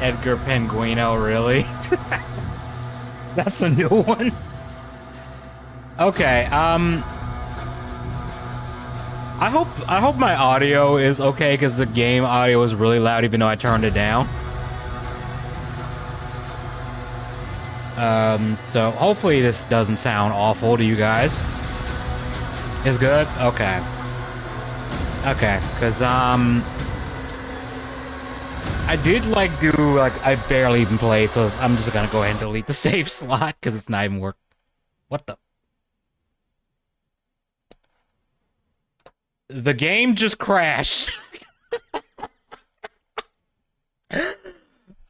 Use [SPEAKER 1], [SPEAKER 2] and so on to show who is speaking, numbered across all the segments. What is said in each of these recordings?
[SPEAKER 1] Edgar Penguino, really? That's a new one. Okay, I hope my audio is okay because the game audio is really loud even though I turned it down. So hopefully this doesn't sound awful to you guys. It's good? Okay. Okay, because I did I barely even played, so I'm just gonna go ahead and delete the save slot because it's not even work. What the? The game just crashed.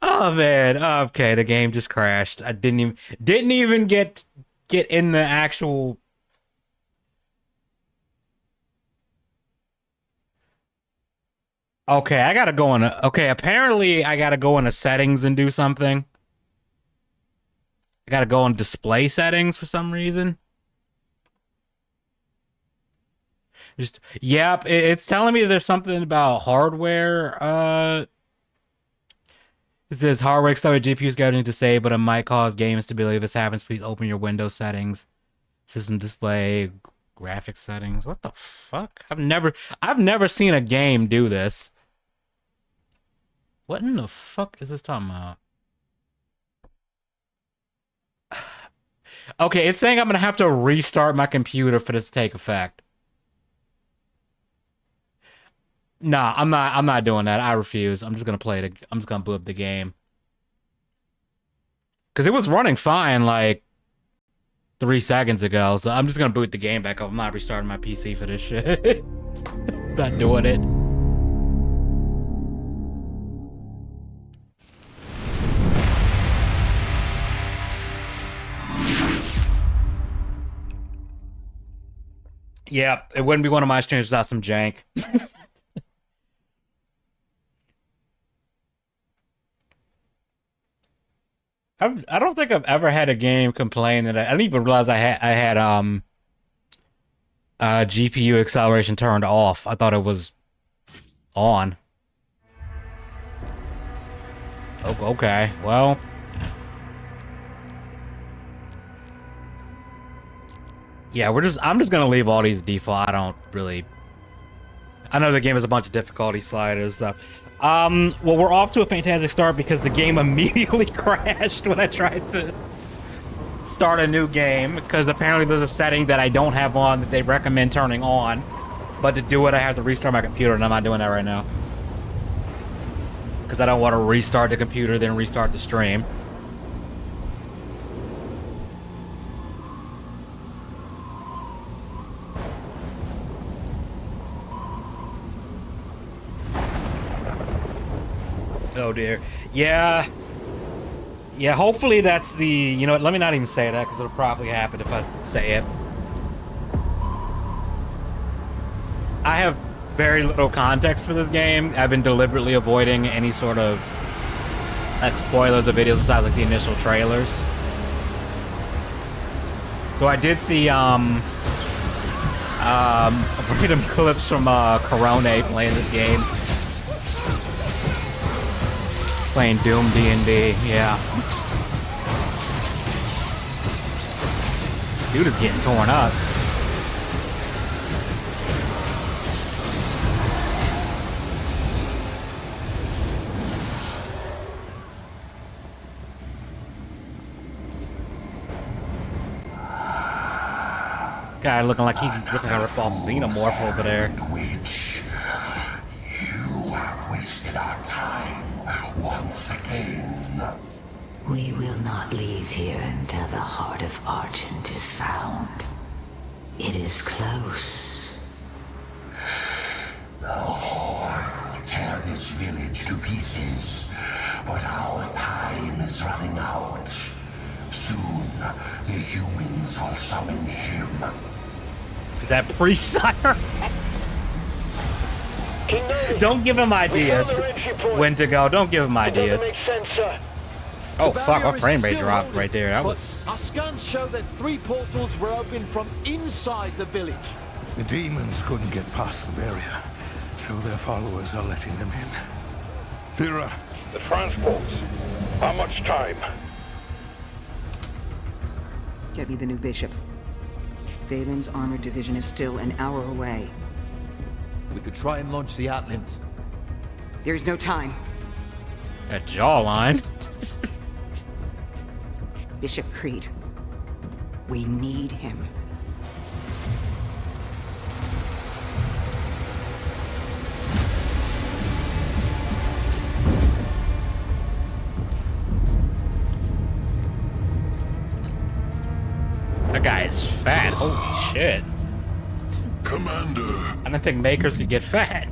[SPEAKER 1] Oh man. Okay, the game just crashed. I didn't even get in the actual. Okay, I gotta go in. Okay, apparently I gotta go into settings and do something. I gotta go in display settings for some reason. Just yep, it's telling me there's something about hardware. It says hardware accelerated GPU is going to say, but it might cause game instability. If this happens, please open your Windows settings, system display, graphics settings. What the fuck? I've never seen a game do this. What in the fuck is this talking about? Okay, it's saying I'm gonna have to restart my computer for this to take effect. Nah, I'm not doing that. I refuse. I'm just gonna play it. I'm just gonna boot up the game. Cause it was running fine like 3 seconds ago, so I'm just gonna boot the game back up. I'm not restarting my PC for this shit. Not doing it. Yeah, it wouldn't be one of my streams without some jank. I don't think I've ever had a game complain that I didn't even realize I had GPU acceleration turned off. I thought it was on. Oh, okay, well. Yeah, I'm just gonna leave all these default. I don't really. I know the game has a bunch of difficulty sliders and stuff. Well, we're off to a fantastic start because the game immediately crashed when I tried to start a new game, because apparently there's a setting that I don't have on that they recommend turning on, but to do it I have to restart my computer, and I'm not doing that right now because I don't want to restart the computer then restart the stream. Oh dear. Yeah, hopefully that's the, you know what, let me not even say that because it'll probably happen if I say it. I have very little context for this game. I've been deliberately avoiding any sort of like spoilers of videos besides like the initial trailers. So I did see random clips from Corona playing this game. Playing Doom D&D, yeah. Dude is getting torn up. Guy looking like he's looking at a rip off Xenomorph over there.
[SPEAKER 2] Witch, you have wasted our time once again.
[SPEAKER 3] We will not leave here until the heart of Argent is found. It is close.
[SPEAKER 2] The Horde will tear this village to pieces, but our time is running out. Soon, the humans will summon him.
[SPEAKER 1] Is that pre-Sire? Don't give him ideas when to go. Don't give him ideas. Oh fuck, our frame rate dropped right there. That was...
[SPEAKER 4] Our scans show that 3 portals were open from inside the village.
[SPEAKER 5] The demons couldn't get past the barrier, so their followers are letting them in. There are
[SPEAKER 6] The transports. How much time?
[SPEAKER 7] Get me the new bishop. Valen's armored division is still an hour away.
[SPEAKER 4] We could try and launch the Atlands.
[SPEAKER 7] There's no time.
[SPEAKER 1] That jawline.
[SPEAKER 7] Bishop Creed. We need him.
[SPEAKER 1] That guy is fat. Holy shit.
[SPEAKER 2] Commander,
[SPEAKER 1] I didn't think makers could get fat.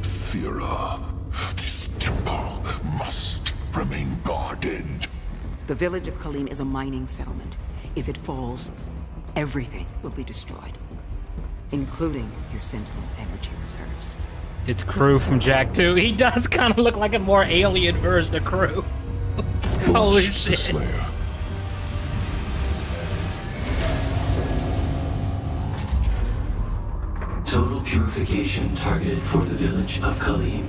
[SPEAKER 2] Fira, this temple must remain guarded.
[SPEAKER 7] The village of Kalim is a mining settlement. If it falls, everything will be destroyed, including your Sentinel energy reserves.
[SPEAKER 1] It's Crew from Jak 2. He does kind of look like a more alien version of Crew. Holy
[SPEAKER 2] The
[SPEAKER 1] shit.
[SPEAKER 2] Slayer.
[SPEAKER 8] Total purification targeted for the village of Kalim.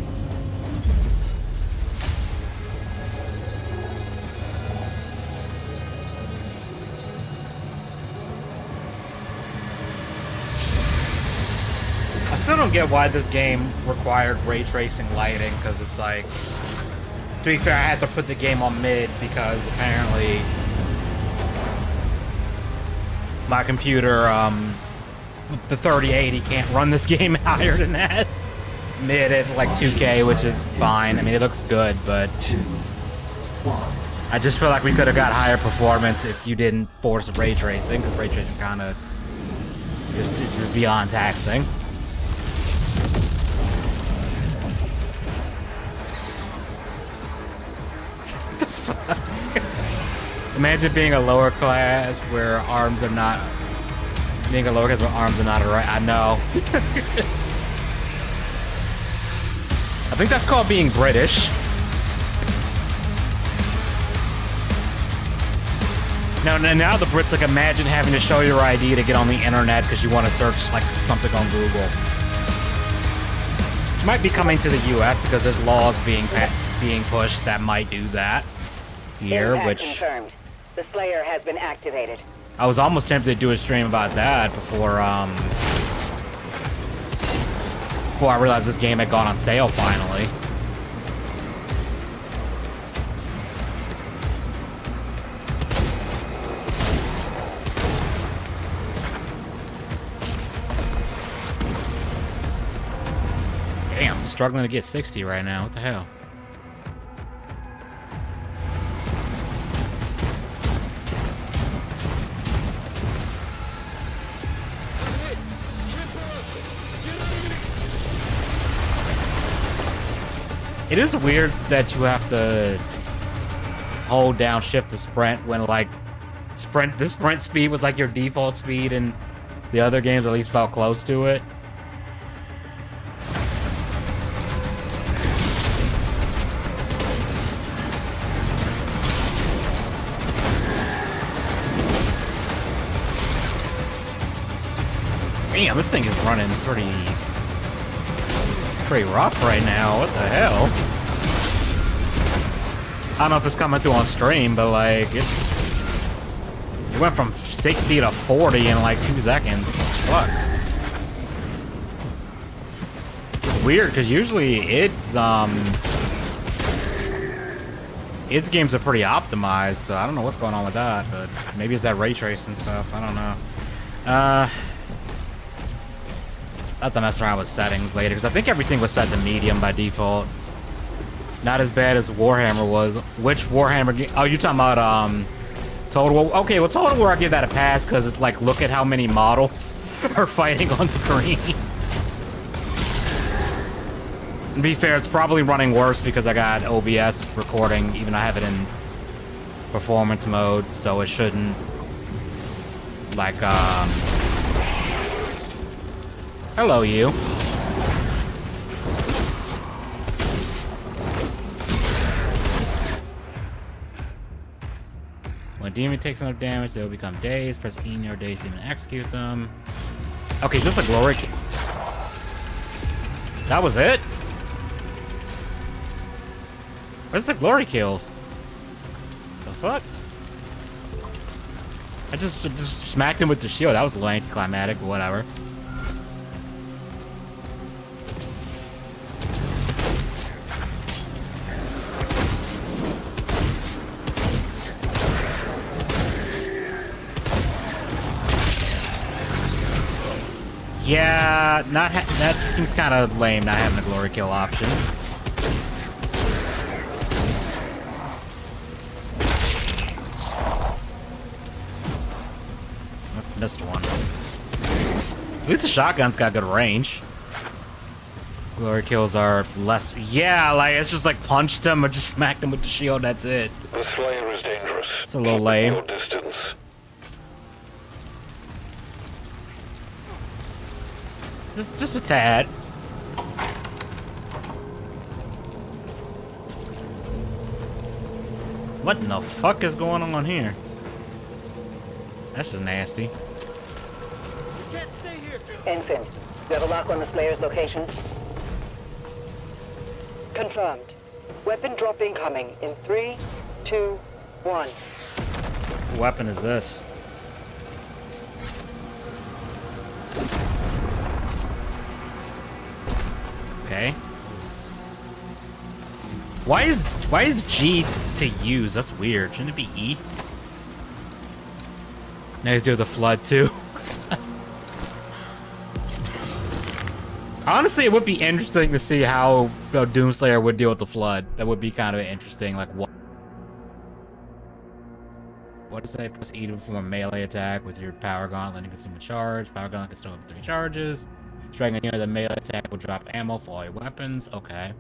[SPEAKER 1] I still don't get why this game required ray tracing lighting, because it's like, to be fair, I had to put the game on mid because apparently my computer, the 3080 can't run this game higher than that. Mid at like 2K, which is fine. I mean, it looks good, but I just feel like we could have got higher performance if you didn't force ray tracing, because ray tracing kind of is just beyond taxing. Imagine being a lower class where arms are not... Being a lower class where arms are not a right... I know. I think that's called being British. Now the Brits, like, imagine having to show your ID to get on the internet because you want to search, like, something on Google. Which might be coming to the US because there's laws being pushed that might do that here,
[SPEAKER 9] Impact
[SPEAKER 1] which...
[SPEAKER 9] confirmed. The Slayer has been activated.
[SPEAKER 1] I was almost tempted to do a stream about that before I realized this game had gone on sale finally. Damn, I'm struggling to get 60 right now. What the hell? It is weird that you have to hold down shift to sprint when, like, the sprint speed was like your default speed and the other games at least felt close to it. Damn, this thing is running pretty rough right now. What the hell? I don't know if it's coming through on stream, but like it went from 60 to 40 in like 2 seconds. What? It's weird because usually its games are pretty optimized, so I don't know what's going on with that, but maybe it's that ray tracing stuff. I don't know. I have to mess around with settings later, because I think everything was set to medium by default. Not as bad as Warhammer was. Which Warhammer game? Oh, you're talking about Total War? Okay, well, Total War, I give that a pass, because it's like, look at how many models are fighting on screen. To be fair, it's probably running worse because I got OBS recording, even though I have it in performance mode, so it shouldn't, like, hello, you. When a demon takes enough damage, they will become dazed. Press E in your dazed demon to execute them. Okay, is this a glory? That was it? Where's the glory kills? The fuck? I just smacked him with the shield. That was anticlimactic, but whatever. Yeah, that seems kind of lame, not having a glory kill option. Missed one. At least the shotgun's got good range. Glory kills are less. Yeah, like it's just like punched him or just smacked him with the shield. That's it.
[SPEAKER 6] The Slayer is dangerous.
[SPEAKER 1] It's a little lame.
[SPEAKER 6] Your distance.
[SPEAKER 1] Just a tad. What in the fuck is going on here? That's just nasty.
[SPEAKER 4] Can't stay here.
[SPEAKER 9] Ensign, you have a lock on the Slayer's location? Confirmed. Weapon drop incoming in 3, 2, 1.
[SPEAKER 1] What weapon is this? Okay. Why is G to use? That's weird. Shouldn't it be E? Now he's doing the flood too. Honestly, it would be interesting to see how Doomslayer would deal with the flood. That would be kind of interesting. Like what? What does it? Press E to perform a melee attack with your power gauntlet and consume a charge. Power gauntlet can store up to 3 charges. Striking a unit, the melee attack will drop ammo for all your weapons. Okay.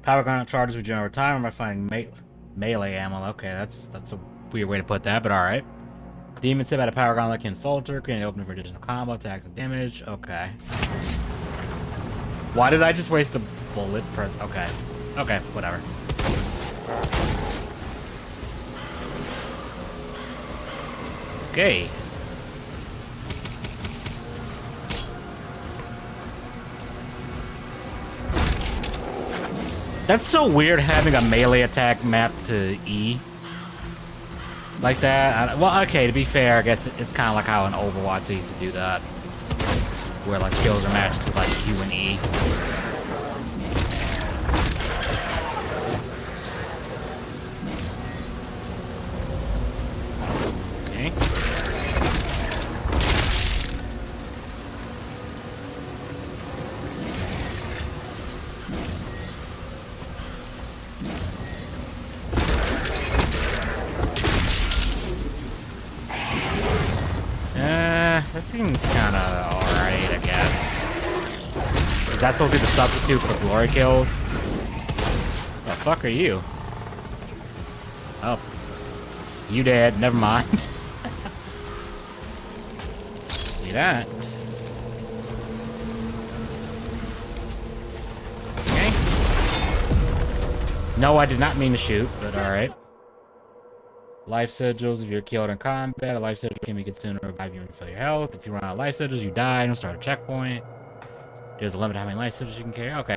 [SPEAKER 1] Power gauntlet charges regenerate time by finding melee ammo. Okay, that's a weird way to put that, but all right. Demon tip at a power gauntlet can falter, creating open for additional combo attacks and damage. Okay. Why did I just waste a bullet? Press. Okay. Okay, whatever. Okay. That's so weird having a melee attack mapped to E. Like that. Well, okay, to be fair, I guess it's kind of like how in Overwatch they used to do that. Where like skills are matched to like Q and E. Okay. That seems kind of alright, I guess. Is that supposed to be the substitute for glory kills? The fuck are you? Oh. You dead. Never mind. See that? Okay. No, I did not mean to shoot, but alright. Life sigils, if you're killed in combat, a life sigil can be consumed to revive you and refill your health. If you run out of life sigils, you die and start a checkpoint. There's a limit to how many life sigils you can carry. Okay.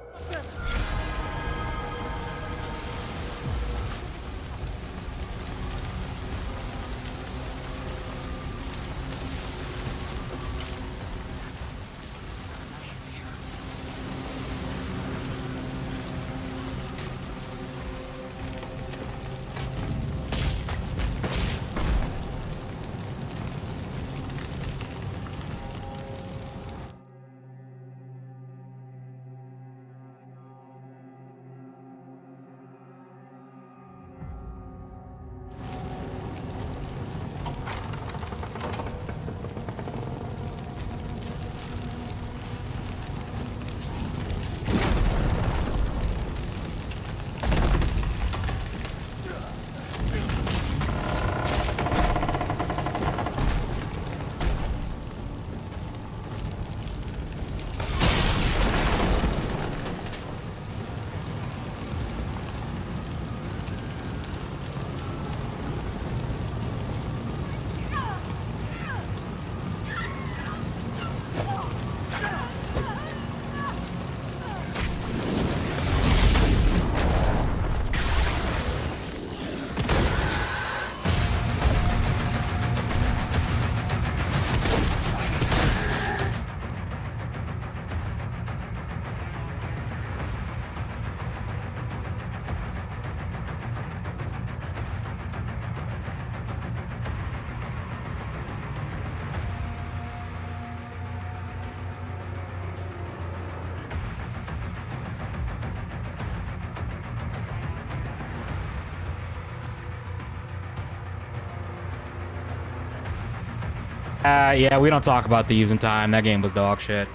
[SPEAKER 1] Yeah, we don't talk about Thieves in Time. That game was dog shit.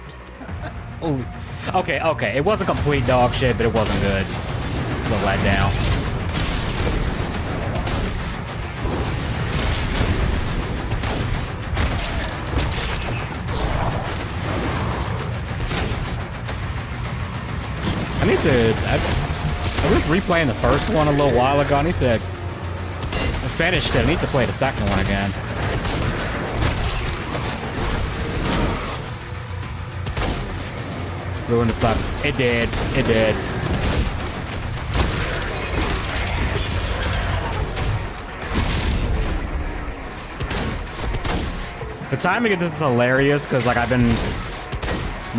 [SPEAKER 1] Holy. Okay. It wasn't complete dog shit, but it wasn't good. It was a letdown. I was replaying the first one a little while ago. I need to finish it. I need to play the second one again. Ruined the suck. It did. The timing of this is hilarious because, like, I've been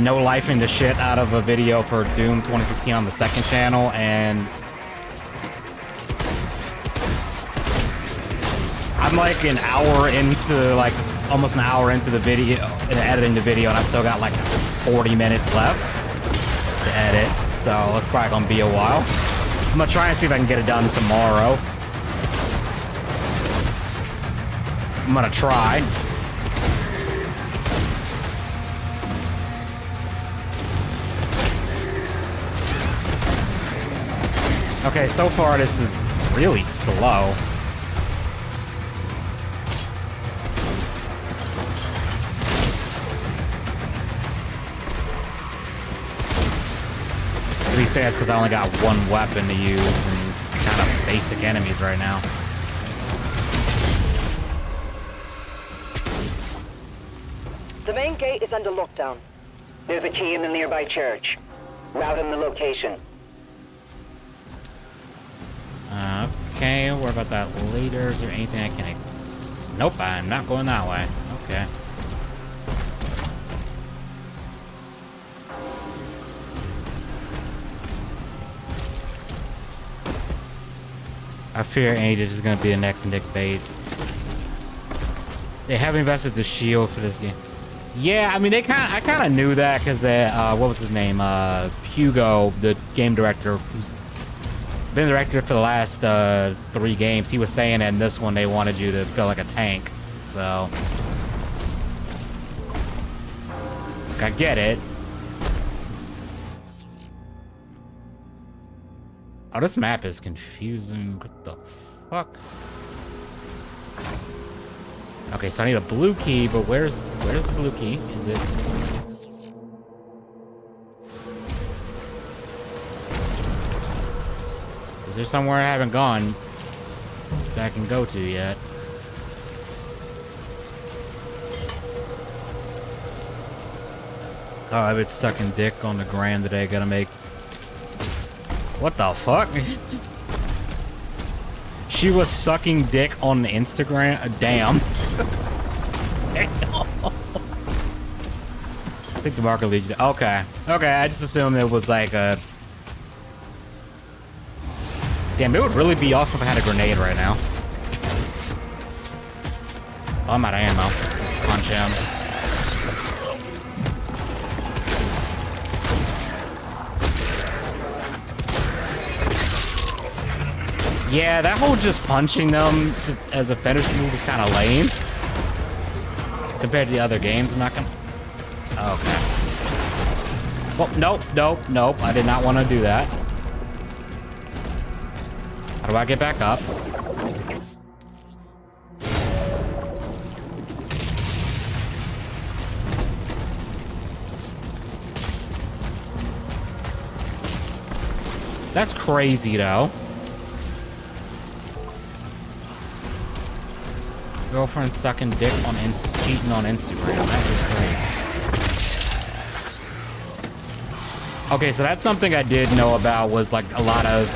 [SPEAKER 1] no-lifing the shit out of a video for Doom 2016 on the second channel, and I'm like an hour into, like, almost an hour into the video, editing the video, and I still got like 40 minutes left to edit, so it's probably gonna be a while. I'm gonna try and see if I can get it done tomorrow. I'm gonna try. Okay, so far this is really slow. Be fast because I only got one weapon to use and kind of basic enemies right now.
[SPEAKER 9] The main gate is under lockdown.
[SPEAKER 10] There's a key in the nearby church. Route in the location.
[SPEAKER 1] Okay, what about that later? Is there anything I can... Nope, I'm not going that way. Okay. I fear Age is going to be the next Nick Bates. They have invested the shield for this game. Yeah, I mean, I kind of knew that because what was his name? Hugo, the game director, who's been the director for the last 3 games. He was saying that in this one they wanted you to feel like a tank. So I get it. Oh, this map is confusing. What the fuck? Okay, so I need a blue key, but where's the blue key? Is it? Is there somewhere I haven't gone that I can go to yet? Oh, I've been sucking dick on the gram today. Gotta make... What the fuck? She was sucking dick on Instagram? Damn. Damn. I think the marker leads you. Okay. Okay, I just assumed it was like a... Damn, it would really be awesome if I had a grenade right now. Oh, I'm out of ammo. Punch him. Yeah, that whole just punching them as a fetish move is kind of lame. Compared to the other games, I'm not gonna... Okay. Well, nope. I did not want to do that. How do I get back up? That's crazy, though. Girlfriend sucking dick on cheating on Instagram. That is great. Okay, so that's something I did know about, was like a lot of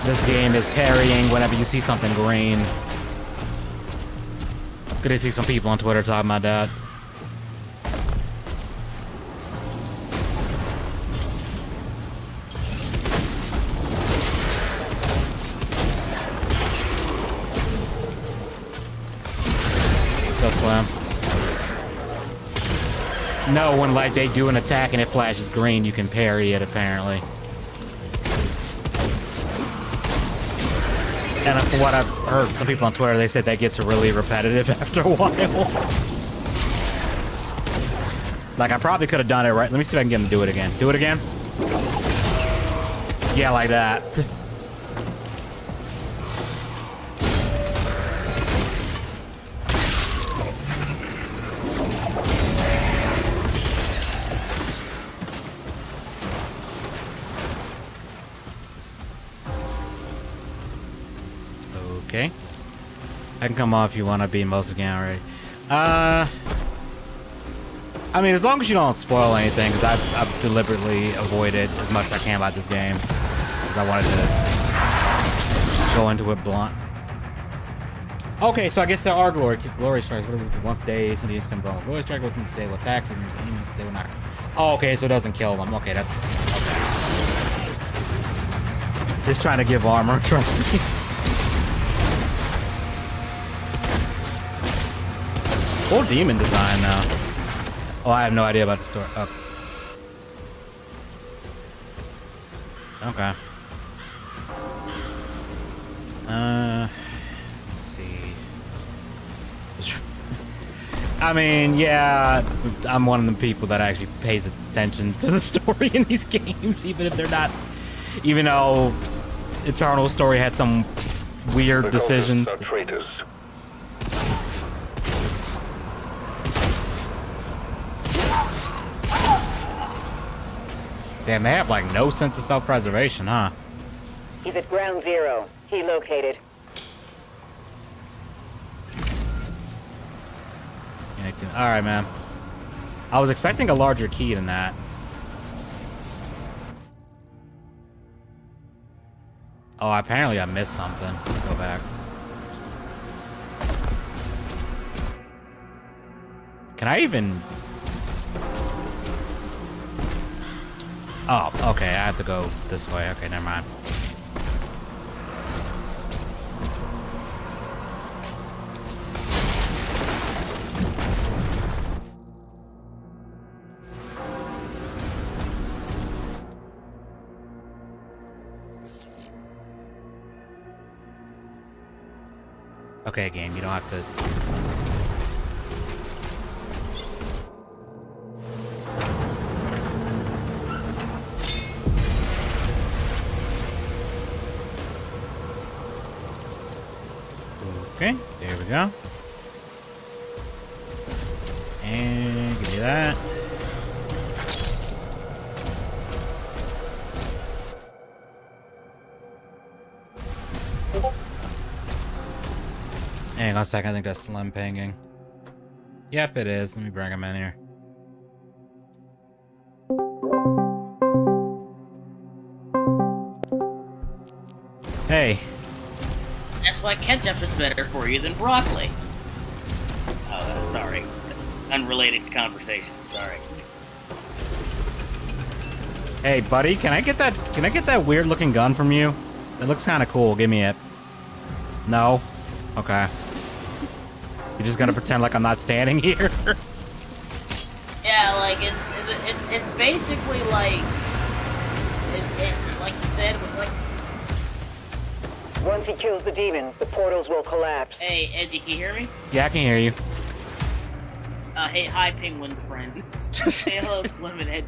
[SPEAKER 1] this game is parrying whenever you see something green. Good to see some people on Twitter talking about that. Slam. No, when like they do an attack and it flashes green, you can parry it apparently. And from what I've heard some people on Twitter, they said that gets really repetitive after a while. Like, I probably could have done it right. Let me see if I can get him to do it again. Do it again? Yeah, like that. Okay. I can come off if you want to be most again already. I mean, as long as you don't spoil anything, because I've deliberately avoided as much as I can about this game. Because I wanted to go into it blunt. Okay, so I guess there are glory strikes. What is this? Once days, Indians can burn. Glory strike with them disable attacks, and they will not. Oh, okay, so it doesn't kill them. Okay, that's okay. Just trying to give armor, trust me. Cool demon design now. Oh, I have no idea about the story. Oh. Okay. Let's see. I mean, yeah, I'm one of the people that actually pays attention to the story in these games, even if they're not. Even though Eternal story had some weird decisions.
[SPEAKER 6] Are traitors.
[SPEAKER 1] Damn, they have like no sense of self-preservation, huh?
[SPEAKER 10] He's at ground zero. He located.
[SPEAKER 1] All right, man. I was expecting a larger key than that. Oh, apparently I missed something. Go back. Can I even... Oh, okay, I have to go this way. Okay, never mind. Okay, game, you don't have to... Okay, there we go. And give me that. Hang on a second, I think that's Slim pinging. Yep, it is. Let me bring him in here. Hey.
[SPEAKER 11] That's why ketchup is better for you than broccoli. Oh, sorry. Unrelated conversation. Sorry.
[SPEAKER 1] Hey, buddy, can I get that weird looking gun from you? It looks kind of cool. Give me it. No? Okay. You're just gonna pretend like I'm not standing here?
[SPEAKER 11] Yeah, like it's basically like it's like you said with like.
[SPEAKER 10] Once he kills the demon, the portals will collapse.
[SPEAKER 11] Hey, Edgy, can you hear me?
[SPEAKER 1] Yeah, I can hear you.
[SPEAKER 11] Hey, hi, Penguin's friend. Say hello, Slim and Ed.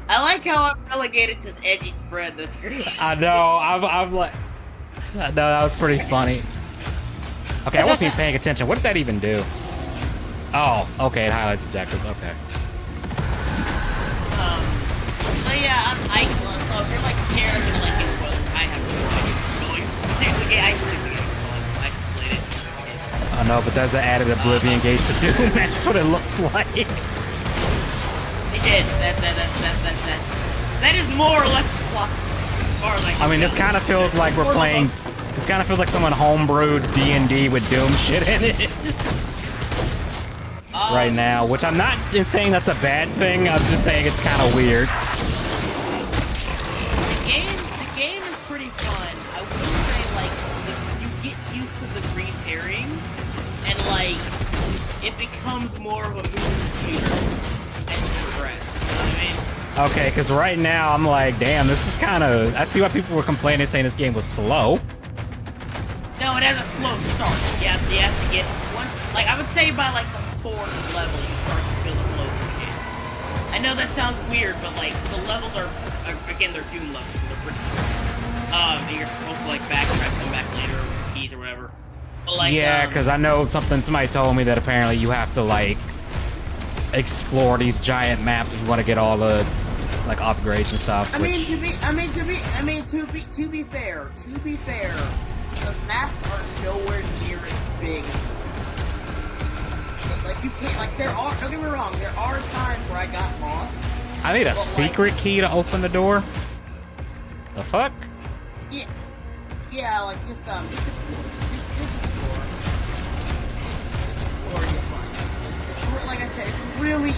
[SPEAKER 11] I like how I'm relegated to Edgy's friend. That's great.
[SPEAKER 1] I know. I'm like. No, that was pretty funny. Okay, I wasn't even paying attention. What did that even do? Oh, okay, it highlights objectives. Okay.
[SPEAKER 11] So yeah, I'm Iceland. So if you're like terrible, like it's well, I have no idea. I played it.
[SPEAKER 1] Oh no, but there's an added Oblivion Gates to Doom. That's what it looks like.
[SPEAKER 11] It is. That is more or less plot.
[SPEAKER 1] I mean, this kind of feels like we're playing. This kind of feels like someone homebrewed D&D with Doom shit in it right now, which I'm not saying that's a bad thing. I'm just saying it's kind of weird.
[SPEAKER 11] The game is pretty fun. I would say like you get used to the green herring, and like it becomes more of a movie theater as you progress. You know what I mean?
[SPEAKER 1] Okay, because right now I'm like, damn, this is kind of... I see why people were complaining, saying this game was slow.
[SPEAKER 11] No, it has a slow start. You have to get once, like I would say by like the 4th level, you start to feel the flow again. I know that sounds weird, but like the levels are again they're Doom levels, so they're pretty. And you're supposed to like backtrack, come back later, keys or whatever. But like
[SPEAKER 1] yeah, because I know somebody told me that apparently you have to like explore these giant maps if you want to get all the like upgrades and stuff.
[SPEAKER 12] To be fair, the maps are nowhere near as big. Like you can't, like there are. Don't get me wrong, there are times where I got lost.
[SPEAKER 1] I need a secret key to open the door. The fuck?
[SPEAKER 12] Yeah, like just explore. Just explore, you'll find it. It's like I said, it's really easy.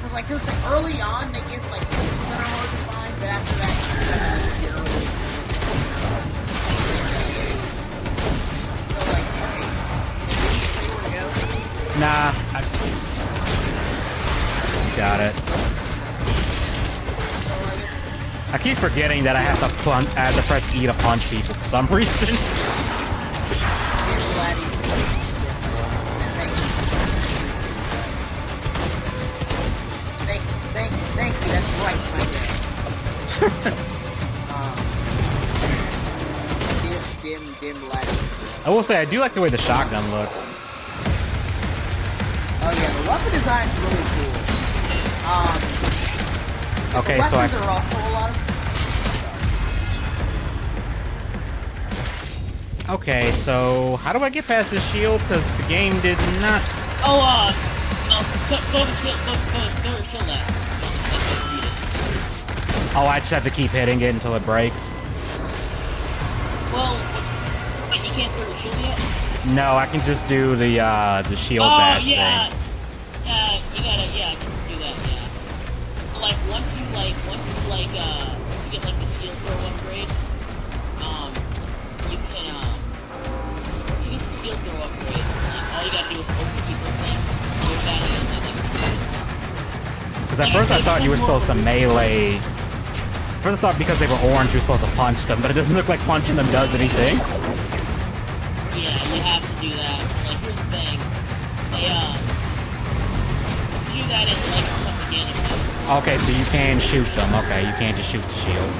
[SPEAKER 12] Cause like here's the early on, they get like things that are hard to find, but after that, generally. So like, okay.
[SPEAKER 1] Nah. Got it. I keep forgetting that I have to press E to punch people for some reason.
[SPEAKER 12] Thank you. That's right, my dad. Dim lighting.
[SPEAKER 1] I will say I do like the way the shotgun looks.
[SPEAKER 12] Oh yeah, the weapon design is really cool.
[SPEAKER 1] Okay, so
[SPEAKER 12] are also a lot of.
[SPEAKER 1] Okay, so how do I get past this shield? Because the game did not.
[SPEAKER 11] Go to shield that.
[SPEAKER 1] Oh, I just have to keep hitting it until it breaks.
[SPEAKER 11] Well, wait, you can't throw the shield yet?
[SPEAKER 1] No, I can just do the shield bash thing.
[SPEAKER 11] You gotta, just do that, yeah. Like, once you get, like, the shield throw upgrade, you can, once you get the shield throw upgrade, like, all you gotta do is open people's thing, go back in, and then
[SPEAKER 1] Because at first I thought you were supposed to melee. First I thought because they were orange, you were supposed to punch them, but it doesn't look like punching them does anything.
[SPEAKER 11] Yeah, you have to do that. Like, here's the thing. They, to do that, it's like something again.
[SPEAKER 1] Okay, so you can shoot them. Okay, you can't just shoot the shield.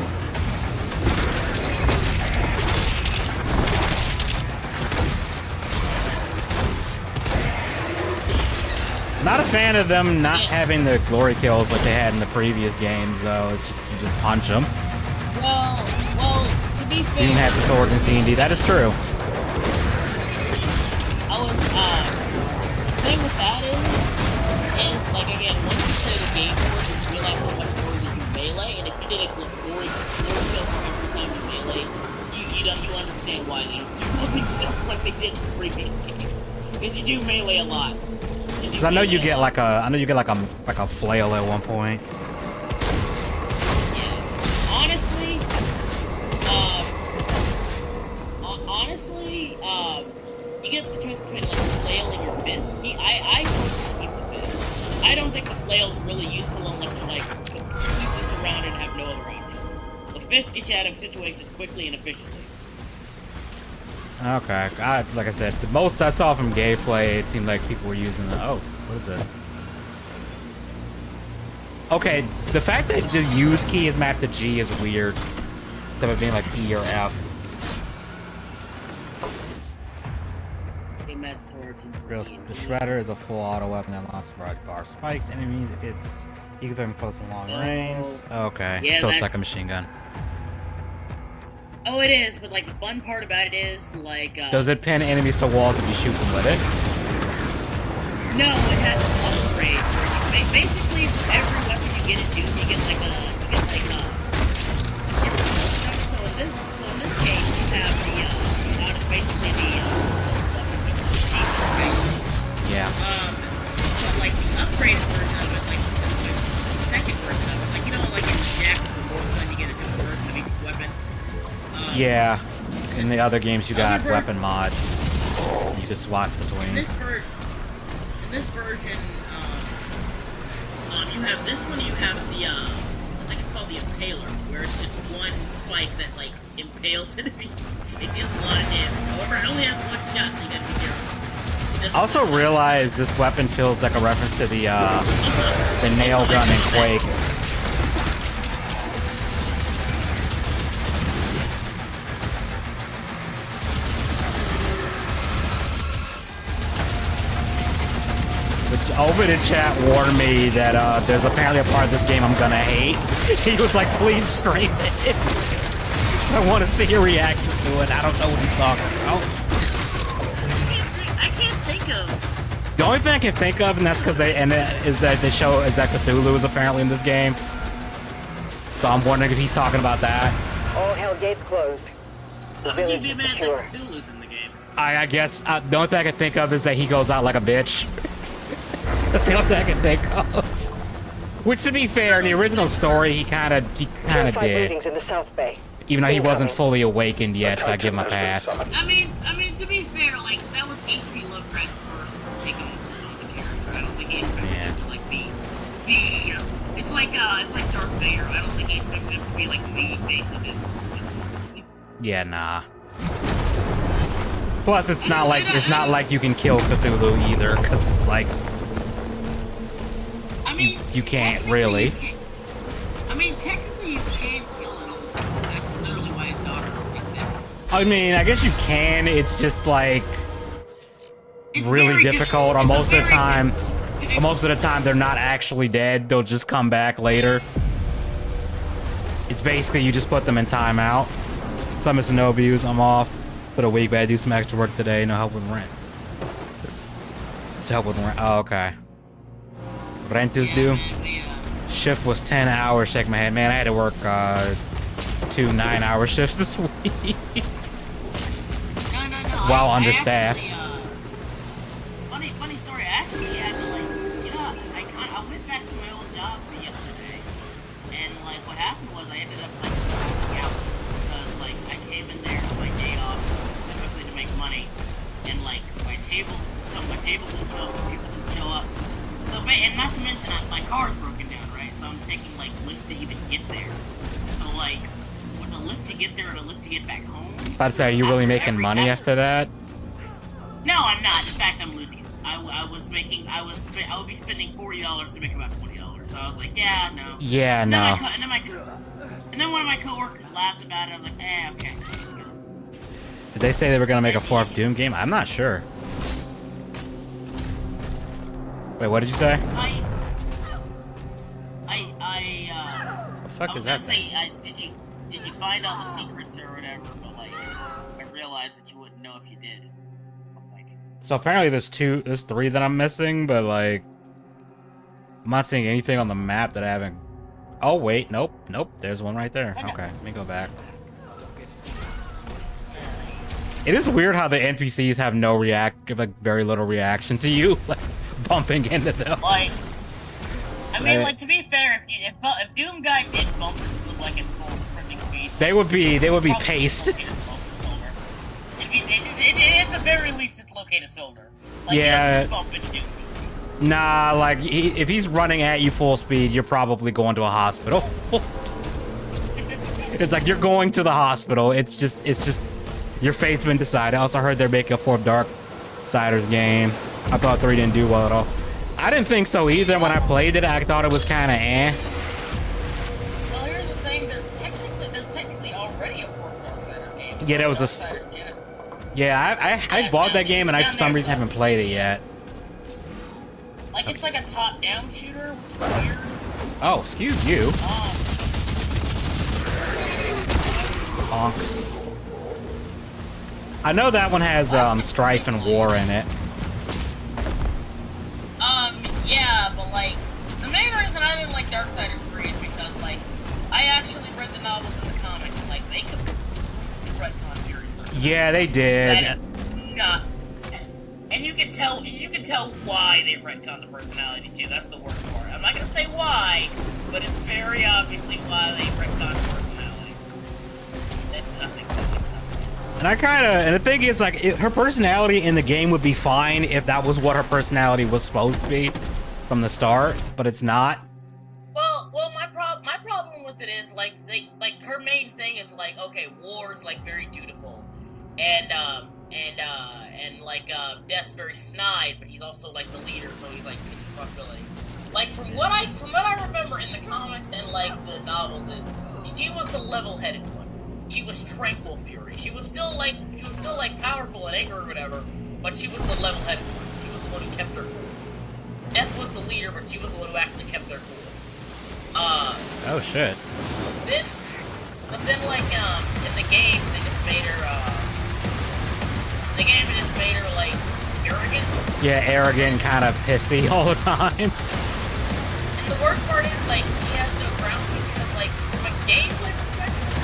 [SPEAKER 1] Not a fan of them not having the glory kills like they had in the previous games, though. It's just, you just punch them.
[SPEAKER 11] Well, to be fair...
[SPEAKER 1] You can have the sword in D&D, that is true.
[SPEAKER 11] I was, the thing with that is, like, again, once you play the game more, you realize how much more you do melee, and if you did a glory kill for every time you melee, you understand why they don't do all these things like they did in the previous game. Because you do melee a lot.
[SPEAKER 1] Because I know you get like a flail at one point.
[SPEAKER 11] Yeah. Honestly, you get the choice between like the flail and your fist. I personally keep the fist. I don't think the flail's really useful unless you're like completely surrounded and have no other options. The fist gets you out of situations quickly and efficiently.
[SPEAKER 1] Okay, like I said, the most I saw from gameplay, it seemed like people were using the... Oh, what is this? Okay, the fact that the use key is mapped to G is weird. Instead of being like E or F. The Shredder is a full auto weapon that launches large bar spikes enemies. You can them close and long range. Okay,
[SPEAKER 11] yeah,
[SPEAKER 1] so it's like a machine gun.
[SPEAKER 11] Oh, it is, but like the fun part about it is like.
[SPEAKER 1] Does it pin enemies to walls if you shoot them with it?
[SPEAKER 11] No, it has an upgrade. Basically, for every weapon you get it, you get like a. So in this case, you have basically the.
[SPEAKER 1] Yeah.
[SPEAKER 11] But like the upgraded version of it, like the second version of it, like like in Jack of the War when you get a different version of each weapon.
[SPEAKER 1] Yeah, in the other games you got weapon mods. You just swap between.
[SPEAKER 11] In this version, you have this one. You have the I think it's called the Impaler, where it's just one spike that like impales enemies. It deals a lot of damage. However, it only has one shot, so you gotta be careful.
[SPEAKER 1] I also realized this weapon feels like a reference to the nail gun in Quake. Which over the chat warned me that there's apparently a part of this game I'm gonna hate. He was like, please stream it. I want to see your reaction to it. I don't know what he's talking about.
[SPEAKER 11] I can't think of.
[SPEAKER 1] The only thing I can think of, and that's because is that Cthulhu is apparently in this game. So I'm wondering if he's talking about that.
[SPEAKER 10] All hell gates closed. The village is secure.
[SPEAKER 11] Cthulhu's in the game.
[SPEAKER 1] I guess the only thing I can think of is that he goes out like a bitch. That's the only thing I can think of. Which, to be fair, in the original story, he kind of did.
[SPEAKER 10] In the South Bay.
[SPEAKER 1] Even though he wasn't fully awakened yet, so I give him a pass.
[SPEAKER 11] I mean, to be fair, like that was H.P. Lovecraft's first take on the character. I don't think he expected him to like be the. It's like Darth Vader. I don't think he expected him to be like the face of his.
[SPEAKER 1] Yeah, nah. Plus, it's not like you can kill Cthulhu either, because it's like.
[SPEAKER 11] I mean,
[SPEAKER 1] you can't really.
[SPEAKER 11] I mean, technically you can kill it all. That's literally why his daughter exists.
[SPEAKER 1] I mean, I guess you can. It's just like really difficult. Or most of the time, they're not actually dead. They'll just come back later. It's basically you just put them in timeout. So I'm missing no views. I'm off for the week, but I do some extra work today. No help with rent. To help with rent. Oh, okay. Rent is due. Shift was 10 hours. Shake my head, man. I had to work 2 9-hour shifts this week.
[SPEAKER 11] No.
[SPEAKER 1] While understaffed.
[SPEAKER 11] Funny story. I actually had to I went back to my old job yesterday, and like what happened was I ended up like freaking out because like I came in there on my day off specifically to make money, and like my table didn't show up, people didn't show up. So, and not to mention my car's broken down, right? So I'm taking like lifts to even get there. So like, with a lift to get there and a lift to get back home.
[SPEAKER 1] About to say, are you really making money after that?
[SPEAKER 11] No, I'm not. In fact, I'm losing it. I would be spending $40 to make about $20. So I was like, yeah, no.
[SPEAKER 1] Yeah,
[SPEAKER 11] and
[SPEAKER 1] no.
[SPEAKER 11] And then one of my coworkers laughed about it. I was like, okay.
[SPEAKER 1] Did they say they were gonna make a 4th Doom game? I'm not sure. Wait, what did you say? What the fuck is that thing?
[SPEAKER 11] Did you find all the secrets or whatever? But like, I realized that you wouldn't know if you did.
[SPEAKER 1] So apparently there's 3 that I'm missing, but like, I'm not seeing anything on the map that I haven't. Oh wait, nope. There's one right there. Okay, let me go back. It is weird how the NPCs have very little reaction to you, like bumping into them.
[SPEAKER 11] Like, I mean, like to be fair, if Doom Guy did bump into like in full sprinting speed,
[SPEAKER 1] they would be paced.
[SPEAKER 11] At the very least, it's locate a shoulder. Like,
[SPEAKER 1] yeah.
[SPEAKER 11] Bump into Doom.
[SPEAKER 1] Nah, like if he's running at you full speed, you're probably going to a hospital. It's like you're going to the hospital. It's just your fate's been decided. I also heard they're making a 4th Darksiders game. I thought 3 didn't do well at all. I didn't think so either. When I played it, I thought it was kind of eh.
[SPEAKER 11] Well, here's the thing. There's technically already a 4th Darksiders game.
[SPEAKER 1] Yeah, there was a. Yeah, I bought that game and I for some reason haven't played it yet.
[SPEAKER 11] Like it's like a top-down shooter, which is weird.
[SPEAKER 1] Oh, excuse you. Honk. I know that one has strife and war in it.
[SPEAKER 11] Yeah, but like the main reason I didn't like Darksiders 3 is because like I actually read the novels and the comics and like they completely retcon Fury.
[SPEAKER 1] Yeah, they did.
[SPEAKER 11] That is not. And you can tell why they retconned the personality too. That's the worst part. I'm not gonna say why, but it's very obviously why they retconned the personality. It's nothing.
[SPEAKER 1] And the thing is, like, her personality in the game would be fine if that was what her personality was supposed to be from the start, but it's not.
[SPEAKER 11] Well, my problem with it is like like her main thing is like, okay, War is like very dutiful, and Death's very snide, but he's also like the leader, so he's like takes responsibility. Like from what I remember in the comics and like the novels, she was the level-headed one. She was tranquil fury. She was still like powerful and angry or whatever, but she was the level-headed one. She was the one who kept her cool. Death was the leader, but she was the one who actually kept her cool.
[SPEAKER 1] Oh shit.
[SPEAKER 11] But then like in the game they just made her like arrogant.
[SPEAKER 1] Yeah, arrogant, kind of pissy all the time.
[SPEAKER 11] And the worst part is like she has no grounding because like from a gameplay perspective,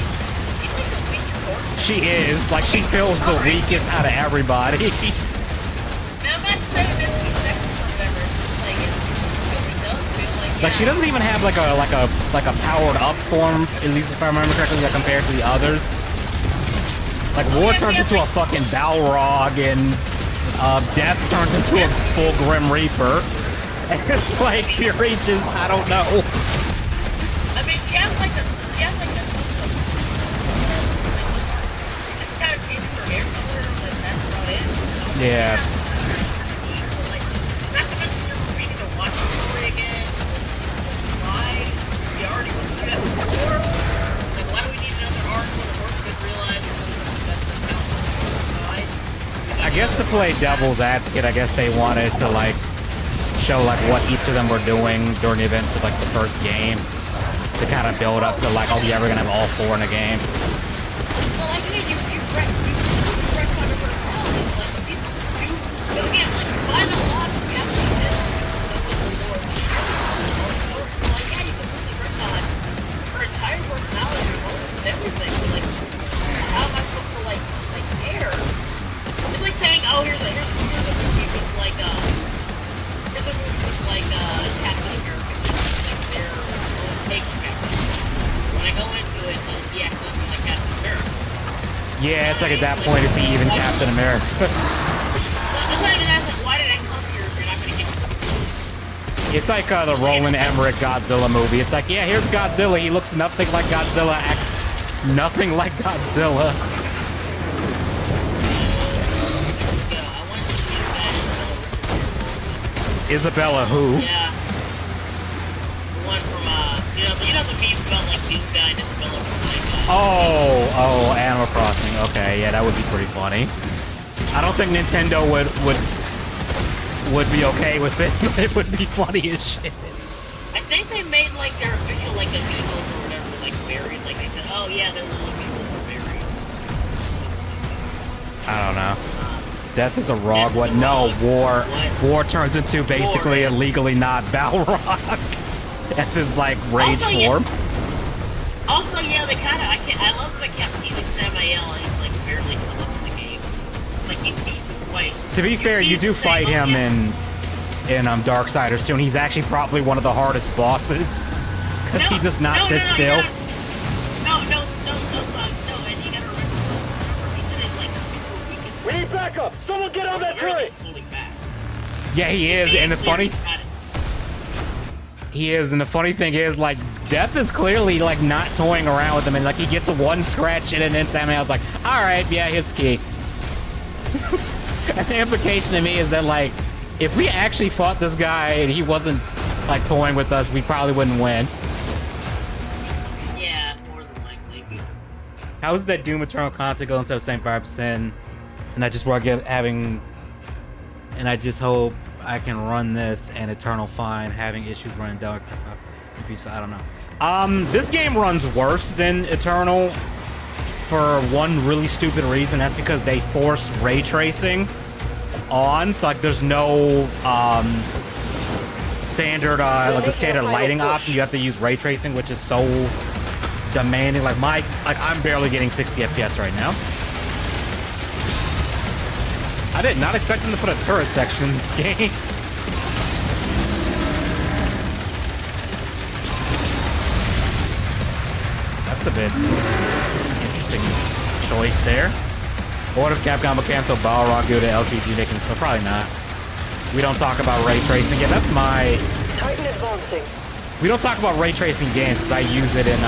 [SPEAKER 11] she's like the weakest horse.
[SPEAKER 1] She is, like she feels the weakest out of everybody.
[SPEAKER 11] Now I'm not saying that she's sexist or whatever, it's just like it really does feel like
[SPEAKER 1] Like she doesn't even have like a powered up form, at least if I remember correctly, like compared to the others. Like War turns into a fucking Balrog, and Death turns into a full Grim Reaper. And it's like Fury just, I don't know.
[SPEAKER 11] I mean, she has like this, just kind of changes her hair color, but that's about it.
[SPEAKER 1] Yeah.
[SPEAKER 11] Like, not to mention you're reading to watch the story again. Why? We already went through that before. Like, why do we need another arc when the horse could realize that's the mountain?
[SPEAKER 1] I guess to play devil's advocate, I guess they wanted to like show like what each of them were doing during the events of like the first game to kind of build up to like, oh yeah, we're gonna have all four in a game.
[SPEAKER 11] Well, like, you wreck on the personalities, like, the people who do get, like, by the law, you have to be this, like, yeah, you completely wreck on her entire personality, and everything, so, like, how am I supposed to, like care? It's like saying, oh, here's a movie with, like, Captain America, like, their own take on Captain America. When I go into it, he acts like Captain America.
[SPEAKER 1] Yeah, it's like at that point, is he even Captain America?
[SPEAKER 11] Why did I come here if you're not going to get me?
[SPEAKER 1] It's like the Roland Emmerich Godzilla movie. It's like, yeah, here's Godzilla. He looks nothing like Godzilla, acts nothing like Godzilla. Isabella who?
[SPEAKER 11] Yeah. The one from, you know the meme about, like, Doom Guy and Isabella from, like,
[SPEAKER 1] Oh, Animal Crossing. Okay, yeah, that would be pretty funny. I don't think Nintendo would be okay with it. It would be funny as shit.
[SPEAKER 11] I think they made, like, their official, like, amigos or whatever, like, buried. Like, they said, oh, yeah, their little amigos are buried.
[SPEAKER 1] I don't know. Death is a Rog. What? No, War turns into basically a legally not Balrog. That's his, like, rage form.
[SPEAKER 11] Yeah. Also, yeah, they kind of, I love the Captain Samael, and he's, like, barely come up in the games. Like, he's quite...
[SPEAKER 1] To be fair, you do fight him in Darksiders too, and he's actually probably one of the hardest bosses. Because he does not sit still.
[SPEAKER 11] No, and you gotta remember, he's in it, like, super weak.
[SPEAKER 4] We need backup! Someone get on that turret!
[SPEAKER 1] Yeah, he is, and the funny... He is, and the funny thing is, like, Death is clearly, like, not toying around with him, and, like, he gets a one scratch in, and then Samuel's like, alright, yeah, here's the key. And the implication to me is that, like, if we actually fought this guy and he wasn't, like, toying with us, we probably wouldn't win.
[SPEAKER 11] Yeah, more than likely.
[SPEAKER 1] How is that Doom Eternal constant going instead of 75%? And I just work having... And I just hope I can run this and Eternal fine, having issues running Dark. I don't know. This game runs worse than Eternal for one really stupid reason. That's because they force ray tracing on. So like there's no standard like the standard lighting option. You have to use ray tracing, which is so demanding. Like I'm barely getting 60 FPS right now. I did not expect them to put a turret section in this game. That's a bit interesting choice there. What if Capcom will cancel Balrog due to LCG making stuff? Probably not. We don't talk about ray tracing. Yeah, that's my...
[SPEAKER 9] Titan advancing.
[SPEAKER 1] We don't talk about ray tracing games because I use it in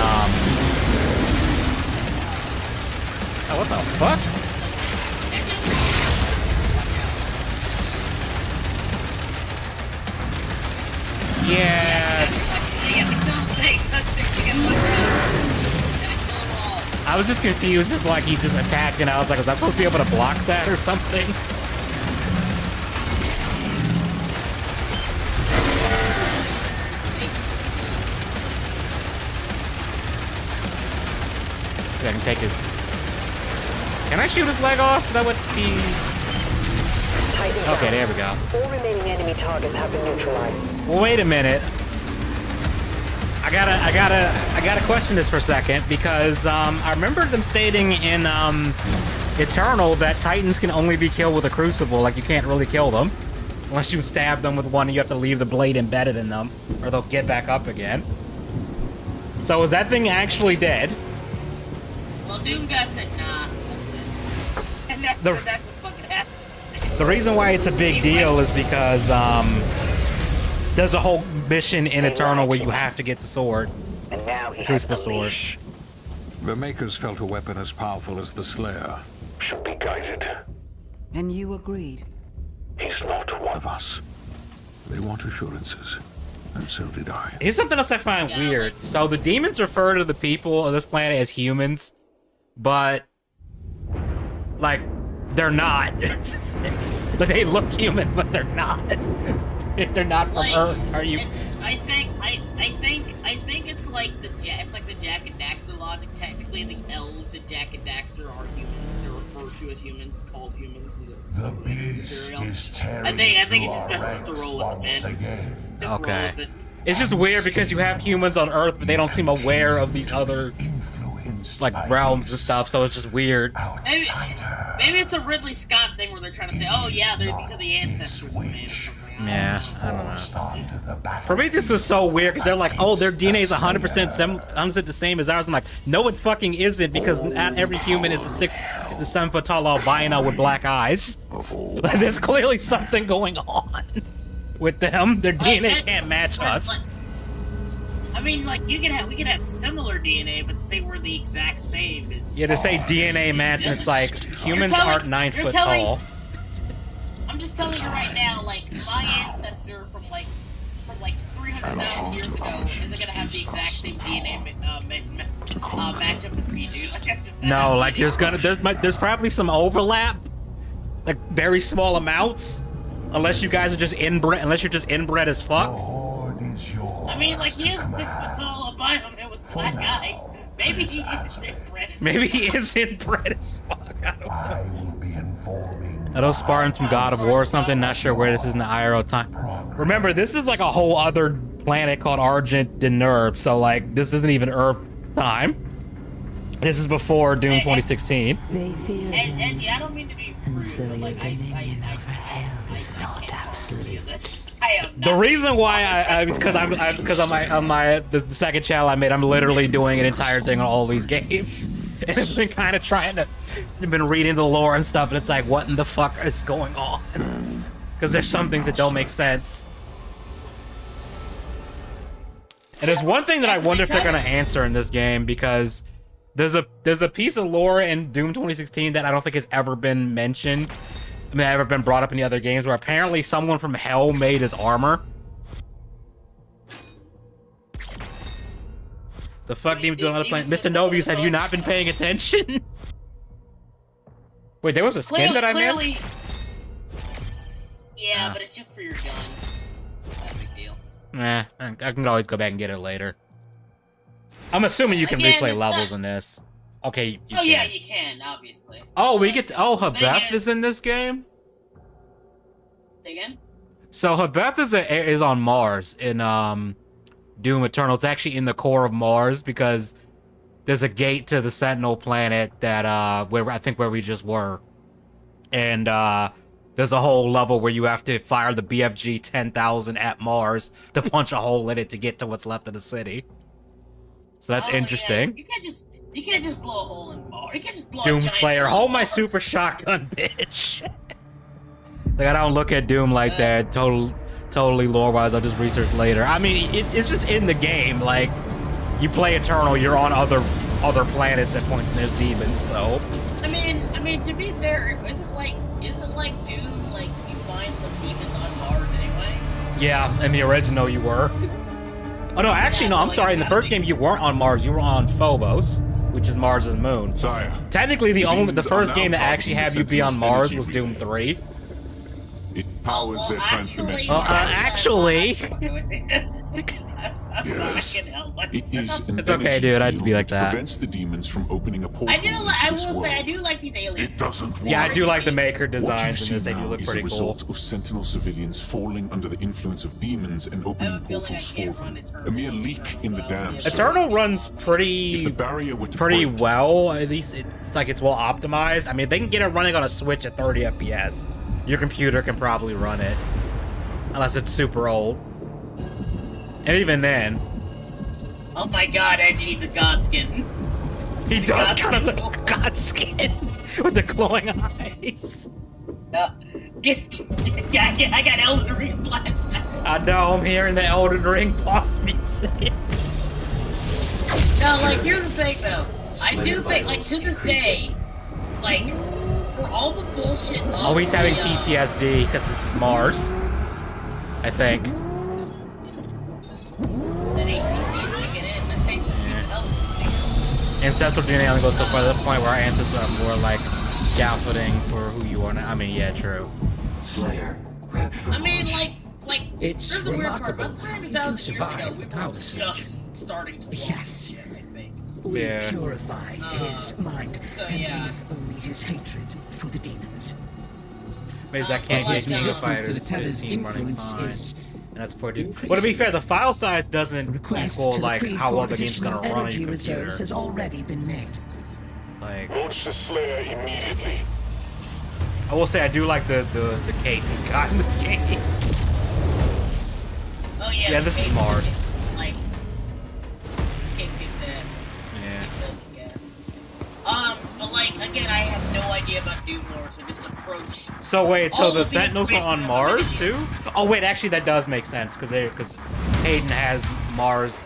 [SPEAKER 1] Oh, what the fuck? Yeah. I was just confused. It's like he just attacked, and I was like, was I supposed to be able to block that or something? I can take his... Can I shoot his leg off? That would be... Okay, there we go.
[SPEAKER 10] All remaining enemy targets have been neutralized.
[SPEAKER 1] Well, wait a minute. I gotta question this for a second, because I remember them stating in Eternal that Titans can only be killed with a crucible. Like, you can't really kill them unless you stab them with one, and you have to leave the blade embedded in them, or they'll get back up again. So is that thing actually dead?
[SPEAKER 11] Well, Doom guy said nah. And that's what fucking happens.
[SPEAKER 1] The reason why it's a big deal is because there's a whole mission in Eternal where you have to get the sword.
[SPEAKER 10] And now he
[SPEAKER 1] Crucible sword.
[SPEAKER 5] The Makers felt a weapon as powerful as the Slayer.
[SPEAKER 6] Should be guided.
[SPEAKER 7] And you agreed.
[SPEAKER 6] He's not one
[SPEAKER 5] Of us. They want assurances. And so did I.
[SPEAKER 1] Here's something else I find weird. So the demons refer to the people of this planet as humans, but like they're not. They look human, but they're not. If they're not from Earth, are you?
[SPEAKER 11] I think it's like the Jack and Daxter logic. Technically, the elves and Jack and Daxter are humans. They're referred to as humans, called humans.
[SPEAKER 2] The beast is tearing
[SPEAKER 11] I think it's
[SPEAKER 2] through
[SPEAKER 11] just
[SPEAKER 2] our
[SPEAKER 11] best to
[SPEAKER 2] ranks
[SPEAKER 11] roll with
[SPEAKER 2] once
[SPEAKER 11] it.
[SPEAKER 2] again.
[SPEAKER 1] Okay. It's just weird because you have humans on Earth, but they don't seem aware of these other like realms and stuff. So it's just weird.
[SPEAKER 11] Maybe it's a Ridley Scott thing where they're trying to say, "Oh yeah, these are the ancestors of man," or something.
[SPEAKER 1] Yeah, I don't know. For me, this was so weird because they're like, "Oh, their DNA is 100% the same as ours." I'm like, "No, it fucking isn't, because not every human is a 7-foot tall albino with black eyes. Like, there's clearly something going on with them. Their DNA can't match us."
[SPEAKER 11] I mean, like we could have similar DNA, but to say we're the exact same is...
[SPEAKER 1] Yeah, to say DNA match, and it's like humans aren't 9 foot tall.
[SPEAKER 11] I'm just telling you right now, like my ancestor from 300,000 years ago isn't gonna have the exact same DNA matchup with me, dude. Like,
[SPEAKER 1] No, like there's probably some overlap, like very small amounts, unless you guys are just inbred, unless you're just inbred as fuck.
[SPEAKER 11] I mean, like he is a 6 foot tall albino man with black eyes. Maybe he is inbred.
[SPEAKER 1] Maybe he is inbred as fuck. I don't know.
[SPEAKER 2] I will be informing.
[SPEAKER 1] Are those Spartans from God of War or something? Not sure where this is in the IRL time. Remember, this is like a whole other planet called Argent Denurb, so like this isn't even Earth time. This is before Doom 2016.
[SPEAKER 3] They fear him,
[SPEAKER 11] Edgy, I don't mean to be rude,
[SPEAKER 3] and so
[SPEAKER 11] but
[SPEAKER 3] your
[SPEAKER 11] like
[SPEAKER 3] dominion over hell is not absolute.
[SPEAKER 1] The reason why because on the second channel I made, I'm literally doing an entire thing on all these games, and I've been kind of trying to, I've been reading the lore and stuff, and it's like, what in the fuck is going on? Because there's some things that don't make sense. And there's one thing that I wonder if they're gonna answer in this game, because there's a piece of lore in Doom 2016 that I don't think has ever been mentioned. I mean, ever been brought up in the other games, where apparently someone from Hell made his armor. The fuck demons doing on the planet? Mr. Novius, have you not been paying attention? Wait, there was a skin that I missed?
[SPEAKER 11] Yeah, but it's just for your gun. Not a big deal.
[SPEAKER 1] Nah, I can always go back and get it later. I'm assuming you can replay levels in this. Okay, you can.
[SPEAKER 11] Yeah, you can, obviously.
[SPEAKER 1] Oh, we get to, oh, Habeth is in this game?
[SPEAKER 11] Say again?
[SPEAKER 1] So Habeth is on Mars in Doom Eternal. It's actually in the core of Mars, because there's a gate to the Sentinel planet that where we just were. And there's a whole level where you have to fire the BFG 10,000 at Mars to punch a hole in it to get to what's left of the city. So that's interesting.
[SPEAKER 11] Yeah. You can't just blow a hole in Mars. You can't just blow
[SPEAKER 1] Doom
[SPEAKER 11] a
[SPEAKER 1] Slayer, hold my super shotgun, bitch. Like, I don't look at Doom like that. Totally lore-wise, I'll just research later. I mean, it's just in the game. Like, you play Eternal, you're on other planets at points, and there's demons, so.
[SPEAKER 11] I mean, to be fair, is it like Doom? Like you find the demons on Mars anyway?
[SPEAKER 1] Yeah, in the original you were. Oh no, actually no. I'm sorry. In the first game you weren't on Mars. You were on Phobos, which is Mars's moon.
[SPEAKER 5] Sire.
[SPEAKER 1] Technically, the first game that actually had you be on Mars was Doom 3.
[SPEAKER 5] It powers their transdimensional.
[SPEAKER 1] Actually.
[SPEAKER 5] Yes. It is an
[SPEAKER 1] It's okay,
[SPEAKER 5] energy
[SPEAKER 1] dude. I'd
[SPEAKER 5] field
[SPEAKER 1] be like
[SPEAKER 5] which
[SPEAKER 1] that.
[SPEAKER 5] Prevents the demons from opening a portal.
[SPEAKER 11] I will say I do like these aliens.
[SPEAKER 5] It doesn't.
[SPEAKER 1] Yeah, I do like the maker
[SPEAKER 5] What you
[SPEAKER 1] designs in
[SPEAKER 5] see
[SPEAKER 1] this. They do
[SPEAKER 5] now
[SPEAKER 1] look
[SPEAKER 5] is a
[SPEAKER 1] pretty cool.
[SPEAKER 5] result of Sentinel civilians falling under the influence of demons and opening portals for them. A mere leak in the dam.
[SPEAKER 1] Eternal runs
[SPEAKER 5] If the
[SPEAKER 1] pretty
[SPEAKER 5] barrier were to
[SPEAKER 1] pretty
[SPEAKER 5] break,
[SPEAKER 1] well. At least it's like it's well optimized. I mean, if they can get it running on a Switch at 30 FPS, your computer can probably run it, unless it's super old. And even then,
[SPEAKER 11] Oh my God, Edgy needs a god skin.
[SPEAKER 1] he does kind of look like a god skin with the glowing eyes.
[SPEAKER 11] I got Elden Ring flashback.
[SPEAKER 1] I know, I'm hearing the Elden Ring boss music.
[SPEAKER 11] No, like, here's the thing, though. I do think, like, to this day, like, for all the bullshit...
[SPEAKER 1] Oh, he's having PTSD because this is Mars. I think. Ancestral DNA only goes so far to the point where our ancestors are more like scaffolding for who you are now. I mean, yeah, true.
[SPEAKER 8] Slayer, prepped for
[SPEAKER 11] I mean,
[SPEAKER 8] launch.
[SPEAKER 11] like,
[SPEAKER 13] It's
[SPEAKER 11] here's the weird part.
[SPEAKER 13] remarkable
[SPEAKER 11] About
[SPEAKER 13] how you
[SPEAKER 11] 30,000
[SPEAKER 13] can
[SPEAKER 11] years
[SPEAKER 13] survive
[SPEAKER 11] ago,
[SPEAKER 13] the
[SPEAKER 11] the
[SPEAKER 13] power
[SPEAKER 11] was
[SPEAKER 13] surge.
[SPEAKER 11] just starting to launch
[SPEAKER 13] Yes.
[SPEAKER 11] shit, I think.
[SPEAKER 13] We
[SPEAKER 1] Yeah.
[SPEAKER 13] purify his mind and
[SPEAKER 11] yeah.
[SPEAKER 13] leave only his hatred for the demons.
[SPEAKER 1] Maybe that can't
[SPEAKER 11] like,
[SPEAKER 1] get King of
[SPEAKER 13] resistance to
[SPEAKER 1] Fighters
[SPEAKER 13] the Tether's
[SPEAKER 1] team running
[SPEAKER 13] influence
[SPEAKER 1] fine.
[SPEAKER 13] is
[SPEAKER 1] And that's 40. Well, to be fair, the file size doesn't
[SPEAKER 13] Request
[SPEAKER 1] equal
[SPEAKER 13] to
[SPEAKER 1] like
[SPEAKER 13] the
[SPEAKER 1] how well
[SPEAKER 13] for
[SPEAKER 1] the game's gonna
[SPEAKER 13] additional
[SPEAKER 1] run on
[SPEAKER 13] energy
[SPEAKER 1] your computer.
[SPEAKER 13] reserves has already been made.
[SPEAKER 1] Like,
[SPEAKER 6] Launch the Slayer immediately.
[SPEAKER 1] I will say I do like the cake he's got in this game.
[SPEAKER 11] Oh, yeah.
[SPEAKER 1] Yeah,
[SPEAKER 11] the
[SPEAKER 1] this is
[SPEAKER 11] cake
[SPEAKER 1] Mars.
[SPEAKER 11] kicks, like, cake kicks ass.
[SPEAKER 1] Yeah.
[SPEAKER 11] But like, again, I have no idea about Doom lore, so just approach.
[SPEAKER 1] So wait, so
[SPEAKER 11] all
[SPEAKER 1] the
[SPEAKER 11] of
[SPEAKER 1] Sentinels were on
[SPEAKER 11] information
[SPEAKER 1] Mars
[SPEAKER 11] I'm giving
[SPEAKER 1] too? Oh wait, actually that does make sense because Hayden has Mars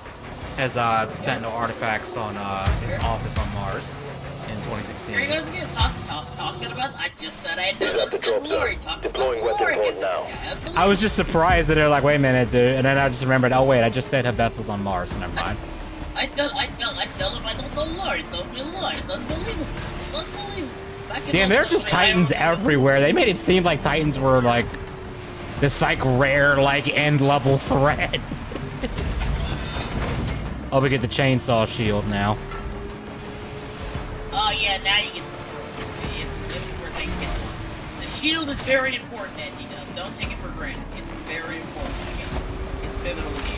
[SPEAKER 1] has Sentinel artifacts on his office on Mars in
[SPEAKER 11] you. Here you
[SPEAKER 1] 2016.
[SPEAKER 11] guys again, talking about. I just said I had done
[SPEAKER 6] Set the
[SPEAKER 11] this
[SPEAKER 6] drop
[SPEAKER 11] lore.
[SPEAKER 6] zone.
[SPEAKER 11] Talked
[SPEAKER 6] Deploying
[SPEAKER 11] about the
[SPEAKER 6] weapon
[SPEAKER 11] lore
[SPEAKER 6] board
[SPEAKER 11] again.
[SPEAKER 6] now.
[SPEAKER 1] I was just surprised that they're like, wait a minute, dude, and then I just remembered. Oh wait, I just said Hebeth was on Mars. So never mind.
[SPEAKER 11] I tell him I don't know lore. It's lore. It's unbelievable. It's unbelievable.
[SPEAKER 1] Damn, there are just Titans everywhere. They made it seem like Titans were like this like rare like end level threat. Oh, we get the chainsaw shield now.
[SPEAKER 11] Oh yeah, now you get this is where things get. The shield is very important, Edgy. Don't take it for granted. It's very important. Again, it's pivotal to you.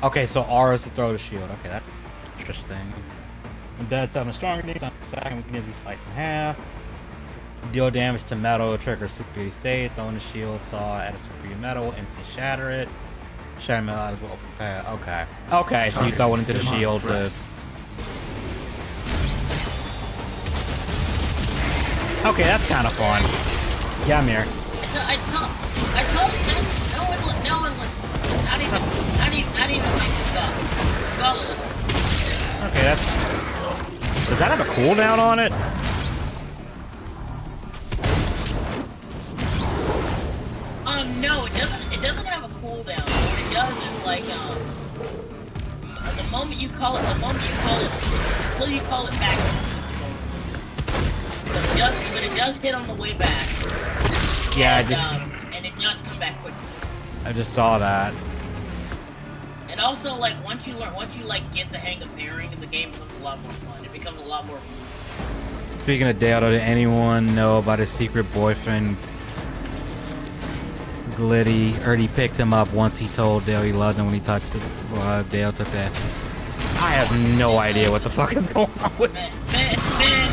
[SPEAKER 1] Okay, so R is to throw the shield. Okay, that's interesting. When dead, summon stronger things. Second, we can be sliced in half. Deal damage to metal, trigger superior state. Throwing the shield saw at a superior metal, instant shatter it. Shatter metal out of the open path. Okay. Okay, so you throw it into the shield to. Okay, that's kind of fun. Yeah, I'm here.
[SPEAKER 11] I told you, no one listens. Not even my stuff. Well,
[SPEAKER 1] Okay, that's. Does that have a cooldown on it?
[SPEAKER 11] No, it doesn't. It doesn't have a cooldown. What it does is like, the moment you call it, until you call it back. But it does hit on the way back.
[SPEAKER 1] Yeah,
[SPEAKER 11] and it does come back quickly.
[SPEAKER 1] I just saw that.
[SPEAKER 11] And also, like, once you get the hang of parrying, the game becomes a lot more fun. It becomes a lot more.
[SPEAKER 1] Speaking of Dale, did anyone know about his secret boyfriend, Glitty? Heard he picked him up once he told Dale he loved him when he touched it. Dale took that. I have no idea what the fuck is going on with
[SPEAKER 11] man,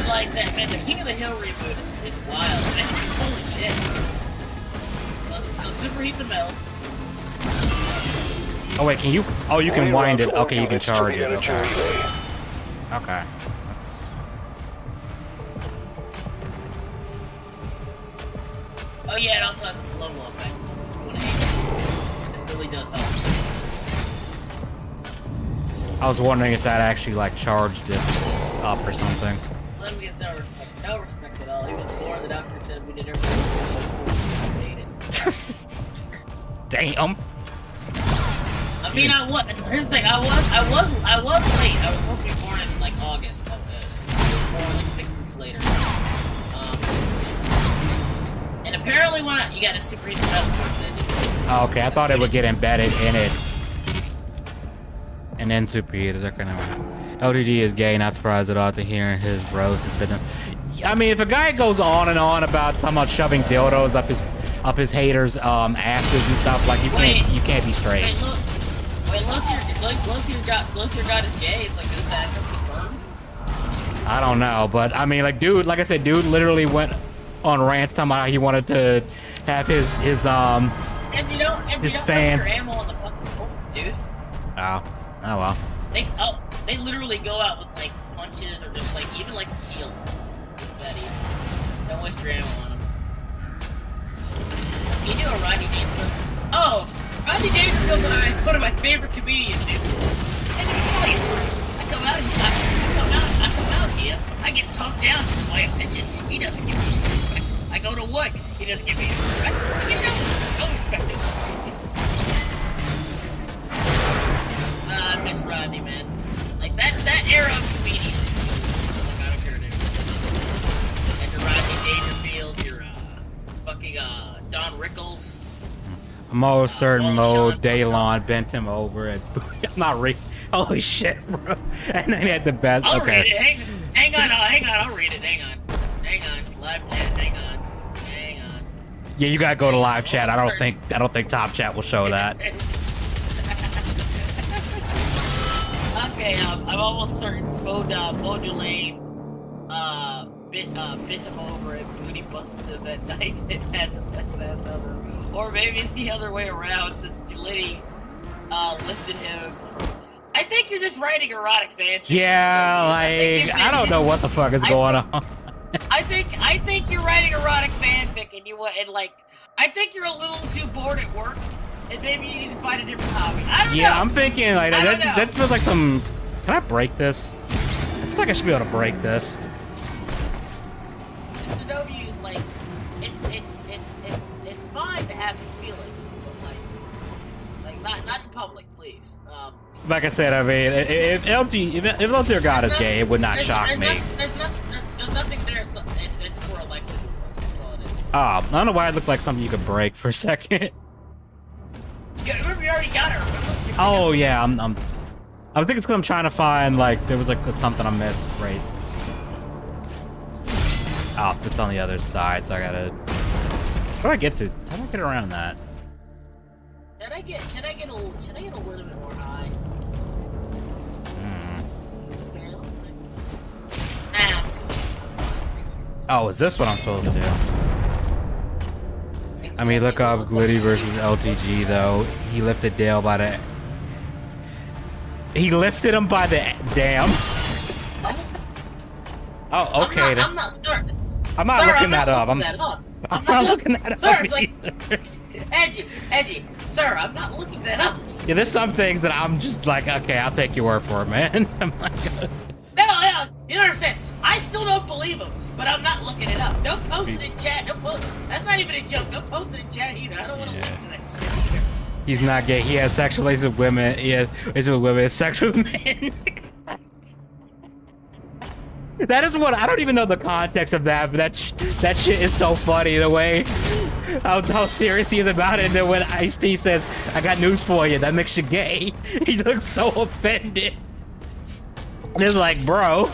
[SPEAKER 11] like that, man, the King of the Hill reboot is wild, man. Holy shit. So superheat the metal.
[SPEAKER 1] Oh wait, can you? Oh, you can wind it. Okay, you can charge it. Okay. Okay.
[SPEAKER 11] Oh yeah, it also has a slow-mo effect. When it really does help.
[SPEAKER 1] I was wondering if that actually like charged it up or something.
[SPEAKER 11] Let me get no respect. No respect at all. Even before the doctor said we did everything.
[SPEAKER 1] Damn.
[SPEAKER 11] I mean, here's the thing. I was late. I was supposed to be born in like August. I was born like 6 weeks later. And apparently, you got to super eat the
[SPEAKER 1] Oh, okay, I thought it would get embedded in it and then superheated. Okay, never mind. LDG is gay. Not surprised at all to hearing his bros has been. I mean, if a guy goes on and on about talking about shoving dildos up his haters' asses and stuff, like you can't be straight.
[SPEAKER 11] Wait, once your god is gay, it's like is that confirmed?
[SPEAKER 1] I don't know, but I mean, like, dude, like I said, dude literally went on rants talking about how he wanted to have his
[SPEAKER 11] and you don't
[SPEAKER 1] fans.
[SPEAKER 11] Your ammo on the fucking bolts, dude.
[SPEAKER 1] Oh well.
[SPEAKER 11] They literally go out with like punches or just like even like the shield. What's that even? Don't waste your ammo on them. You do a Rodney Dangerfield. Oh, Rodney Dangerfield is one of my favorite comedians, dude. And I come out here, I get talked down to my opinion. He doesn't give me respect. I go to work, he doesn't give me respect. No respect. I miss Rodney, man. Like that era of comedians. Like, I don't care, dude. And your Rodney Dangerfield, your fucking Don Rickles.
[SPEAKER 1] Mo certain Mo Daylon bent him over and I'm not reading. Holy shit, bro! And then he had the best.
[SPEAKER 11] I'll
[SPEAKER 1] okay.
[SPEAKER 11] read it. Hang on. I'll read it. Hang on. Live chat. Hang on.
[SPEAKER 1] Yeah, you gotta go to live chat. I don't think top chat will show that.
[SPEAKER 11] Okay, I'm almost certain Baudelaire bit him over and booty busted him that night and had the best ass ever. Or maybe the other way around, since Liddy lifted him. I think you're just writing erotic fanfic.
[SPEAKER 1] Yeah, like I don't know what the fuck is going on.
[SPEAKER 11] I think you're writing erotic fanfic and like I think you're a little too bored at work and maybe you need to find a different hobby. I don't know.
[SPEAKER 1] Yeah, I'm thinking like that feels like some. Can I break this? I feel like I should be able to break this.
[SPEAKER 11] Mr. W is like it's fine to have these feelings, but like not in public, please.
[SPEAKER 1] Like I said, I mean, if LT God is gay, it would not shock me.
[SPEAKER 11] There's nothing there. It's for election. That's all it is.
[SPEAKER 1] Oh, I don't know why it looked like something you could break for a second.
[SPEAKER 11] Yeah, remember you already got her.
[SPEAKER 1] Oh yeah, I think it's because I'm trying to find like there was like something I missed. Right. Oh, it's on the other side, so I gotta. How do I get to? How do I get around that?
[SPEAKER 11] Should I get a little bit more high?
[SPEAKER 1] Oh, is this what I'm supposed to do? I mean, look up Glitty versus LTG though. He lifted Dale by the. He lifted him by the dam. Oh, okay.
[SPEAKER 11] I'm not starting.
[SPEAKER 1] I'm not looking that up. I'm not looking that up.
[SPEAKER 11] Sir, like, Edgy, sir, I'm not looking that up.
[SPEAKER 1] Yeah, there's some things that I'm just like, okay, I'll take your word for it, man. I'm not gonna...
[SPEAKER 11] No, you don't understand. I still don't believe him, but I'm not looking it up. Don't post it in chat. Don't post it. That's not even a joke. Don't post it in chat either. I don't want to link to that shit either.
[SPEAKER 1] He's not gay. He has sexual relations with women. He has relations with women. Sex with men. That is what I don't even know the context of that, but that shit is so funny the way how serious he is about it. And then when Ice-T says, "I got news for you," that makes you gay. He looks so offended. And it's like, bro,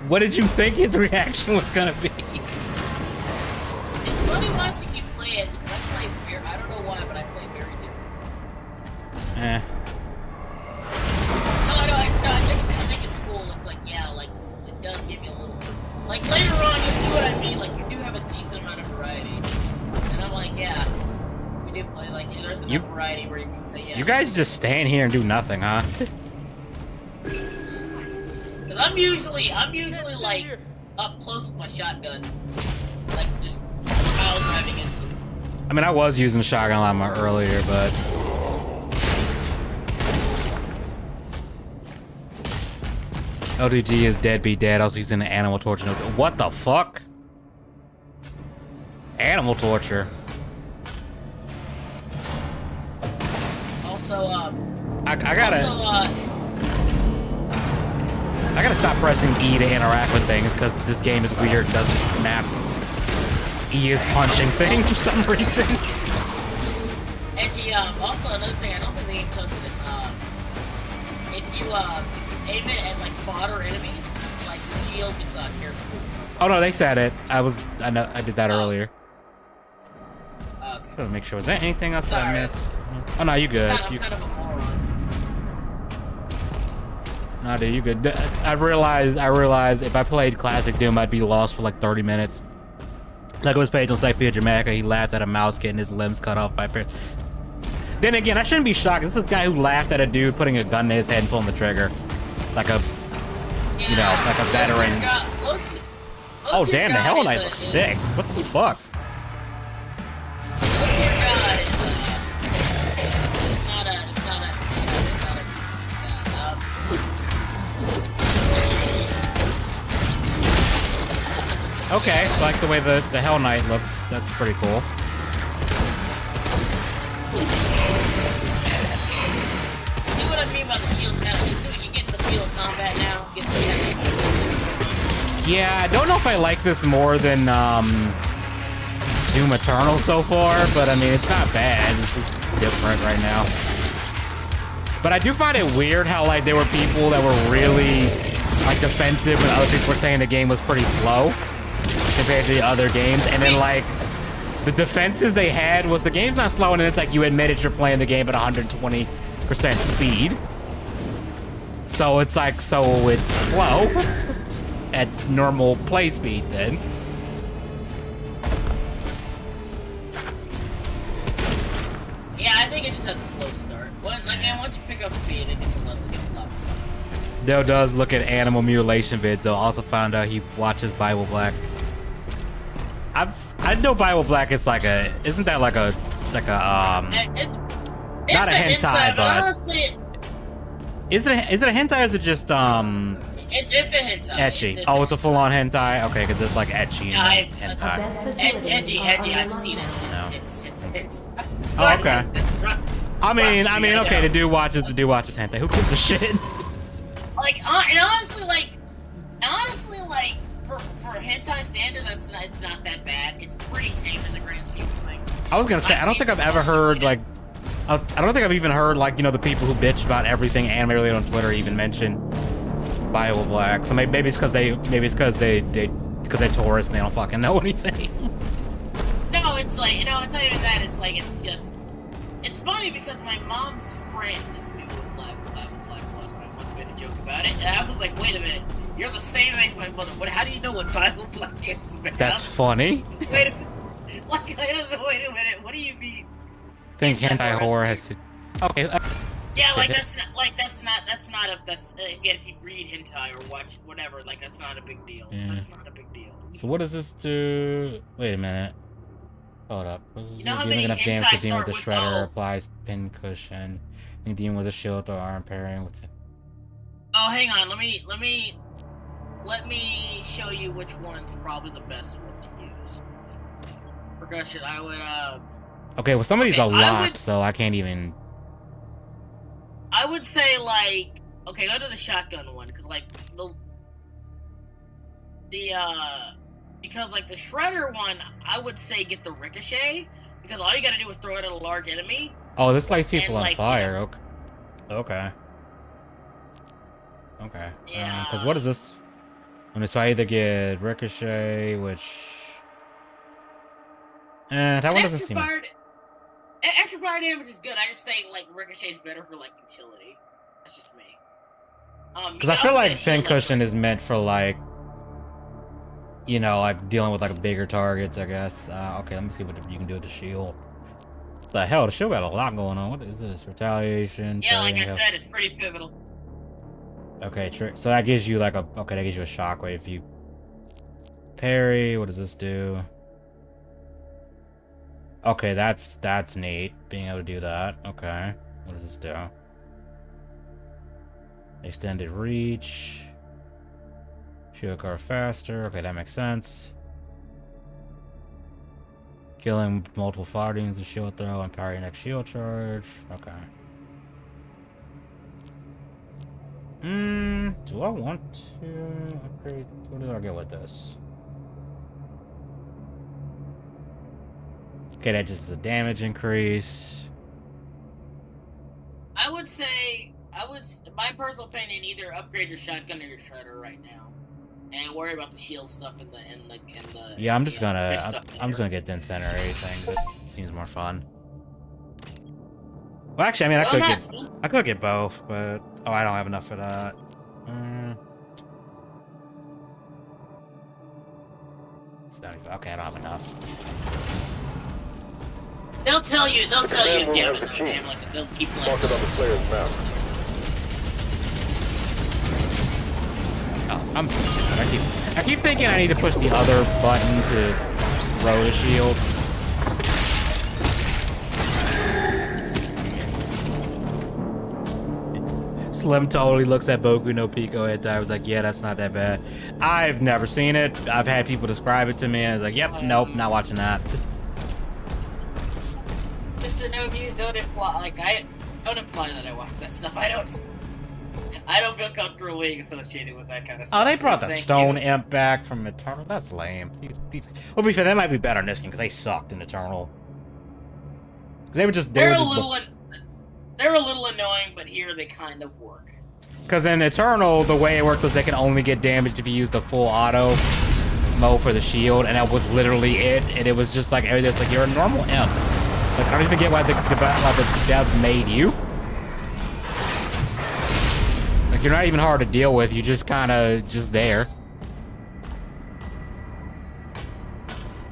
[SPEAKER 1] what did you think his reaction was gonna be?
[SPEAKER 11] It's funny watching you play it because I play very. I don't know why, but I play very different. I think it's cool. It's like, yeah, like it does give you a little. Like later on, you see what I mean. Like you do have a decent amount of variety, and I'm like, yeah, we do play. Like there's enough variety where you can say, yeah.
[SPEAKER 1] You guys just stand here and do nothing, huh?
[SPEAKER 11] Cause I'm usually like up close with my shotgun, like just pile driving it.
[SPEAKER 1] I mean, I was using the shotgun a lot more earlier, but ODG is dead be dead. I was using an animal torture. What the fuck? Animal torture.
[SPEAKER 11] Also,
[SPEAKER 1] I gotta stop pressing E to interact with things because this game is weird. It doesn't map. E is punching things for some reason.
[SPEAKER 11] Edgy, also another thing, I don't think the game tells you this, if you aim it at, like, fodder enemies, like, the shield just, tears through.
[SPEAKER 1] Oh no, they said it. I know, I did that earlier.
[SPEAKER 11] Okay.
[SPEAKER 1] Gotta make sure. Was there anything else I missed? Oh no, you good.
[SPEAKER 11] I'm kind of a moron.
[SPEAKER 1] No, dude, you good. I realized if I played Classic Doom, I'd be lost for like 30 minutes. Like it was Page on Cypia Jamaica, he laughed at a mouse getting his limbs cut off by parents. Then again, I shouldn't be shocked. This is a guy who laughed at a dude putting a gun in his head and pulling the trigger. Like a, you know, like a veteran. Oh damn, the Hell Knight looks sick. What the fuck? Okay, I like the way the Hell Knight looks. That's pretty cool.
[SPEAKER 11] See what I mean by the shield now? So you get in the field of combat now.
[SPEAKER 1] Yeah, I don't know if I like this more than Doom Eternal so far, but I mean it's not bad. It's just different right now. But I do find it weird how like there were people that were really like defensive when other people were saying the game was pretty slow compared to the other games, and then like the defenses they had was the game's not slow, and then it's like you admitted you're playing the game at 120% speed, so it's like it's slow at normal play speed then.
[SPEAKER 11] Yeah, I think it just has a slow start. Once you pick up speed, it gets a level.
[SPEAKER 1] Dale does look at animal mutilation vids though. Also found out he watches Bible Black. I know Bible Black is like a, isn't that like a not a hentai, but
[SPEAKER 11] honestly,
[SPEAKER 1] is it a hentai or is it just
[SPEAKER 11] it's a hentai.
[SPEAKER 1] Etchy? Oh, it's a full-on hentai. Okay, because it's like etchy and hentai.
[SPEAKER 11] Edgy, I've seen it.
[SPEAKER 1] No.
[SPEAKER 11] It's
[SPEAKER 1] Oh, okay. I mean, okay. The dude watches hentai. Who gives a shit?
[SPEAKER 11] Like, and honestly, for hentai standards, it's not that bad. It's pretty tame in the grand scheme of things.
[SPEAKER 1] I was gonna say, I don't think I've ever heard like, I don't think I've even heard like, you know, the people who bitch about everything anime related on Twitter even mention Bible Black. So maybe it's because they tourists and they don't fucking know anything.
[SPEAKER 11] No, it's like, you know, it's not even that. It's like, it's funny because my mom's friend knew what Bible Black was. I once made a joke about it, and I was like, wait a minute. You're the same age as my mother. How do you know what Bible Black is, man?
[SPEAKER 1] That's funny.
[SPEAKER 11] Wait a minute. Like, I don't know. Wait a minute. What do you mean?
[SPEAKER 1] I think hentai horror has to. Okay.
[SPEAKER 11] Yeah, like that's not again, if you read hentai or watch whatever, like that's not a big deal.
[SPEAKER 1] Yeah.
[SPEAKER 11] That's not a big deal.
[SPEAKER 1] So what does this do? Wait a minute. Hold up.
[SPEAKER 11] You know how many
[SPEAKER 1] enough damage to
[SPEAKER 11] hentai
[SPEAKER 1] deal with the
[SPEAKER 11] start with
[SPEAKER 1] shredder
[SPEAKER 11] O?
[SPEAKER 1] applies pin cushion. You deal with a shield or arm pairing with it.
[SPEAKER 11] Oh, hang on. Let me show you which one's probably the best one to use. Percussion, I would
[SPEAKER 1] Okay, well some of these are locked, so I can't even.
[SPEAKER 11] I would say like, okay, go to the shotgun one because like because like the shredder one, I would say get the ricochet because all you gotta do is throw it at a large enemy.
[SPEAKER 1] Oh, this lights people
[SPEAKER 11] and,
[SPEAKER 1] on
[SPEAKER 11] like,
[SPEAKER 1] fire. Okay.
[SPEAKER 11] Yeah.
[SPEAKER 1] Because what is this? So I either get ricochet, which that one doesn't seem.
[SPEAKER 11] Extra fire damage is good. I just say like ricochet is better for like utility. That's just me.
[SPEAKER 1] Because I feel like pincushion is meant for like, you know, like dealing with like bigger targets, I guess. Okay, let me see what you can do with the shield. The hell, the shield got a lot going on. What is this? Retaliation.
[SPEAKER 11] Yeah, like I said, it's pretty pivotal.
[SPEAKER 1] Okay, so that gives you like a that gives you a shockwave. If you parry, what does this do? Okay, that's neat. Being able to do that. Okay, what does this do? Extended reach. Shield car faster. Okay, that makes sense. Killing multiple fighting with the shield throw and power your next shield charge. Okay. Do I want to upgrade? What did I get with this? Okay, that just is a damage increase.
[SPEAKER 11] I would say, my personal opinion, either upgrade your shotgun or your shredder right now, and worry about the shield stuff in the.
[SPEAKER 1] Yeah, I'm just gonna get Dense Center or anything. That seems more fun. Well, actually, I mean, I could get both, but oh, I don't have enough for that. 75. Okay, I don't have enough.
[SPEAKER 11] They'll tell you damage, like they'll keep like.
[SPEAKER 6] Mark it on the player's map.
[SPEAKER 1] Oh, I keep thinking I need to push the other button to throw the shield. Slim totally looks at Boku no Pico and I was like, yeah, that's not that bad. I've never seen it. I've had people describe it to me and I was like, yep, nope, not watching that.
[SPEAKER 11] Mr. No Views, don't imply that I watched that stuff. I don't feel comfortable being associated with that kind of stuff.
[SPEAKER 1] Oh, they brought the Stone Imp back from Eternal. That's lame. Well, be fair, they might be better in this game because they sucked in Eternal. They were just
[SPEAKER 11] they're a little annoying, but here they kind of work.
[SPEAKER 1] Because in Eternal, the way it worked was they can only get damaged if you use the full auto mode for the shield, and that was literally it. And it was just like it's like you're a normal imp. Like I don't even get why the devs made you. Like you're not even hard to deal with. You're just kind of just there.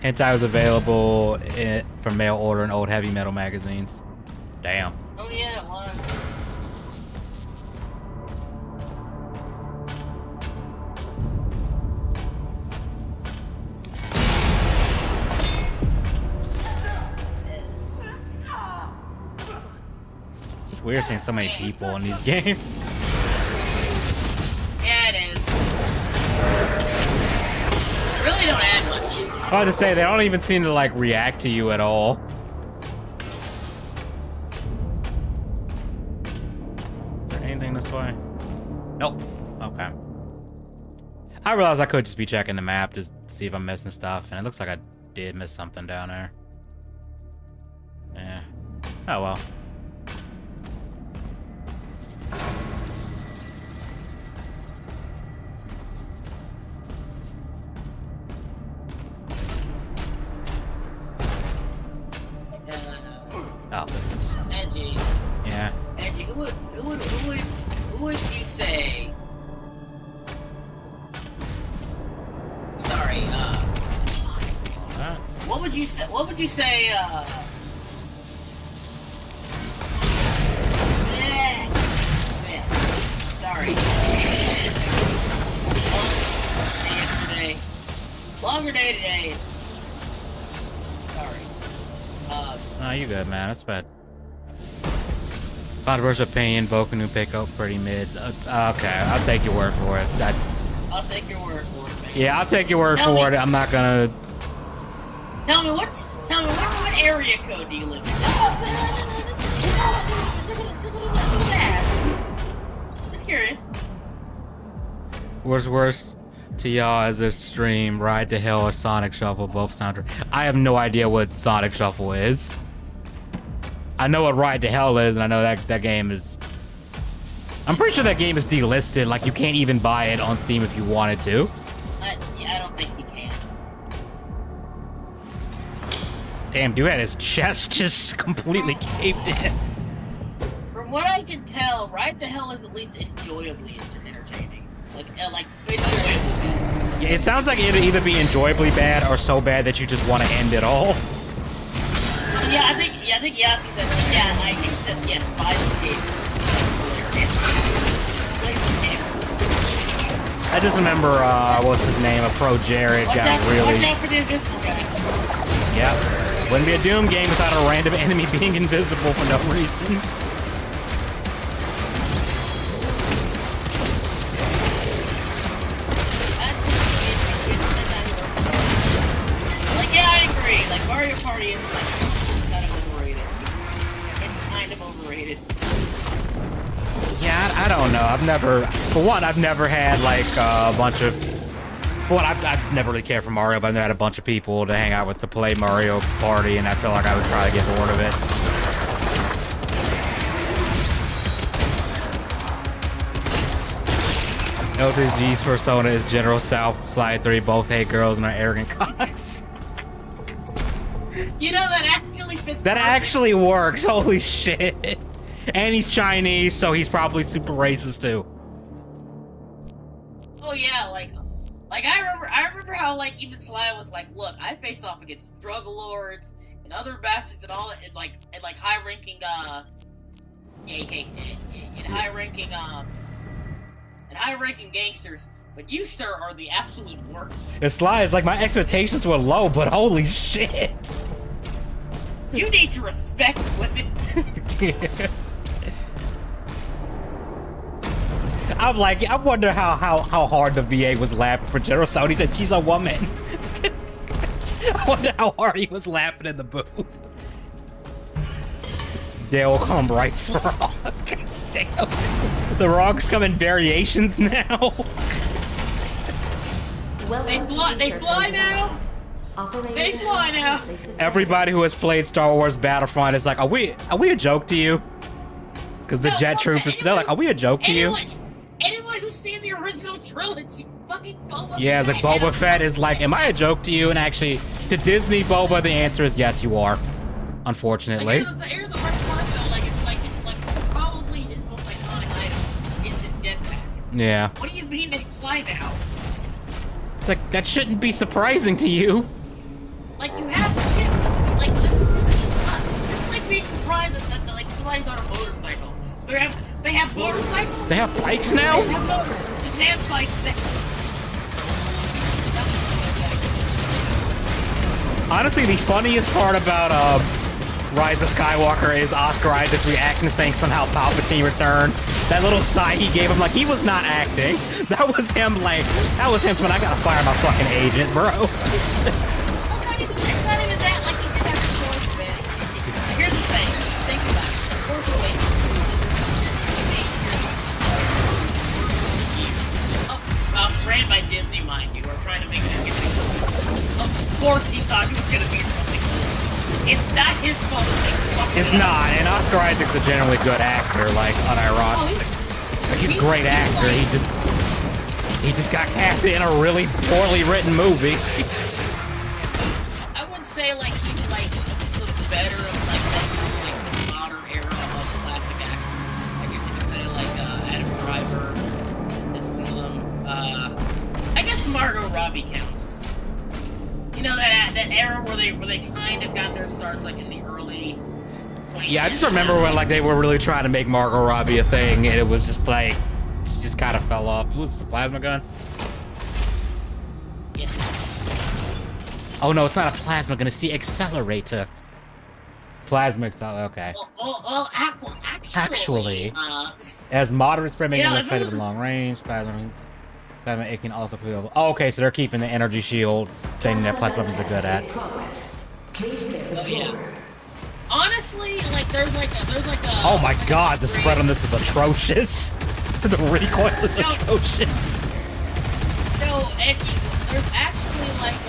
[SPEAKER 1] Hentai was available for mail order in old heavy metal magazines. Damn.
[SPEAKER 11] Oh yeah, it was.
[SPEAKER 1] It's weird seeing so many people in these games.
[SPEAKER 11] Yeah, it is. Really don't add much.
[SPEAKER 1] I was to say, they don't even seem to like react to you at all. Is there anything this way? Nope. Okay. I realized I could just be checking the map to see if I'm missing stuff, and it looks like I did miss something down there. Yeah. Oh well. Oh, this is
[SPEAKER 11] Edgy.
[SPEAKER 1] Yeah.
[SPEAKER 11] Edgy, who would you say? Sorry, what would you say? What would you say? Sorry. Yesterday. Longer day today. Sorry.
[SPEAKER 1] No, you good, man. That's bad. Controversial opinion, Boku no Pico, pretty mid. Okay, I'll take your word for it.
[SPEAKER 11] I'll take your word for it, man.
[SPEAKER 1] Yeah, I'll take your word for it. I'm not gonna...
[SPEAKER 11] Tell me what area code do you live in? Just curious.
[SPEAKER 1] What's worse to y'all as a stream, Ride to Hell or Sonic Shuffle, both soundtrack? I have no idea what Sonic Shuffle is. I know what Ride to Hell is, and I know that game is... I'm pretty sure that game is delisted, like you can't even buy it on Steam if you wanted to.
[SPEAKER 11] Yeah, I don't think you can.
[SPEAKER 1] Damn, dude had his chest just completely caved in.
[SPEAKER 11] From what I can tell, Ride to Hell is at least enjoyably entertaining. Like enjoyably.
[SPEAKER 1] Yeah, it sounds like it'd either be enjoyably bad or so bad that you just want to end it all.
[SPEAKER 11] Yeah, I think I think that yes, buy the game.
[SPEAKER 1] I just remember, what's his name? A Pro Jared got really...
[SPEAKER 11] Watch out for the invisible guy.
[SPEAKER 1] Yeah. Wouldn't be a Doom game without a random enemy being invisible for no reason.
[SPEAKER 11] That's Mario Party is like kind of overrated. It's kind of overrated.
[SPEAKER 1] Yeah, I don't know. I've never had like a bunch of. For one, I've never really cared for Mario, but I've never had a bunch of people to hang out with to play Mario Party, and I feel like I would probably get bored of it. LTG's persona is General South, Slide 3, both hate girls and are arrogant cocks.
[SPEAKER 11] You know, that actually fits.
[SPEAKER 1] That actually works. Holy shit. And he's Chinese, so he's probably super racist too.
[SPEAKER 11] Oh yeah, like I remember how like even Sly was like, look, I face off against drug lords and other bastards and all, and like high-ranking high-ranking gangsters, but you, sir, are the absolute worst.
[SPEAKER 1] It's Sly. It's like my expectations were low, but holy shit.
[SPEAKER 11] You need to respect women.
[SPEAKER 1] I'm like, I wonder how hard the VA was laughing for General Sound. He said she's a woman. I wonder how hard he was laughing in the booth. They'll come right wrong. Damn. The wrongs come in variations now.
[SPEAKER 11] They fly now. They fly now.
[SPEAKER 1] Everybody who has played Star Wars Battlefront is like, are we a joke to you? Because the jet troopers, they're like, are we a joke to you?
[SPEAKER 11] Anyone who's seen the original trilogy, fucking Boba
[SPEAKER 1] Yeah, it's like Boba Fett is like, am I a joke to you? And actually, to Disney Boba, the answer is yes, you are. Unfortunately.
[SPEAKER 11] Here's the hard part though, like it's like probably his most iconic item is his jetpack.
[SPEAKER 1] Yeah.
[SPEAKER 11] What do you mean they fly now?
[SPEAKER 1] It's like, that shouldn't be surprising to you.
[SPEAKER 11] Like you have ships. Like it's like being surprised that like somebody's on a motorcycle. They have motorcycles.
[SPEAKER 1] They have bikes now?
[SPEAKER 11] They have motors. They have bikes now.
[SPEAKER 1] Honestly, the funniest part about Rise of Skywalker is Oscar Isaac's reaction saying somehow Palpatine returned. That little sigh he gave him, like he was not acting. That was him saying, I gotta fire my fucking agent, bro.
[SPEAKER 11] It's not even that, like he did have a choice, man. Here's the thing. Think about it. Force Awakens. Ran by Disney, mind you, or trying to make this get Of course he thought he was gonna be something. It's not his fault.
[SPEAKER 1] It's not, and Oscar Isaac's a generally good actor, like unironically. Like he's a great actor. He just got casted in a really poorly written movie.
[SPEAKER 11] I wouldn't say like he's like the better of like the modern era of classic actors. I guess you could say like Adam Driver is one of them. I guess Margot Robbie counts. You know that era where they kind of got their starts like in the early 20s.
[SPEAKER 1] Yeah, I just remember when like they were really trying to make Margot Robbie a thing, and it was just like she just kind of fell off. What was this, a plasma gun?
[SPEAKER 11] Yeah.
[SPEAKER 1] Oh no, it's not a plasma gun. It's the accelerator. Plasma accelerator. Okay.
[SPEAKER 11] Well, actually,
[SPEAKER 1] as moderate spread making less effective in long range, plasma it can also be. Oh, okay, so they're keeping the energy shield thing that plasma weapons are good at.
[SPEAKER 11] Oh yeah. Honestly, like there's like a.
[SPEAKER 1] Oh my god, the spread on this is atrocious. The recoil is atrocious.
[SPEAKER 11] So, Edgy, there's actually like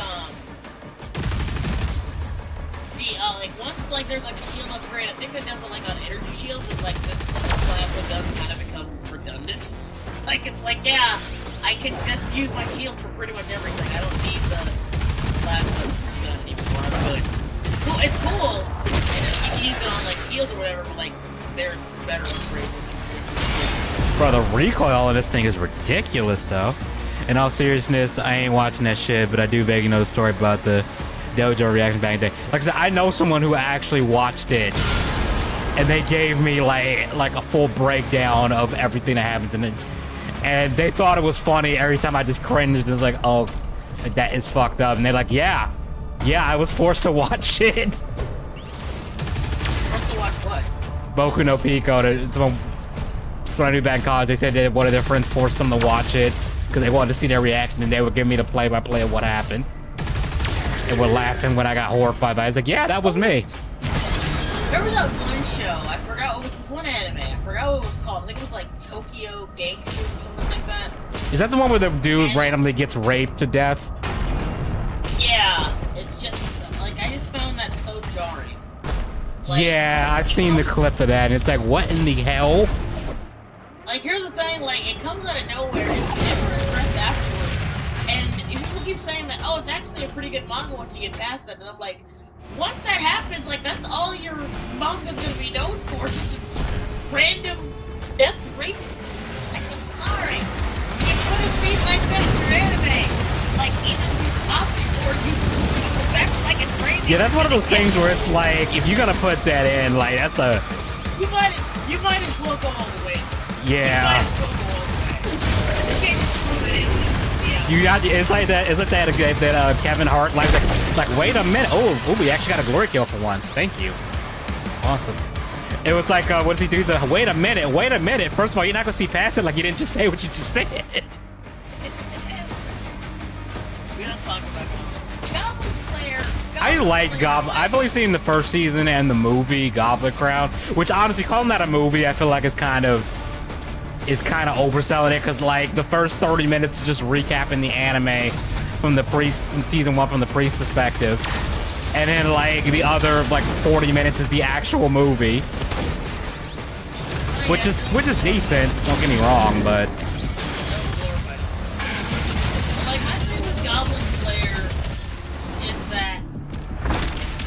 [SPEAKER 11] like once like there's like a shield upgrade, I think that does like on energy shields, it's like this plasma does kind of become redundant. Like it's like, yeah, I can just use my shield for pretty much everything. I don't need the plasma gun anymore. I'm good. It's cool. You can use it on like shields or whatever, but like there's better upgrades.
[SPEAKER 1] Bro, the recoil on this thing is ridiculous, though. In all seriousness, I ain't watching that shit, but I do vaguely know the story about the dojo reaction back in the day. Like I said, I know someone who actually watched it, and they gave me like a full breakdown of everything that happens in it, and they thought it was funny every time I just cringed. It was like, oh, that is fucked up, and they're like, yeah, I was forced to watch it.
[SPEAKER 11] Forced to watch what?
[SPEAKER 1] Boku no Pico. Someone I knew back in college, they said that one of their friends forced them to watch it because they wanted to see their reaction, and they would give me the play-by-play of what happened. and were laughing when I got horrified. I was like, yeah, that was me.
[SPEAKER 11] There was that one show, I forgot what was one anime, I forgot what it was called. I think it was like Tokyo Gangster or something like that.
[SPEAKER 1] Is that the one where the dude randomly gets raped to death?
[SPEAKER 11] Yeah, it's just, like, I just found that so jarring. Like,
[SPEAKER 1] yeah, I've seen the clip of that, and it's like, what in the hell?
[SPEAKER 11] Like, here's the thing, like, it comes out of nowhere, it's never addressed afterwards. And people keep saying that, oh, it's actually a pretty good manga once you get past that, and I'm like, once that happens, like, that's all your manga's gonna be known for, just random death rates. Like, I'm sorry. You put a scene like that in your anime. Like, either you stop it or you go back like it's crazy.
[SPEAKER 1] Yeah, that's one of those things where it's like, if you're gonna put that in, like, that's a...
[SPEAKER 11] You might as well go all the way.
[SPEAKER 1] Yeah. You got, it's like that, isn't that Kevin Hart, like, wait a minute, oh, we actually got a glory kill for once, thank you. Awesome. It was like, what does he do? Wait a minute, first of all, you're not gonna see past it, like you didn't just say what you just said.
[SPEAKER 11] We don't talk about Goblin Slayer.
[SPEAKER 1] I like Goblin, I've only seen the first season and the movie Goblin Crown, which honestly, calling that a movie, I feel like is kind of overselling it, because like the first 30 minutes is just recapping the anime from the priest, from season 1 from the priest perspective, and then like the other like 40 minutes is the actual movie, which is decent, don't get me wrong, but
[SPEAKER 11] Like, my thing with Goblin Slayer is that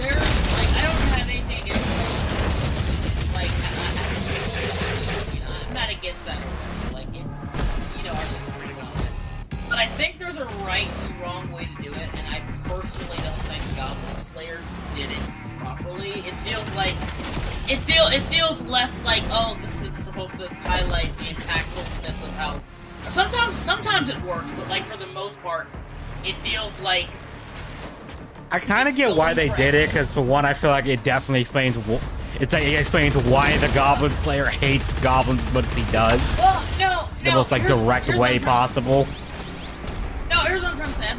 [SPEAKER 11] there's, like, I don't have anything against it. Like, I'm not against that. Like, it, you know, our pretty well. But I think there's a right and wrong way to do it, and I personally don't think Goblin Slayer did it properly. It feels like, it feels less like, oh, this is supposed to highlight the impactfulness of how. Sometimes it works, but like for the most part, it feels like.
[SPEAKER 1] I kind of get why they did it, because for one, I feel like it definitely explains it explains why the Goblin Slayer hates goblins as much as he does.
[SPEAKER 11] Well, no,
[SPEAKER 1] the most like direct way possible.
[SPEAKER 11] No, here's what I'm trying to say. I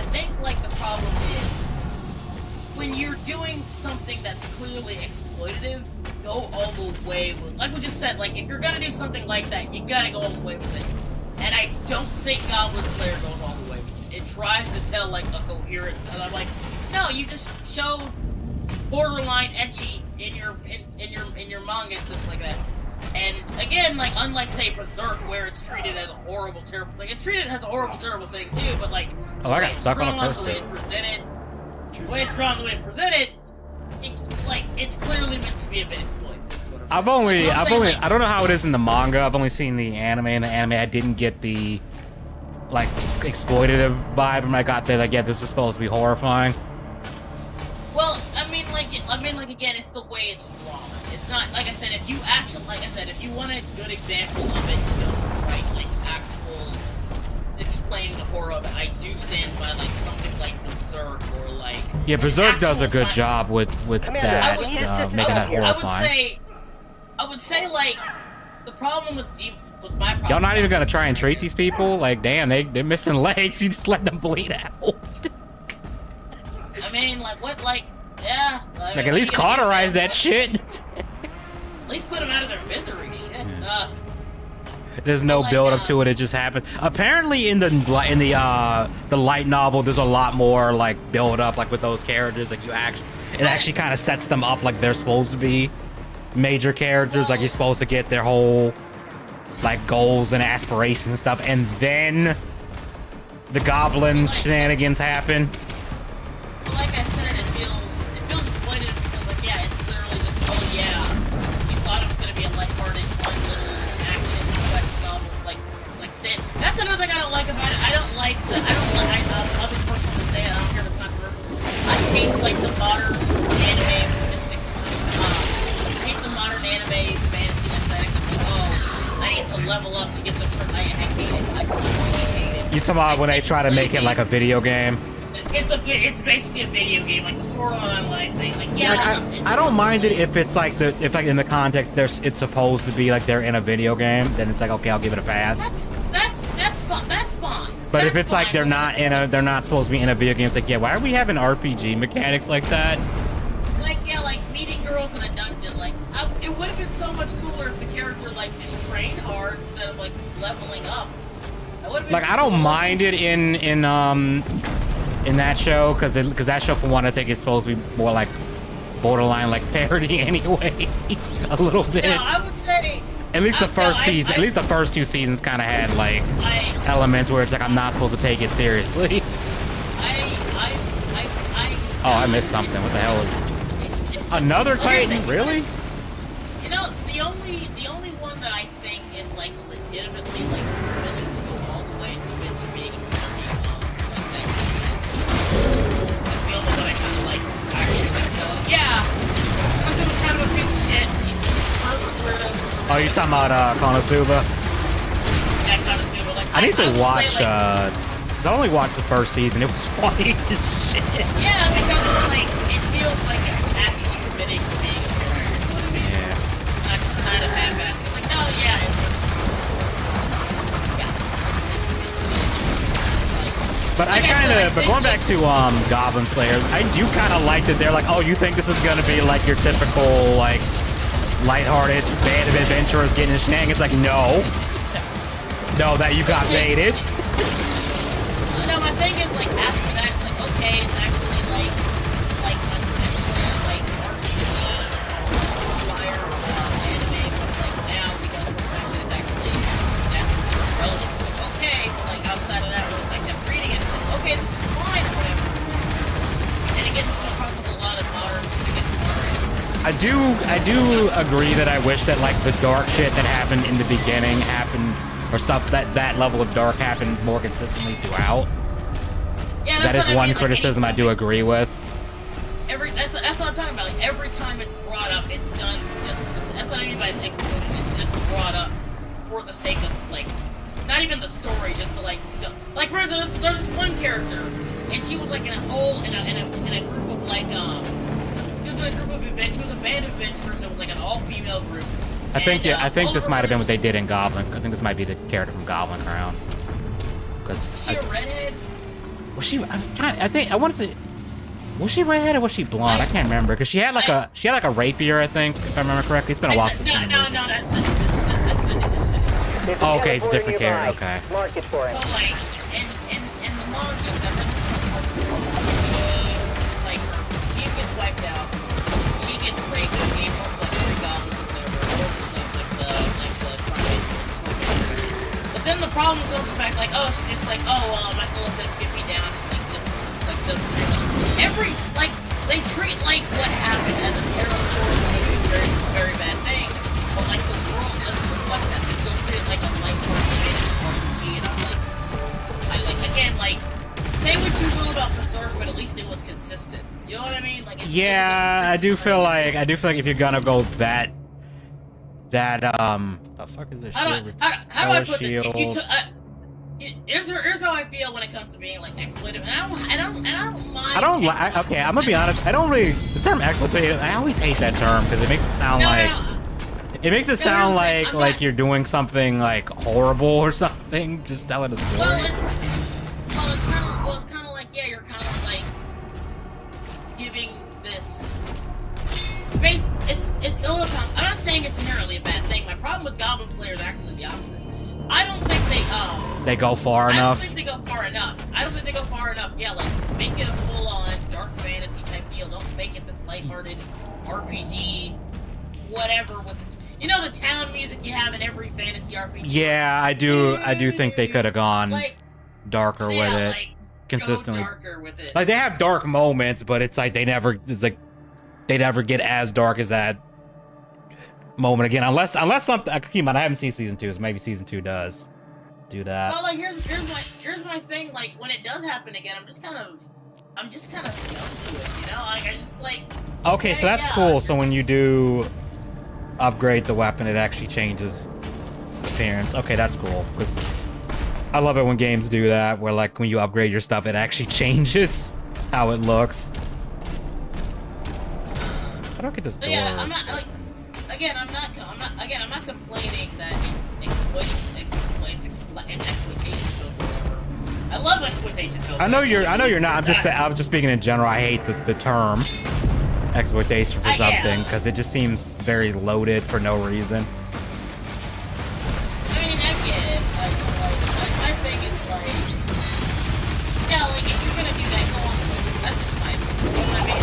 [SPEAKER 11] think the problem is when you're doing something that's clearly exploitative, go all the way with, like we just said, like if you're gonna do something like that, you gotta go all the way with it. And I don't think Goblin Slayer goes all the way with it. It tries to tell like a coherent, and I'm like, no, you just showed borderline ecchi in your manga and stuff like that. And again, like unlike say Berserk, where it's treated as a horrible, terrible thing, it's treated as a horrible, terrible thing too. But like,
[SPEAKER 1] oh, I got stuck on a person.
[SPEAKER 11] The way it's strong, the way it's presented, it's clearly meant to be a bit exploited.
[SPEAKER 1] I don't know how it is in the manga. I've only seen the anime. In the anime, I didn't get the like exploitative vibe. And I got there, like, yeah, this is supposed to be horrifying.
[SPEAKER 11] Well, I mean, again, it's the way it's drawn. It's not, like I said, if you want a good example of it, don't write like actual explaining the horror of it. I do stand by like something like Berserk or like.
[SPEAKER 1] Yeah, Berserk does a good job with that, making that horrifying.
[SPEAKER 11] I would say like the problem with my problem.
[SPEAKER 1] Y'all not even gonna try and treat these people? Like, damn, they're missing legs. You just let them bleed out.
[SPEAKER 11] I mean, like what, like, yeah.
[SPEAKER 1] Like at least cauterize that shit.
[SPEAKER 11] At least put them out of their misery. Shit.
[SPEAKER 1] There's no build up to it. It just happens. Apparently, in the light novel, there's a lot more like build up, like with those characters. Like it actually kind of sets them up like they're supposed to be major characters. Like you're supposed to get their whole like goals and aspirations and stuff, and then the goblin shenanigans happen.
[SPEAKER 11] But like I said, it feels exploited because like yeah, it's literally just oh yeah, you thought it was gonna be a lighthearted, fun little action quest novel like stand. That's another thing I don't like about it. I'll be personal to say it. I don't care if it's controversial. I hate like the modern anime mystics. I hate the modern anime fantasy aesthetic. I need to level up to get the I hate it. I completely hate it.
[SPEAKER 1] You talking about when they try to make it like a video game?
[SPEAKER 11] It's basically a video game, like the Sword Art Online thing. Like yeah,
[SPEAKER 1] I don't mind it if it's like if like in the context it's supposed to be like they're in a video game. Then it's like okay, I'll give it a pass.
[SPEAKER 11] That's fine.
[SPEAKER 1] But if it's like they're not supposed to be in a video game, it's like, yeah, why are we having RPG mechanics like that?
[SPEAKER 11] Like, yeah, like meeting girls in a dungeon. Like, it would have been so much cooler if the character like just trained hard instead of like leveling up.
[SPEAKER 1] Like, I don't mind it in that show because that show, for one, I think is supposed to be more like borderline like parody anyway, a little bit.
[SPEAKER 11] No, I would say.
[SPEAKER 1] At least the first season, at least the first 2 seasons kind of had like elements where it's like I'm not supposed to take it seriously. Oh, I missed something. What the hell is another Titan? Really?
[SPEAKER 11] You know, the only one that I think is like legitimately like willing to go all the way into being a parody, like that's the only one I kind of like. Yeah, because it was kind of a big shit.
[SPEAKER 1] Oh, you're talking about Konosuba?
[SPEAKER 11] Yeah, Konosuba. Like,
[SPEAKER 1] I need to watch,
[SPEAKER 11] say, like,
[SPEAKER 1] because I only watched the first season. It was funny as shit.
[SPEAKER 11] Yeah, because it's like, it feels like it's actually committing to being a character. You know what I mean?
[SPEAKER 1] Yeah.
[SPEAKER 11] Not just kind of half-assed. Like, no, yeah,
[SPEAKER 1] But I kind of, but going back to Goblin Slayer, I do kind of like that they're like, oh, you think this is gonna be like your typical like lighthearted band of adventurers getting shenanigans? Like, no, that you got baited.
[SPEAKER 11] No, my thing is like after that, it's like okay, it's actually like unconventional, like RPG, flyer, anime, but like now we got the fact that it's actually that's relevant. Okay, but like outside of that, where it's like them reading it, it's like okay, this is fine or whatever. And it gets across a lot of modern.
[SPEAKER 1] I do agree that I wish that like the dark shit that happened in the beginning happened, or stuff that level of dark happened more consistently throughout.
[SPEAKER 11] Yeah,
[SPEAKER 1] that is one criticism I do agree with.
[SPEAKER 11] That's what I'm talking about. Like every time it's brought up, it's done that's what I mean by it's exploited. It's just brought up for the sake of like not even the story, just to like for instance, there's this one character, and she was like in a group of like a group of adventurers, it was a band of adventurers. It was like an all-female group.
[SPEAKER 1] I think this might have been what they did in Goblin. I think this might be the character from Goblin Crown.
[SPEAKER 11] Was she a redhead?
[SPEAKER 1] Was she? I want to say, was she redhead or was she blonde? I can't remember because she had like a rapier. I think, if I remember correctly. It's been a while since I've seen the movie.
[SPEAKER 11] No, that's
[SPEAKER 1] oh, okay, it's a different character. Okay.
[SPEAKER 10] Mark it for him.
[SPEAKER 11] So like in the manga, like he gets wiped out. She gets raped and gave her like 3 goblins or whatever, like the But then the problem comes back like, oh, she's just like, oh, my little get me down, like this, they treat like what happened as a terrible very, very bad thing, but like the world doesn't reflect that. They still treat it like a light-hearted RPG, and I'm like, again, like, say what you will about Berserk, but at least it was consistent. You know what I mean? Like,
[SPEAKER 1] Yeah, I do feel like if you're gonna go that the fuck is this?
[SPEAKER 11] How do I put this? If you here's how I feel when it comes to being like exploitive, and I don't mind.
[SPEAKER 1] Okay, I'm gonna be honest. I don't really the term exploitative. I always hate that term because it makes it sound it makes it sound like you're doing something like horrible or something. Just telling a story.
[SPEAKER 11] Well, it's kind of like yeah, you're kind of like giving this. It's I'm not saying it's inherently a bad thing. My problem with Goblin Slayer is actually the opposite. I don't think
[SPEAKER 1] they go far enough.
[SPEAKER 11] I don't think they go far enough. Yeah, like make it a full-on dark fantasy type deal. Don't make it this lighthearted RPG, whatever. With the the town music you have in every fantasy RPG.
[SPEAKER 1] Yeah, I do think they could have gone darker with it,
[SPEAKER 11] like,
[SPEAKER 1] consistently.
[SPEAKER 11] Go darker with it.
[SPEAKER 1] Like they have dark moments, but it's like they never get as dark as that moment again, unless something. I haven't seen season 2, so maybe season 2 does do that.
[SPEAKER 11] Well, like here's my thing. Like when it does happen again, I'm just kind of numb to it, Like I just like.
[SPEAKER 1] Okay, so that's cool. So when you do upgrade the weapon, it actually changes appearance. Okay, that's cool because I love it when games do that, where like when you upgrade your stuff, it actually changes how it looks. I don't get this door.
[SPEAKER 11] Yeah, I'm not like. Again, I'm not complaining that it's exploitation or whatever. I I love exploitation films.
[SPEAKER 1] I know you're not. I was just speaking in general. I hate the term exploitation for something because it just seems very loaded for no reason.
[SPEAKER 11] I mean, I get it. My thing is like, yeah, like if you're gonna do that, go on with it. That's just my opinion. You know what I mean?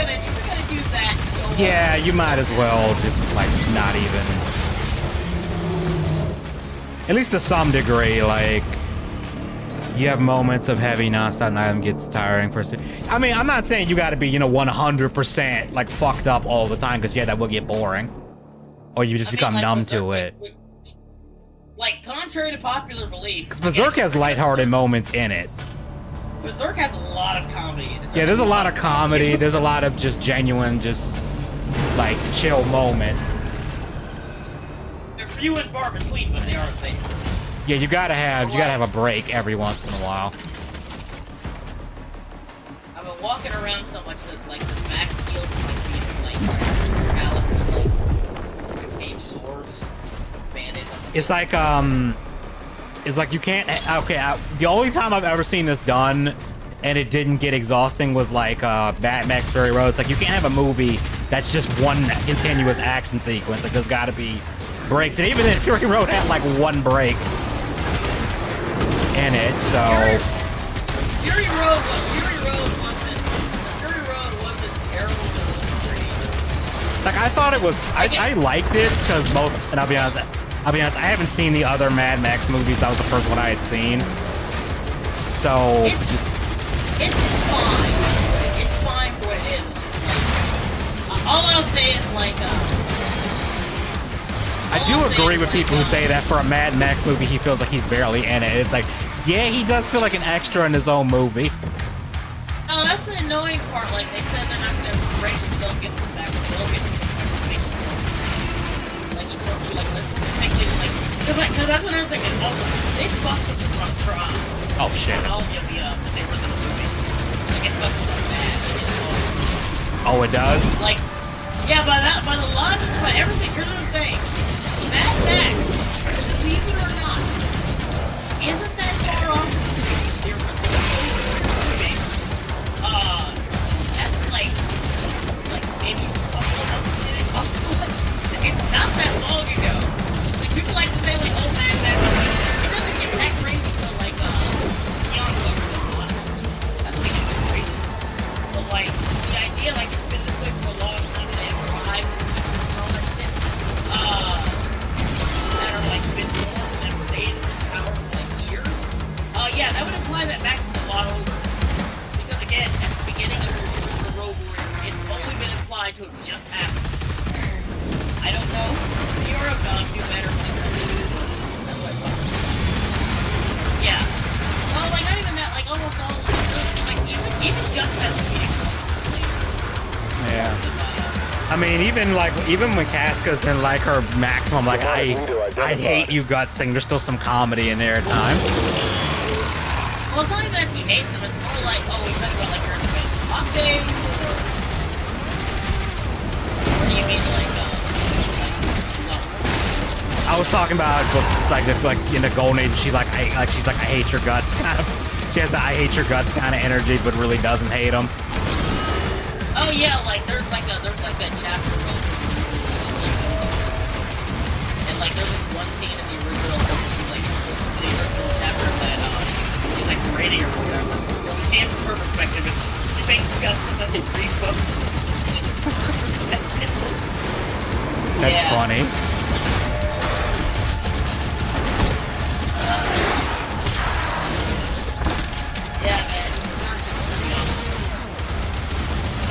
[SPEAKER 11] Like if you're gonna do that, go on.
[SPEAKER 1] Yeah, you might as well just like not even. At least to some degree, like. You have moments of heavy nonstop item gets tiring for. I mean, I'm not saying you got to be, 100% like fucked up all the time because yeah, that will get boring, or you just become numb to it.
[SPEAKER 11] Like contrary to popular belief,
[SPEAKER 1] because Berserk has lighthearted moments in it.
[SPEAKER 11] Berserk has a lot of comedy.
[SPEAKER 1] Yeah, there's a lot of comedy. There's a lot of just genuine, just like chill moments.
[SPEAKER 11] They're few and far between, but they are there.
[SPEAKER 1] Yeah, you gotta have a break every once in a while.
[SPEAKER 11] I've been walking around so much that like the back feels like Alice became sores, bandaged.
[SPEAKER 1] It's like you can't. Okay, the only time I've ever seen this done, and it didn't get exhausting, was like Mad Max Fury Road. It's like you can't have a movie that's just one continuous action sequence. Like there's got to be breaks, and even then, Fury Road had like one break in it, so.
[SPEAKER 11] Fury Road wasn't terrible.
[SPEAKER 1] Like I thought it was. I liked it because most, and I'll be honest, I haven't seen the other Mad Max movies. That was the first one I had seen. So
[SPEAKER 11] it's fine. It's fine for what it is. Like, all I'll say is like.
[SPEAKER 1] I do agree with people who say that for a Mad Max movie, he feels like he's barely in it. It's like, yeah, he does feel like an extra in his own movie.
[SPEAKER 11] Oh, that's the annoying part. Like, they said they're not going to break himself, get him back, they'll get him back. Like, he's supposed to be like, let's make it, like, because that's another thing. And also, they fucked with the front trial.
[SPEAKER 1] Oh, shit.
[SPEAKER 11] All of they were in the movie. Like, it fucked with bad.
[SPEAKER 1] Oh, it does?
[SPEAKER 11] Like, yeah, by the logic, by everything, here's the thing. Mad Max, believe it or not, isn't that far off the that's like maybe it's not that long ago. Like people like to say like, oh Mad Max, it doesn't get that crazy until like Beyond Good. That's when it gets crazy. But like the idea like it's been this way for a long time and they have survived and all that shit. That are like been born and stayed in power for like years. Yeah, that would imply that Max is a lot older. Because again, at the beginning of the Road Warrior, it's only been implied to have just happened. I don't know. You're a god, do better. That's what I thought. Yeah. Well, like not even that, like almost all like even just has to be
[SPEAKER 1] yeah. I mean, even when Casca's in like her maximum, like I hate you guts thing. There's still some comedy in there at times.
[SPEAKER 11] Well, it's not even that she hates him. It's more like, oh, we talk about like her hot days. Or do you mean like
[SPEAKER 1] I was talking about like in the Golden Age, she's like I hate your guts kind of. She has the I hate your guts kind of energy, but really doesn't hate them.
[SPEAKER 11] oh yeah, like there's like that chapter and like there's this one scene in the original chapter that she's like rating or whatever. We see it from her perspective, she makes guts and then grief books.
[SPEAKER 1] That's funny.
[SPEAKER 11] Yeah, man.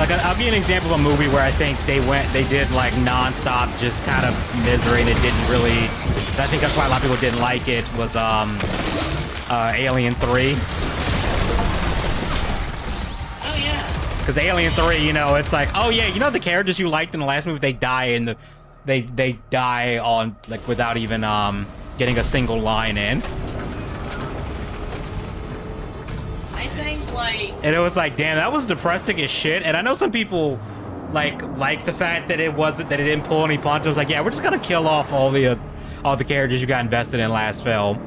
[SPEAKER 1] Like I'll give you an example of a movie where I think they did like non-stop just kind of misery and it didn't really. I think that's why a lot of people didn't like it. Was Alien 3.
[SPEAKER 11] Oh yeah.
[SPEAKER 1] Because Alien 3, it's like, oh yeah, the characters you liked in the last movie, they die they die on like without even getting a single line in.
[SPEAKER 11] I think like.
[SPEAKER 1] And it was like, damn, that was depressing as shit. And I know some people like the fact that it didn't pull any punches. It was like, yeah, we're just gonna kill off all the characters you got invested in last film.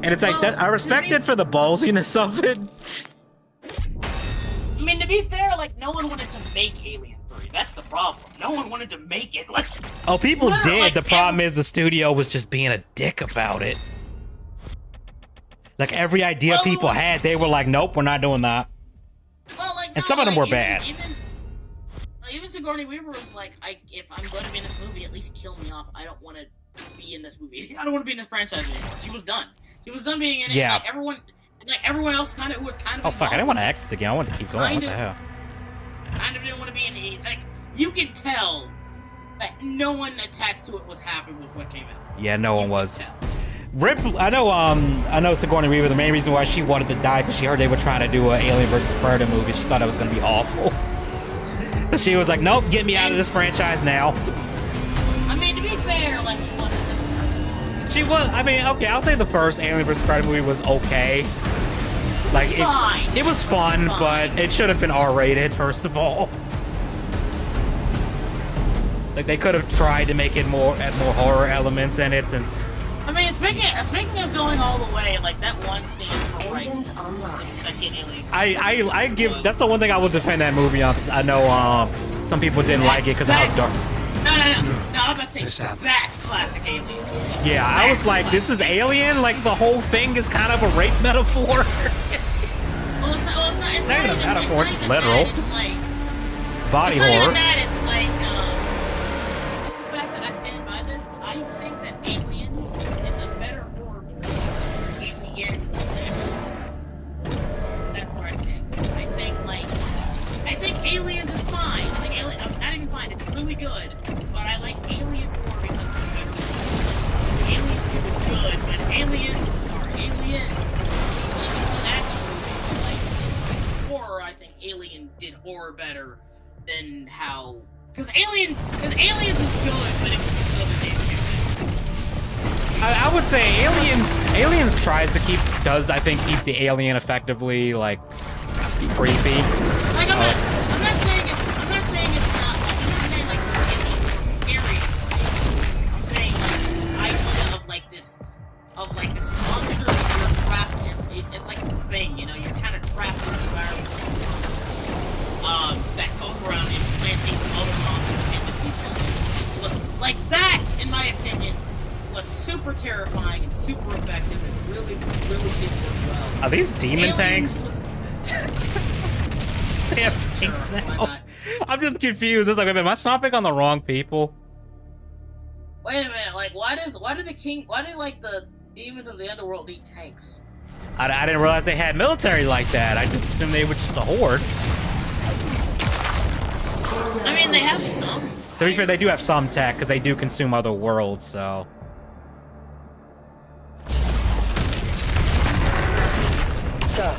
[SPEAKER 1] And it's like, that, I respect it for the ballsiness of it.
[SPEAKER 11] I mean, to be fair, like, no one wanted to make Alien 3. That's the problem. No one wanted to make it. Like,
[SPEAKER 1] oh, people did.
[SPEAKER 11] Like,
[SPEAKER 1] the problem is the studio was just being a dick about it. Like, every idea people had, they were like, nope, we're not doing that.
[SPEAKER 11] Well, like,
[SPEAKER 1] and some of them were bad.
[SPEAKER 11] Even Sigourney Weaver was like, if I'm going to be in this movie, at least kill me off. I don't want to be in this movie. I don't want to be in this franchise anymore. She was done. She was done being in it.
[SPEAKER 1] Yeah.
[SPEAKER 11] Like, everyone else kind of was kind of.
[SPEAKER 1] Oh, fuck, I didn't want to exit the game. I wanted to keep going. What the hell?
[SPEAKER 11] Kind of didn't want to be in it. Like, you can tell that no one attached to it was happy with what came out.
[SPEAKER 1] Yeah, no one was. Rip, I know Sigourney Weaver, the main reason why she wanted to die because she heard they were trying to do an Alien vs. Predator movie. She thought it was going to be awful. She was like, nope, get me out of this franchise now.
[SPEAKER 11] I mean, to be fair, like,
[SPEAKER 1] she was, I mean, okay, I'll say the first Alien vs. Predator movie was okay. Like, it was fun, but it should have been R-rated, first of all. Like, they could have tried to make it more horror elements in it, since...
[SPEAKER 11] I mean, speaking of going all the way, like, that one scene from, like, the second Alien...
[SPEAKER 1] I give... That's the one thing I will defend that movie on, because I know, some people didn't like it because of how dark...
[SPEAKER 11] No, I'm about to say, that's classic Alien.
[SPEAKER 1] Yeah, I was like, this is Alien? Like, the whole thing is kind of a rape metaphor?
[SPEAKER 11] Well, it's not
[SPEAKER 1] even a metaphor, it's just literal. Body
[SPEAKER 11] it's not
[SPEAKER 1] horror.
[SPEAKER 11] even that, it's like, it's the fact that I stand by this. I think that Alien is a better horror movie than Alien. That's where I stand. I think Aliens is fine. I think Alien, not even fine, it's really good. But I like Alien more because it's better. Alien is good, but Aliens are Alien. Horror, I think Alien did horror better than how... Because Aliens is good, but it was just other damn.
[SPEAKER 1] I would say Aliens does I think keep the alien effectively, like, creepy.
[SPEAKER 11] Like, I'm not saying it's not, like, I'm not saying, like, Aliens is scary. I'm saying, like, the idea of, like, this monster that you're trapped in, it's like a thing, you know, you're kind of trapped in this environment. That goes around implanting other monsters into people. Like, that, in my opinion, was super terrifying and super effective and really, really did work well.
[SPEAKER 1] Are these demon tanks? They have tanks now. I'm just confused. It's like, wait a minute, am I stomping on the wrong people?
[SPEAKER 11] Wait a minute, like, why do like the demons of the underworld need tanks?
[SPEAKER 1] I didn't realize they had military like that. I just assumed they were just a horde.
[SPEAKER 11] I mean, they have some.
[SPEAKER 1] To be fair, they do have some tech, because they do consume other worlds, so...
[SPEAKER 10] Sir,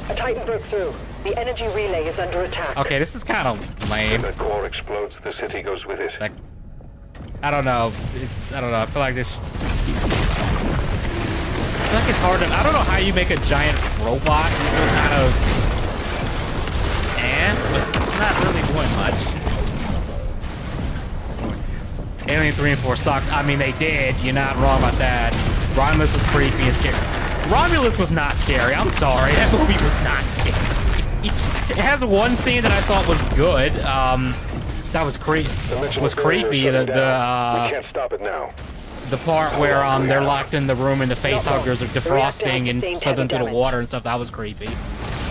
[SPEAKER 10] a Titan broke through. The energy relay is under attack.
[SPEAKER 1] Okay, this is kind of lame.
[SPEAKER 6] When the core explodes, the city goes with it.
[SPEAKER 1] Like, I don't know. I don't know. I feel like this... I feel like it's hard to... I don't know how you make a giant robot. It's kind of... but it's not really doing much. Alien 3 and 4 sucked. I mean, they did. You're not wrong about that. Romulus was creepy and scary. Romulus was not scary. I'm sorry. That movie was not scary. It has one scene that I thought was good. That was creepy.
[SPEAKER 6] We can't stop it now.
[SPEAKER 1] The part where they're locked in the room and the facehuggers are defrosting and stuff into the water and stuff, that was creepy.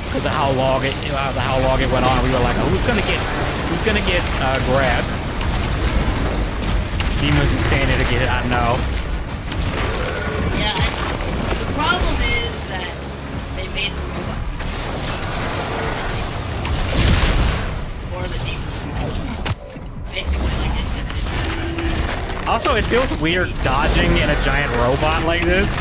[SPEAKER 1] Because of how long it went on, we were like, oh, who's gonna get grabbed? Demons are standing to get it. I know.
[SPEAKER 11] Yeah, the problem is that they made the robot or the demons. Basically, like it.
[SPEAKER 1] Also, it feels weird dodging in a giant robot like this.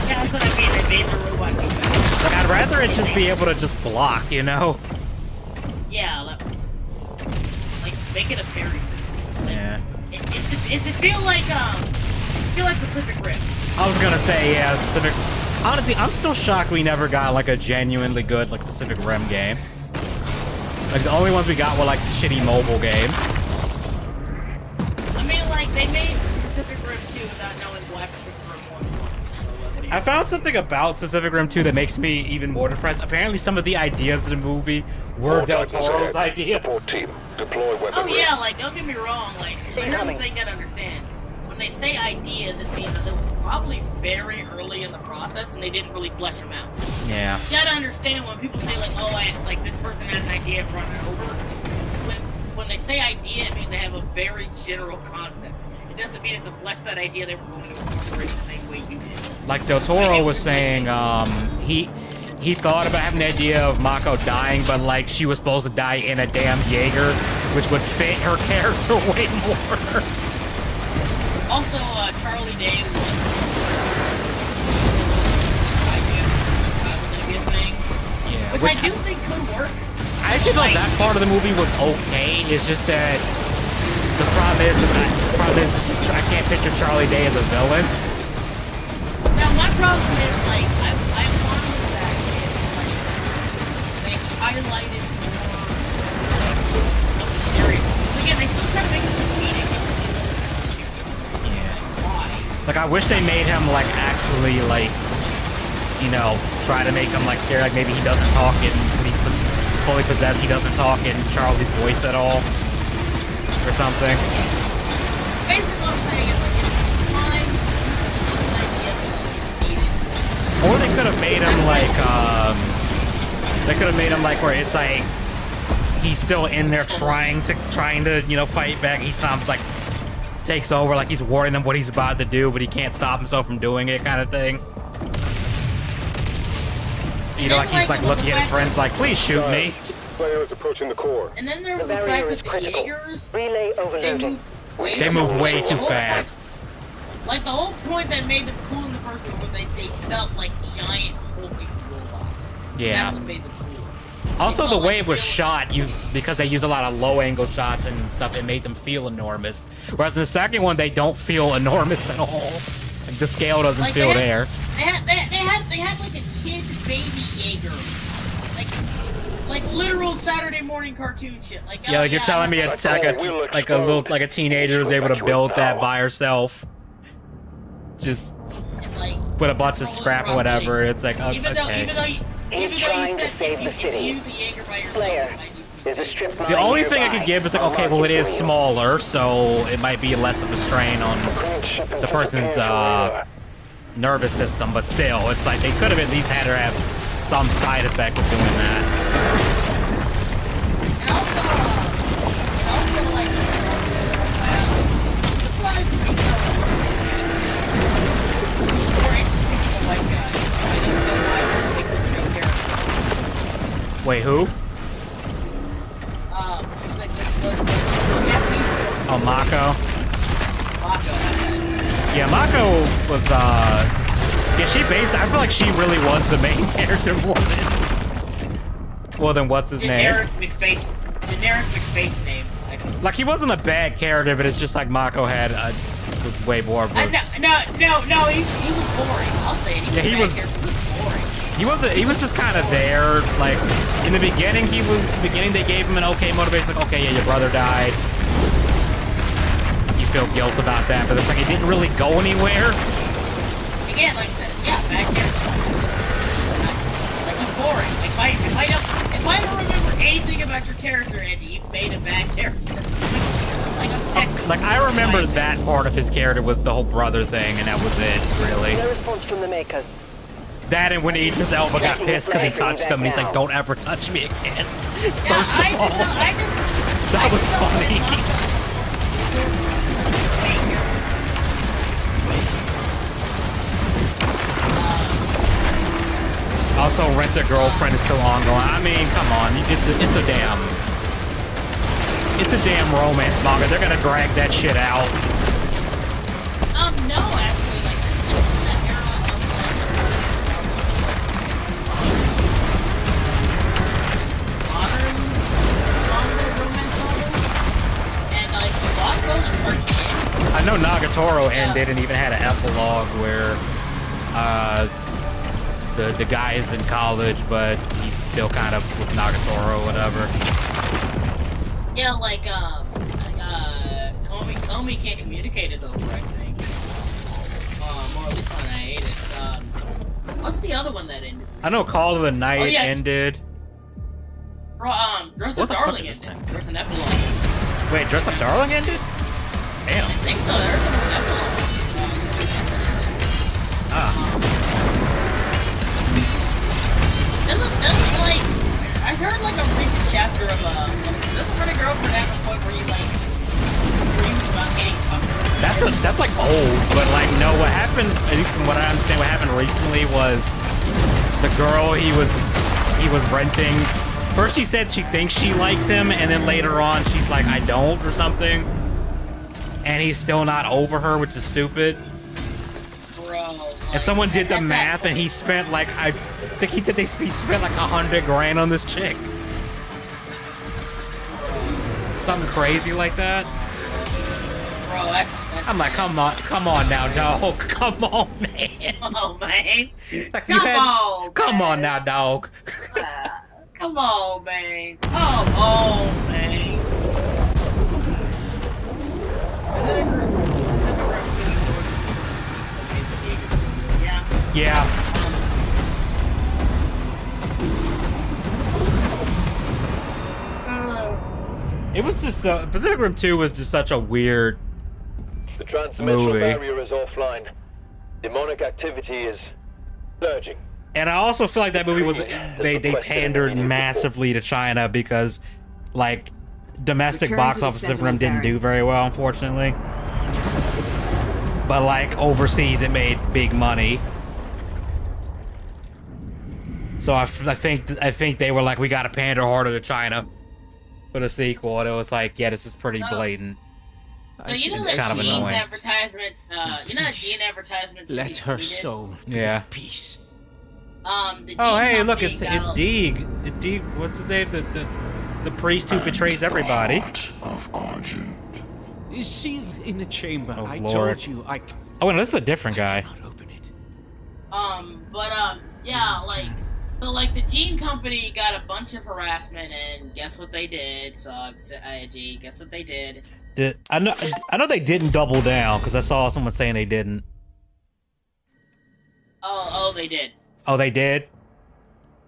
[SPEAKER 11] Yeah, that's what I mean. They made the robot go fast.
[SPEAKER 1] Like, I'd rather it just be able to just block, you know?
[SPEAKER 11] Yeah, like make it a parry. Like,
[SPEAKER 1] yeah.
[SPEAKER 11] It feel like Pacific Rim.
[SPEAKER 1] I was gonna say, yeah, Pacific. Honestly, I'm still shocked we never got like a genuinely good like Pacific Rim game. Like the only ones we got were like shitty mobile games.
[SPEAKER 11] I mean, like they made Pacific Rim 2 without knowing why Pacific Rim 1 was. So what do
[SPEAKER 1] I found something about Pacific Rim 2 that makes me even more depressed. Apparently, some of the ideas of the movie were Del Toro's ideas.
[SPEAKER 6] Deploy weapon.
[SPEAKER 11] Oh yeah, like don't get me wrong. Like here's the thing you gotta understand. When they say ideas, it means that they were probably very early in the process and they didn't really flesh them out.
[SPEAKER 1] Yeah.
[SPEAKER 11] You gotta understand when people say like, oh, like this person had an idea, brought it over. When they say idea, it means they have a very general concept. It doesn't mean it's a fleshed out idea they were going to incorporate the same way you did.
[SPEAKER 1] Like Del Toro was saying, he thought about having the idea of Mako dying, but like she was supposed to die in a damn Jaeger, which would fit her character way more.
[SPEAKER 11] Also, Charlie Day was gonna be a thing.
[SPEAKER 1] Yeah,
[SPEAKER 11] which I do think could work.
[SPEAKER 1] I actually thought that part of the movie was okay. It's just that the problem is I can't picture Charlie Day as a villain.
[SPEAKER 11] Now my problem is like I wanted that is like they highlighted more of the series. Again, they still try to make it comedic.
[SPEAKER 1] Like I wish they made him like actually like, you know, try to make him like scared. Like maybe he doesn't talk in when he's fully possessed. He doesn't talk in Charlie's voice at all, or something.
[SPEAKER 11] Basically, what I'm saying is like it's fine.
[SPEAKER 1] Or they could have made him like where it's like he's still in there trying to you know fight back. He sounds like takes over, like he's warning them what he's about to do, but he can't stop himself from doing it, kind of thing. You know, like he's like looking at his friends, like, please shoot me.
[SPEAKER 6] Player is approaching the core.
[SPEAKER 11] And then there was the fact that the Jaegers,
[SPEAKER 10] relay overloading.
[SPEAKER 1] They move way too fast.
[SPEAKER 11] Like the whole point that made them cool in the first one was they felt like giant hulking robots.
[SPEAKER 1] Yeah.
[SPEAKER 11] That's what made them cool.
[SPEAKER 1] Also, the way it was shot, because they use a lot of low-angle shots and stuff, it made them feel enormous. Whereas in the second one, they don't feel enormous at all. Like, the scale doesn't
[SPEAKER 11] like
[SPEAKER 1] feel there.
[SPEAKER 11] They had like a kid baby Jaeger, like literal Saturday morning cartoon shit. Like
[SPEAKER 1] Yeah, like you're telling me it's like a teenager was able to build that by herself, just with a bunch of scrap or whatever. It's like okay.
[SPEAKER 11] Even though you said if you use a Jaeger by yourself,
[SPEAKER 1] the only thing I could give is like, okay, well it is smaller, so it might be less of a strain on the person's nervous system, but still, it's like they could have at least had her have some side effect of doing that.
[SPEAKER 11] And also like, surprised me
[SPEAKER 1] Wait, who? Oh, Mako. Yeah, Mako was, yeah, she based, I feel like she really was the main character more than what's his name?
[SPEAKER 11] Generic McFace name.
[SPEAKER 1] Like, he wasn't a bad character, but it's just like Mako had, was way more of a...
[SPEAKER 11] No, he was boring. I'll say it. He was boring.
[SPEAKER 1] He was just kind of there, like, in the beginning, they gave him an okay motivation, like, okay, yeah, your brother died. You feel guilt about that, but it's like, it didn't really go anywhere.
[SPEAKER 11] Again, like I said, yeah, bad character. Like, he's boring. If I don't remember anything about your character, Edgy, you've made a bad character.
[SPEAKER 1] Like, I remember that part of his character was the whole brother thing, and that was it, really.
[SPEAKER 10] No response from the makers.
[SPEAKER 1] That and when Idris Elba got pissed because he touched him, and he's like, don't ever touch me again. First of all, that was funny. Also, Rent a Girlfriend is still ongoing. I mean, come on, it's a damn romance manga. They're gonna drag that shit out.
[SPEAKER 11] No, actually, like this is that era of modern romance novels, and like a lot of those are dead.
[SPEAKER 1] I know Nagatoro ended and even had an epilogue where the guy is in college, but he's still kind of with Nagatoro or whatever.
[SPEAKER 11] Yeah, like Comey can't communicate is over, I think. Or at least on hiatus. What's the other one that ended?
[SPEAKER 1] I know Call of the Night ended.
[SPEAKER 11] Dress Up Darling ended. There's an epilogue.
[SPEAKER 1] Wait, Dress Up Darling ended? Damn.
[SPEAKER 11] I think so. There's an epilogue. Doesn't like I heard like a recent chapter of doesn't Pretty Girlfriend have a point where he like dreams about getting fucked?
[SPEAKER 1] That's like old, but like no, what happened, at least from what I understand, what happened recently was the girl he was renting. First she said she thinks she likes him, and then later on she's like, I don't, or something. And he's still not over her, which is stupid.
[SPEAKER 11] Bro.
[SPEAKER 1] And someone did the math, and he spent like, I think he said he spent like $100 grand on this chick. Something crazy like that.
[SPEAKER 11] Bro, that's
[SPEAKER 1] I'm like, come on now, dog. Come on, man.
[SPEAKER 11] Oh, man.
[SPEAKER 1] Like,
[SPEAKER 11] Come
[SPEAKER 1] on now, dog.
[SPEAKER 11] Come on, man. Come on, man.
[SPEAKER 1] Yeah. It was just Pacific Rim 2 was just such a weird
[SPEAKER 6] The transdimensional
[SPEAKER 1] movie.
[SPEAKER 6] barrier is offline. Demonic activity is surging.
[SPEAKER 1] And I also feel like that movie was they pandered massively to China because like domestic box office Pacific Rim didn't do very well, unfortunately. But like overseas it made big money. So I think they were like, we gotta pander harder to China for the sequel, and it was like, yeah, this is pretty blatant.
[SPEAKER 11] So you know that
[SPEAKER 1] kind of
[SPEAKER 11] Gene's
[SPEAKER 1] annoying.
[SPEAKER 11] advertisement, you know that Gene advertisement.
[SPEAKER 14] Let her soul
[SPEAKER 1] Yeah.
[SPEAKER 14] peace.
[SPEAKER 11] The Gene
[SPEAKER 1] Oh hey, look,
[SPEAKER 11] company
[SPEAKER 1] it's
[SPEAKER 11] got
[SPEAKER 1] Deeg. It's Deeg. What's his name? The priest who betrays everybody.
[SPEAKER 2] Of origin.
[SPEAKER 14] Is sealed in a chamber.
[SPEAKER 1] Oh,
[SPEAKER 14] I
[SPEAKER 1] Lord.
[SPEAKER 14] told you I
[SPEAKER 1] Oh, no, this is a different guy.
[SPEAKER 14] cannot open it.
[SPEAKER 11] yeah, like the Gene company got a bunch of harassment, and guess what they did? Edgy, guess what they did?
[SPEAKER 1] I know they didn't double down because I saw someone saying they didn't.
[SPEAKER 11] Oh, they did.
[SPEAKER 1] Oh, they did.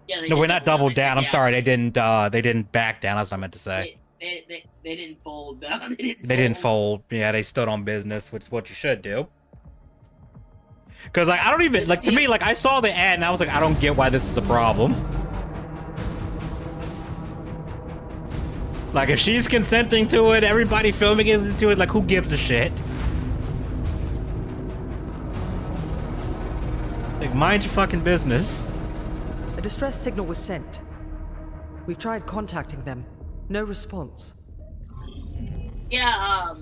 [SPEAKER 11] Yeah, they
[SPEAKER 1] No,
[SPEAKER 11] did
[SPEAKER 1] we're not double down. I'm
[SPEAKER 11] yeah.
[SPEAKER 1] sorry, they didn't back down. That's what I meant to say.
[SPEAKER 11] They didn't fold down.
[SPEAKER 1] They didn't fold. Yeah, they stood on business, which is what you should do. Because like I don't even like to me like I saw the ad and I was like, I don't get why this is a problem. Like if she's consenting to it, everybody filming is into it. Like who gives a shit? Like mind your fucking business.
[SPEAKER 15] A distress signal was sent. We've tried contacting them. No response.
[SPEAKER 11] Yeah,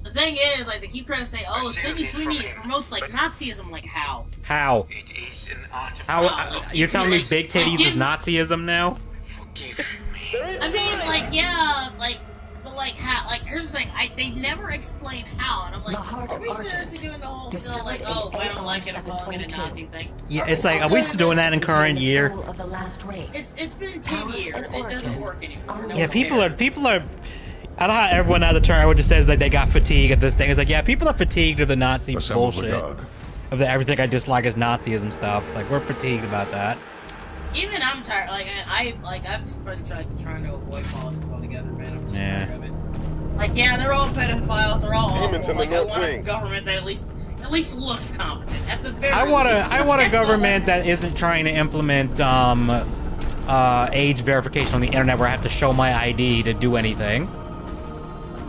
[SPEAKER 11] the thing is, like, they keep trying to say, oh, Sydney Sweeney promotes, like, Nazism. Like, how?
[SPEAKER 1] How? How? You're telling me big titties is Nazism now?
[SPEAKER 11] I mean, like, yeah, like, but, like, how? Like, here's the thing, they never explain how, and I'm like, are we seriously doing the whole still, like, oh, if I don't like it, I'm calling it a Nazi thing?
[SPEAKER 1] Yeah, it's like, are we still doing that in current year?
[SPEAKER 11] It's been 10 years. It doesn't work anymore. No
[SPEAKER 1] Yeah,
[SPEAKER 11] one
[SPEAKER 1] people
[SPEAKER 11] cares.
[SPEAKER 1] are. I don't know how everyone out of the turn everyone just says like they got fatigue at this thing. It's like, yeah, people are fatigued of the Nazi bullshit. Of the everything I dislike is Nazism stuff. Like we're fatigued about that.
[SPEAKER 11] Even I'm tired. Like I've just been trying to avoid politics altogether, man. I'm just tired of it. Like, yeah, they're all pedophiles. They're all awful. Like, I want a government that at least looks competent. At the very
[SPEAKER 1] I
[SPEAKER 11] least.
[SPEAKER 1] want a government that isn't trying to implement age verification on the internet where I have to show my ID to do anything.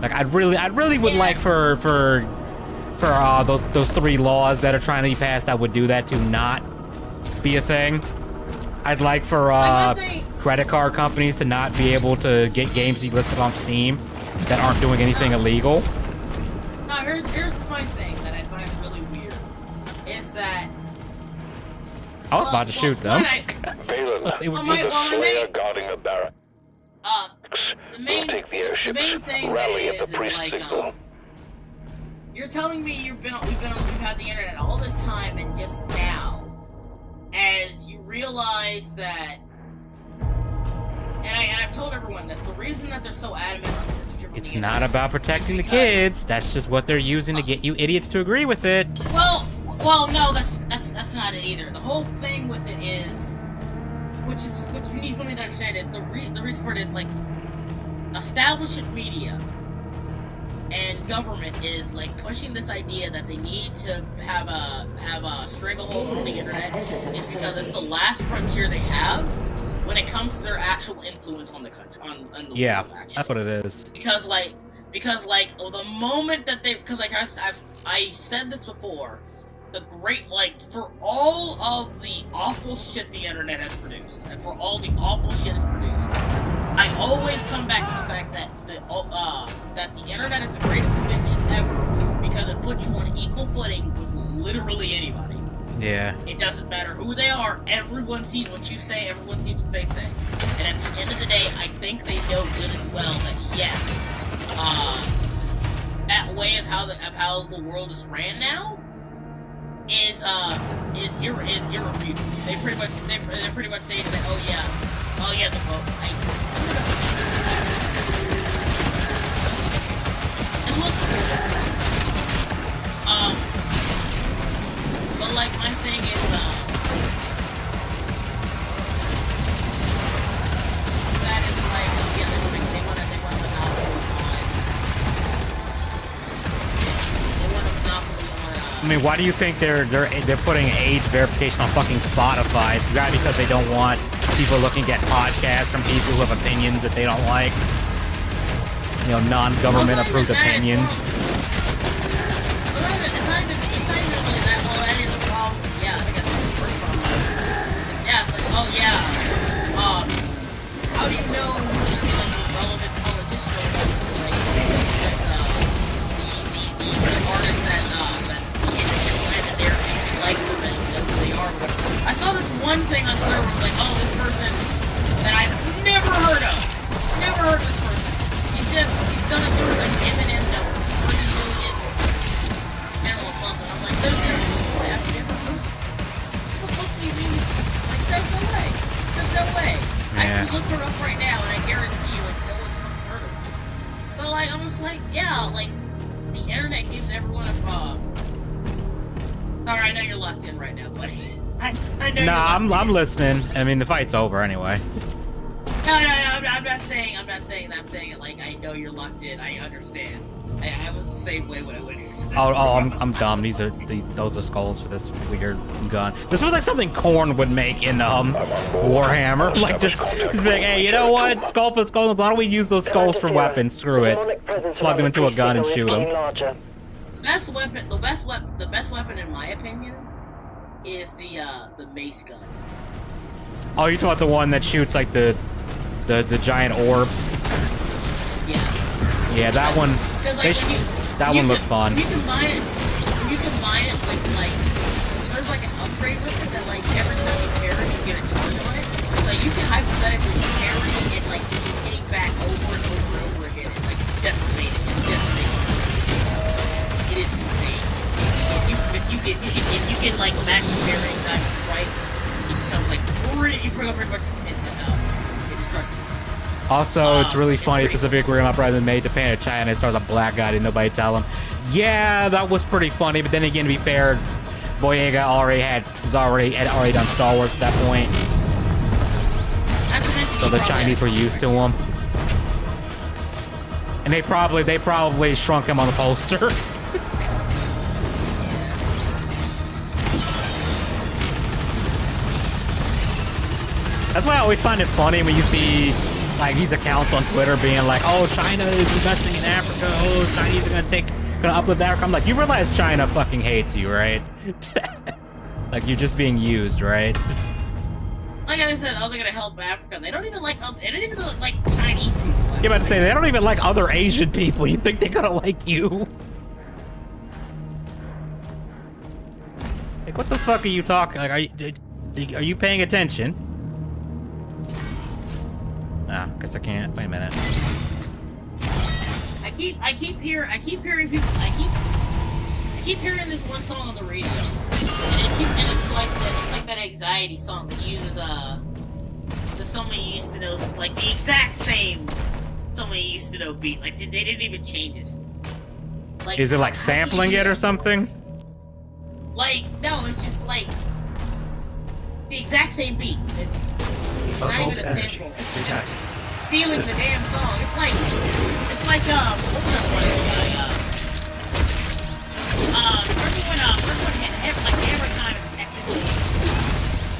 [SPEAKER 1] Like I'd really would like for those 3 laws that are trying to be passed that would do that to not be a thing. I'd like for credit card companies to not be able to get games delisted on Steam that aren't doing anything illegal.
[SPEAKER 11] No, here's my thing that I find really weird is that
[SPEAKER 1] I was about to shoot them.
[SPEAKER 11] The main thing
[SPEAKER 6] rally
[SPEAKER 11] that
[SPEAKER 6] at the priest
[SPEAKER 11] is like,
[SPEAKER 6] signal.
[SPEAKER 11] you're telling me we've had the internet all this time, and just now, as you realize that, and I've told everyone this, the reason that they're so adamant on censorship.
[SPEAKER 1] It's not about protecting the kids. That's just what they're using to get you idiots to agree with it.
[SPEAKER 11] Well, no, that's that's not it either. The whole thing with it is, which you need to understand is the reason for it is like establishment media and government is like pushing this idea that they need to have a stranglehold on the internet is because it's the last frontier they have when it comes to their actual influence on the country, on the world. Actually.
[SPEAKER 1] That's what it is.
[SPEAKER 11] Because the moment that I said this before, for all of the awful shit the internet has produced, and for all the awful shit it's produced, I always come back to the fact that the internet is the greatest invention ever because it puts you on equal footing with literally anybody.
[SPEAKER 1] Yeah.
[SPEAKER 11] It doesn't matter who they are. Everyone sees what you say. Everyone sees what they say. And at the end of the day, I think they know good and well that yes, that way of how the world is ran now is irrefutable. They pretty much say that the vote. It looks good. But like my thing is that is like they want a monopoly on
[SPEAKER 1] I mean, why do you think they're putting age verification on fucking Spotify? Right, because they don't want people looking at podcasts from people who have opinions that they don't like. You know, non-government approved opinions.
[SPEAKER 11] It's not even really that. Well, that is a problem. Yeah, I think that's the first problem. Yeah, it's like, oh yeah. How do you know who's like a relevant politician or like the artist that the internet landed there like them and who they are? I saw this one thing on Twitter where it was like, oh, this person that I've never heard of. Never heard of this person. He's done a thing with like Eminem that was 30 million general month, and I'm like, there's no way I've never heard of it. What the fuck do you mean? Like, there's no way. There's no way. I can look her up right now, and I guarantee you, like, no one's fucking heard of her. So, like, I'm just like, yeah, like, the internet gives everyone a Sorry, I know you're locked in right now, buddy. I know.
[SPEAKER 1] Nah, I'm listening. I mean, the fight's over anyway.
[SPEAKER 11] No, I'm not saying that. I'm saying it like I know you're locked in. I understand. I was the same way when I went here.
[SPEAKER 1] I'm dumb. Those are skulls for this weird gun. This was like something Korn would make in Warhammer. Like just be like, hey, you know what? Skull for skulls. Why don't we use those skulls for weapons? Screw it. Plug them into a gun and shoot them.
[SPEAKER 11] The best weapon in my opinion is the mace gun.
[SPEAKER 1] Oh, you talking about the one that shoots like the giant orb?
[SPEAKER 11] Yeah.
[SPEAKER 1] Yeah, that one. That one looked fun.
[SPEAKER 11] You combine it with like there's like an upgrade with it that like every time you parry you get a charge on it. Like you can hypothetically parry and like just hitting back over and over and over again. It's like decimated. It is insane. If you get like max parrying time right, you become like you bring up pretty much indestructible.
[SPEAKER 1] Also, it's really funny. Pacific Rim Uprising made Japan or China. It stars a black guy. Did nobody tell him? Yeah, that was pretty funny. But then again, to be fair, Boyega had already done Star Wars at that point. So the Chinese were used to him, and they probably shrunk him on the poster. That's why I always find it funny when you see like these accounts on Twitter being like, "Oh, China is investing in Africa. Oh, Chinese are gonna uplift Africa." I'm like, you realize China fucking hates you, right? Like you're just being used, right?
[SPEAKER 11] Like I said, oh, they're gonna help Africa. They don't even like Chinese people.
[SPEAKER 1] You're about to say they don't even like other Asian people. You think they're gonna like you? Like, what the fuck are you talking? Like, are you paying attention? Ah, guess I can't. Wait a minute.
[SPEAKER 11] I keep hearing people. I keep hearing this one song on the radio, and it's like that anxiety song that uses that someone used to know, like the exact same someone used to know beat. Like they didn't even change it. Like,
[SPEAKER 1] is it like sampling it or something?
[SPEAKER 11] Like no, it's just like the exact same beat. It's not even a sample. Stealing the damn song. It's like what's that one guy? Remember when like Hammer Time is technically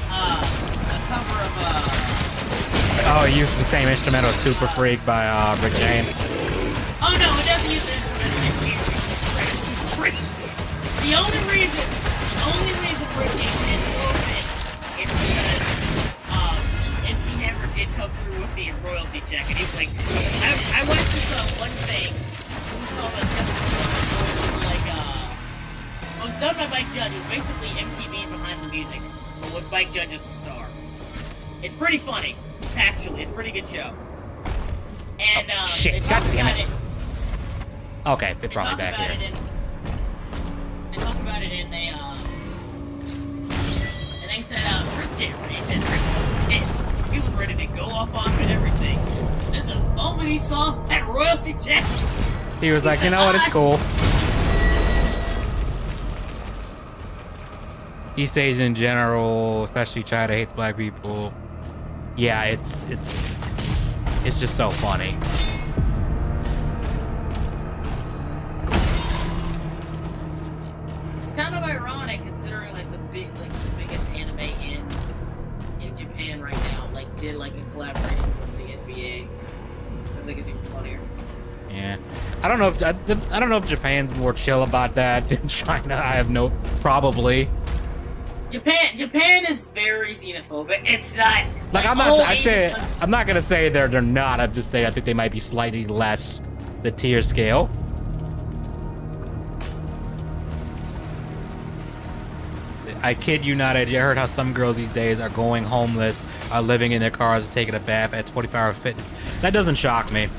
[SPEAKER 11] a cover of
[SPEAKER 1] Oh, he used the same instrumental as Super Freak by Rick James.
[SPEAKER 11] Oh no, it doesn't use the instrumental. Super Freak. The only reason Rick James didn't move it is because MC Hammer did come through with the royalty check, and he was like, I watched this one thing. It was called it was done by Mike Judge. It was basically MTV behind the music, but with Mike Judge as the star. It's pretty funny, actually. It's a pretty good show. And
[SPEAKER 1] shit! God damn it! Okay, they're probably back here.
[SPEAKER 11] They talk about it and they said Rick did this. He was ready to go off on and everything. And the moment he saw that royalty check,
[SPEAKER 1] he was like, you know what? It's cool. East Asia in general, especially China, hates black people. Yeah, it's just so funny.
[SPEAKER 11] It's kind of ironic considering like the biggest anime in Japan right now, like did like a collaboration with the NBA. I think it's even funnier.
[SPEAKER 1] Yeah, I don't know if Japan's more chill about that than China. I have no probably.
[SPEAKER 11] Japan is very xenophobic. It's not
[SPEAKER 1] like I'm not gonna say they're not. I'm just saying I think they might be slightly less the tier scale. I kid you not, Edgy. I heard how some girls these days are going homeless, are living in their cars, taking a bath at 24-hour fitness. That doesn't shock me.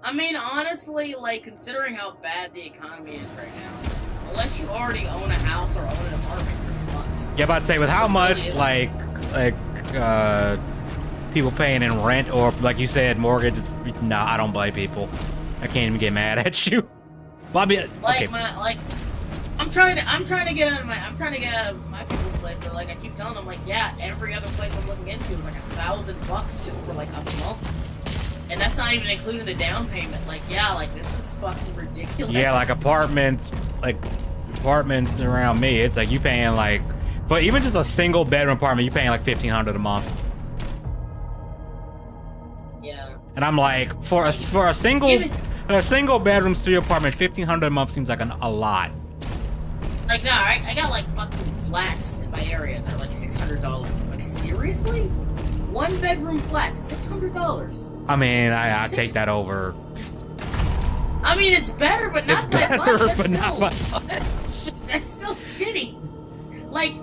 [SPEAKER 11] I mean, honestly, like considering how bad the economy is right now. Unless you already own a house or own an apartment, you're fucked.
[SPEAKER 1] Yeah, about to say with how much like people paying in rent or like you said mortgages. No, I don't blame people. I can't even get mad at you. Well, I mean, okay.
[SPEAKER 11] I'm trying to get out of my people's place, but like I keep telling them like yeah, every other place I'm looking into is like $1,000 just for like a month, and that's not even including the down payment. Like yeah, like this is fucking ridiculous.
[SPEAKER 1] Yeah, like apartments around me, it's like you paying like for even just a single bedroom apartment, you paying like $1,500 a month.
[SPEAKER 11] Yeah.
[SPEAKER 1] And I'm like, for a single bedroom studio apartment, $1,500 a month seems like a lot.
[SPEAKER 11] Like no, I got like fucking flats in my area that are like $600. I'm like seriously? 1 bedroom flat, $600.
[SPEAKER 1] I mean, I take that over.
[SPEAKER 11] I mean, it's better, but not by much. That's still shitty. Like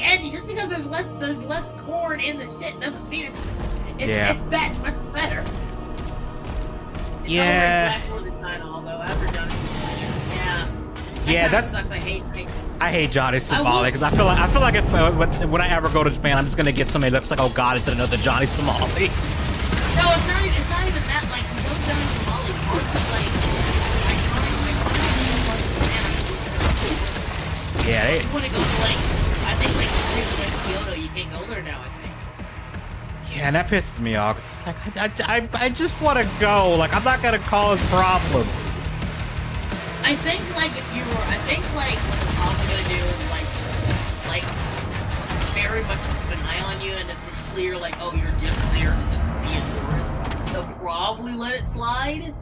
[SPEAKER 11] Edgy, just because there's less corn in the shit doesn't mean it's that much better. It's
[SPEAKER 1] yeah. Yeah, that
[SPEAKER 11] sucks. I
[SPEAKER 1] hate Johnny Somali because I feel like if when I ever go to Japan, I'm just gonna get somebody that looks like, oh god, it's another Johnny Somali.
[SPEAKER 11] No, it's not even that. Like those Johnny Somali parts of like.
[SPEAKER 1] Yeah,
[SPEAKER 11] you want to go to like, I think like Kyoto, you can't go there now, I think.
[SPEAKER 1] Yeah, and that pisses me off. It's like I just want to go. Like I'm not gonna cause problems.
[SPEAKER 11] I think like what it's probably gonna do is like very much keep an eye on you, and if it's clear like oh you're just there to just be a tourist, they'll probably let it slide.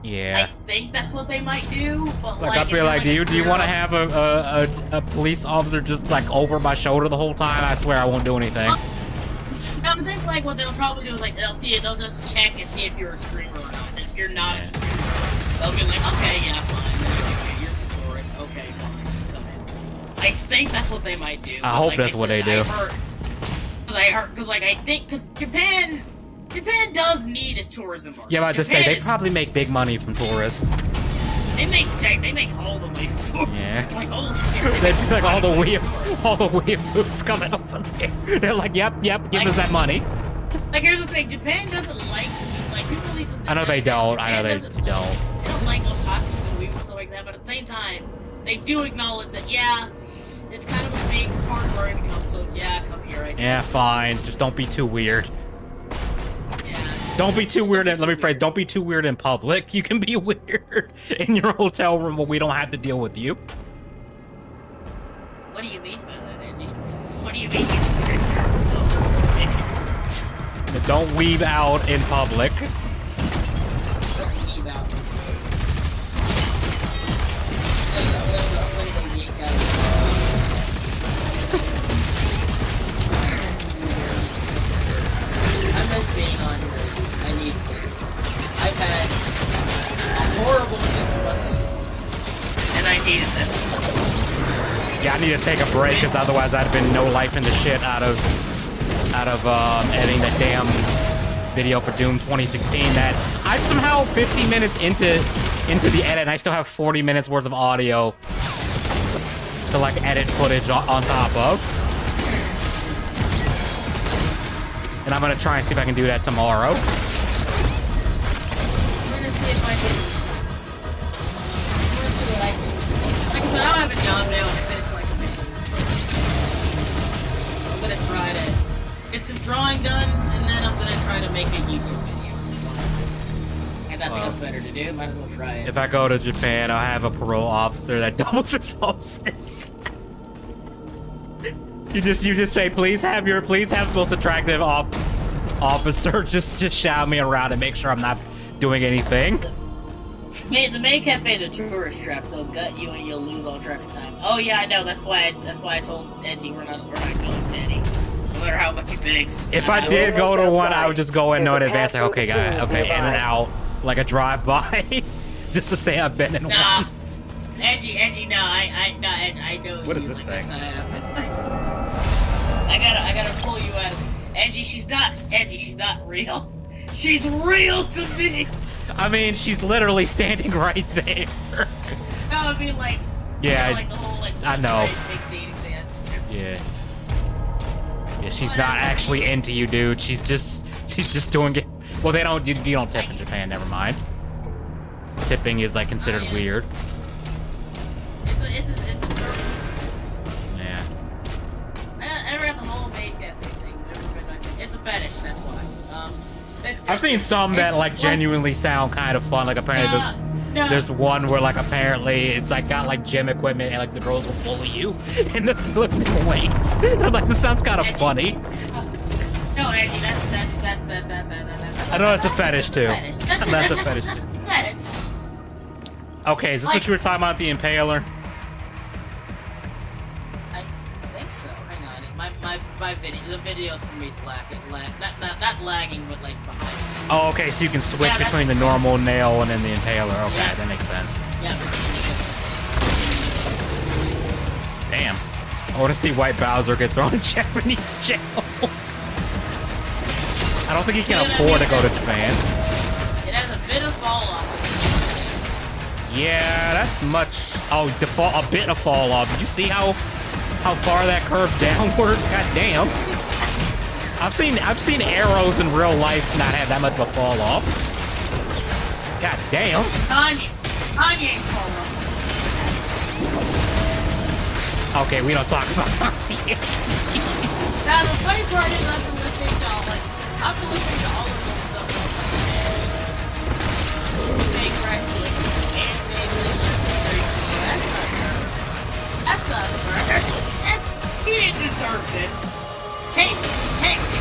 [SPEAKER 1] Yeah.
[SPEAKER 11] I think that's what they might do, but
[SPEAKER 1] like I'd be like, do you want to have a police officer just like over my shoulder the whole time? I swear I won't do anything.
[SPEAKER 11] I think like what they'll probably do is like they'll just check and see if you're a streamer or not. If you're not a streamer, they'll be like, okay, yeah, fine, okay, you're a tourist, okay, fine, come in. I think that's what they might do.
[SPEAKER 1] I hope that's what they do.
[SPEAKER 11] Because I think Japan does need its tourism market.
[SPEAKER 1] Yeah, I was about to say, they probably make big money from tourists.
[SPEAKER 11] They make all the money from tourists.
[SPEAKER 1] Yeah.
[SPEAKER 11] They
[SPEAKER 1] like all the weeaboos coming over there. They're like, yep, give us that money.
[SPEAKER 11] Like, here's the thing, Japan doesn't like people leave.
[SPEAKER 1] I know they don't. I know they don't.
[SPEAKER 11] They don't like otakus and weeaboos and stuff like that, but at the same time, they do acknowledge that, yeah, it's kind of a big part of our income, so Yeah, come here.
[SPEAKER 1] Yeah, fine. Just don't be too weird.
[SPEAKER 11] Yeah.
[SPEAKER 1] Don't be too weird. Let me phrase. Don't be too weird in public. You can be weird in your hotel room, but we don't have to deal with you.
[SPEAKER 11] What do you mean by that, Edgy? What do you mean?
[SPEAKER 1] Don't weave out in public.
[SPEAKER 11] Weave out. I miss being on here. I need this. I've had a horrible 6 months, and I needed this.
[SPEAKER 1] Yeah, I need to take a break because otherwise I'd have been no life in the shit out of editing that damn video for Doom 2016. That I'm somehow 50 minutes into the edit, and I still have 40 minutes worth of audio to like edit footage on top of. And I'm gonna try and see if I can do that tomorrow.
[SPEAKER 11] I'm gonna see if I can. I'm gonna see what I can. Like I said, I don't have a job now, and I finished my commission. I'm gonna try to get some drawing done, and then I'm gonna try to make a YouTube video. And nothing else better to do. Might as well try it.
[SPEAKER 1] If I go to Japan, I'll have a parole officer that doubles as hostess. You just say, please have the most attractive officer just shout me around and make sure I'm not doing anything.
[SPEAKER 11] The main cafe is a tourist trap. They'll gut you and you'll lose all track of time. Oh yeah, I know. That's why I told Edgy we're not going to any. No matter how much he begs.
[SPEAKER 1] If I did go to one, I would just go in, know in advance, like, okay, guy, okay, in and out, like a drive-by, just to say I've been in one.
[SPEAKER 11] Edgy, no, I know.
[SPEAKER 1] What is this thing?
[SPEAKER 11] I gotta pull you out of it. Edgy, she's not real. She's real to me.
[SPEAKER 1] I mean, she's literally standing right there.
[SPEAKER 11] That would be like,
[SPEAKER 1] yeah,
[SPEAKER 11] you know, like the whole, like,
[SPEAKER 1] I know.
[SPEAKER 11] Yeah.
[SPEAKER 1] Yeah, she's not actually into you, dude. She's just doing it. Well, you don't tip in Japan. Never mind. Tipping is like considered weird.
[SPEAKER 11] It's a service.
[SPEAKER 1] Yeah.
[SPEAKER 11] I never have the whole maid cafe thing. It's a fetish. That's why.
[SPEAKER 1] I've seen some that like genuinely sound kind of fun. Like apparently there's one where like apparently it's like got like gym equipment and like the girls will bully you in the flipping weights. I'm like, this sounds kind of funny.
[SPEAKER 11] No, Edgy, that's
[SPEAKER 1] I know it's a fetish too. That's a fetish.
[SPEAKER 11] That's a fetish.
[SPEAKER 1] Okay, is this what you were talking about, the Impaler?
[SPEAKER 11] I think so. Hang on, my video, the videos for me is lacking. Not lagging, but like behind.
[SPEAKER 1] Oh, okay, so you can switch between the normal nail and then the Impaler. Okay, that makes sense.
[SPEAKER 11] Yeah.
[SPEAKER 1] Damn. I want to see White Bowser get thrown in Japanese jail. I don't think he can afford to go to Japan.
[SPEAKER 11] It has a bit of fall off.
[SPEAKER 1] Yeah, that's much. Oh, a bit of fall off. Did you see how far that curved downward? God damn. I've seen arrows in real life not have that much of a fall off. God damn.
[SPEAKER 11] Kanye fall off.
[SPEAKER 1] Okay, we don't talk about Kanye.
[SPEAKER 11] Now the funny part is I've been listening to all of this stuff. Fake wrestling and fake That's not fair. He didn't deserve this.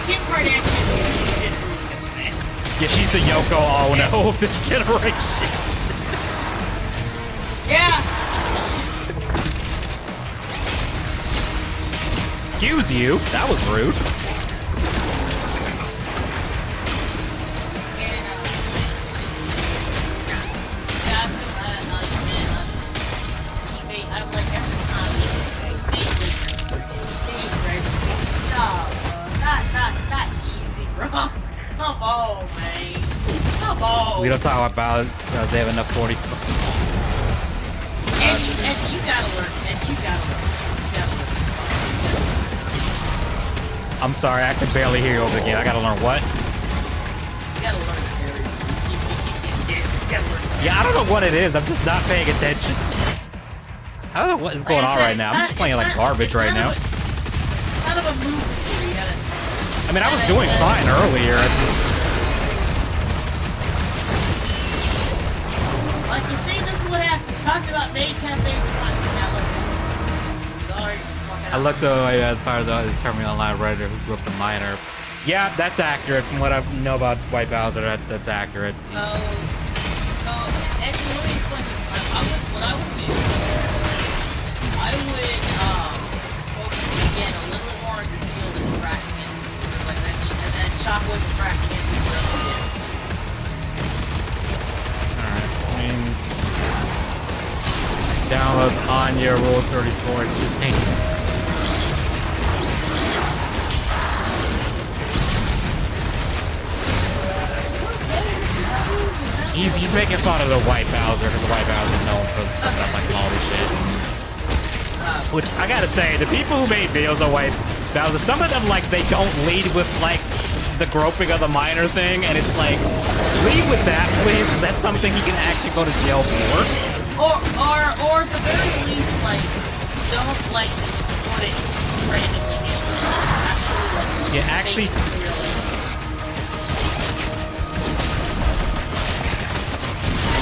[SPEAKER 11] Kim Kardashian didn't deserve this, man.
[SPEAKER 1] Yeah, she's the Yoko Ono of this generation.
[SPEAKER 11] Yeah.
[SPEAKER 1] Excuse you. That was rude.
[SPEAKER 11] I'm like every time not easy, bro. Come on, man. Come on.
[SPEAKER 1] We don't talk about they have enough 40.
[SPEAKER 11] And you gotta learn. You gotta learn.
[SPEAKER 1] I'm sorry, I can barely hear you over again. I gotta learn what?
[SPEAKER 11] You gotta learn.
[SPEAKER 1] Yeah, I don't know what it is. I'm just not paying attention. I don't know what is going on right now. I'm just playing like garbage right now.
[SPEAKER 11] It's not of a move before you gotta...
[SPEAKER 1] I mean, I was doing fine earlier.
[SPEAKER 11] Like, you see, this is what happened. Talked about main campaigns once, and now look. Sorry,
[SPEAKER 1] I looked at part of the Terminal Online writer who grew up a miner. Yeah, that's accurate. From what I know about White Bowser, that's accurate.
[SPEAKER 11] Actually, let me explain this. What I would do, I would focus again a little bit more on your shield and crashing into like that shockwave of crashing into the
[SPEAKER 1] Alright, I mean, downloads Anya Rule 34. It's just hanging. He's making fun of the White Bowser because the White Bowser is known for stuff like all this shit. Which I gotta say, the people who made videos of White Bowser, some of them like they don't lead with like the groping of the minor thing, and it's like, lead with that, please, because that's something he can actually go to jail for.
[SPEAKER 11] Or at the very least, like, don't like put it randomly.
[SPEAKER 1] Actually,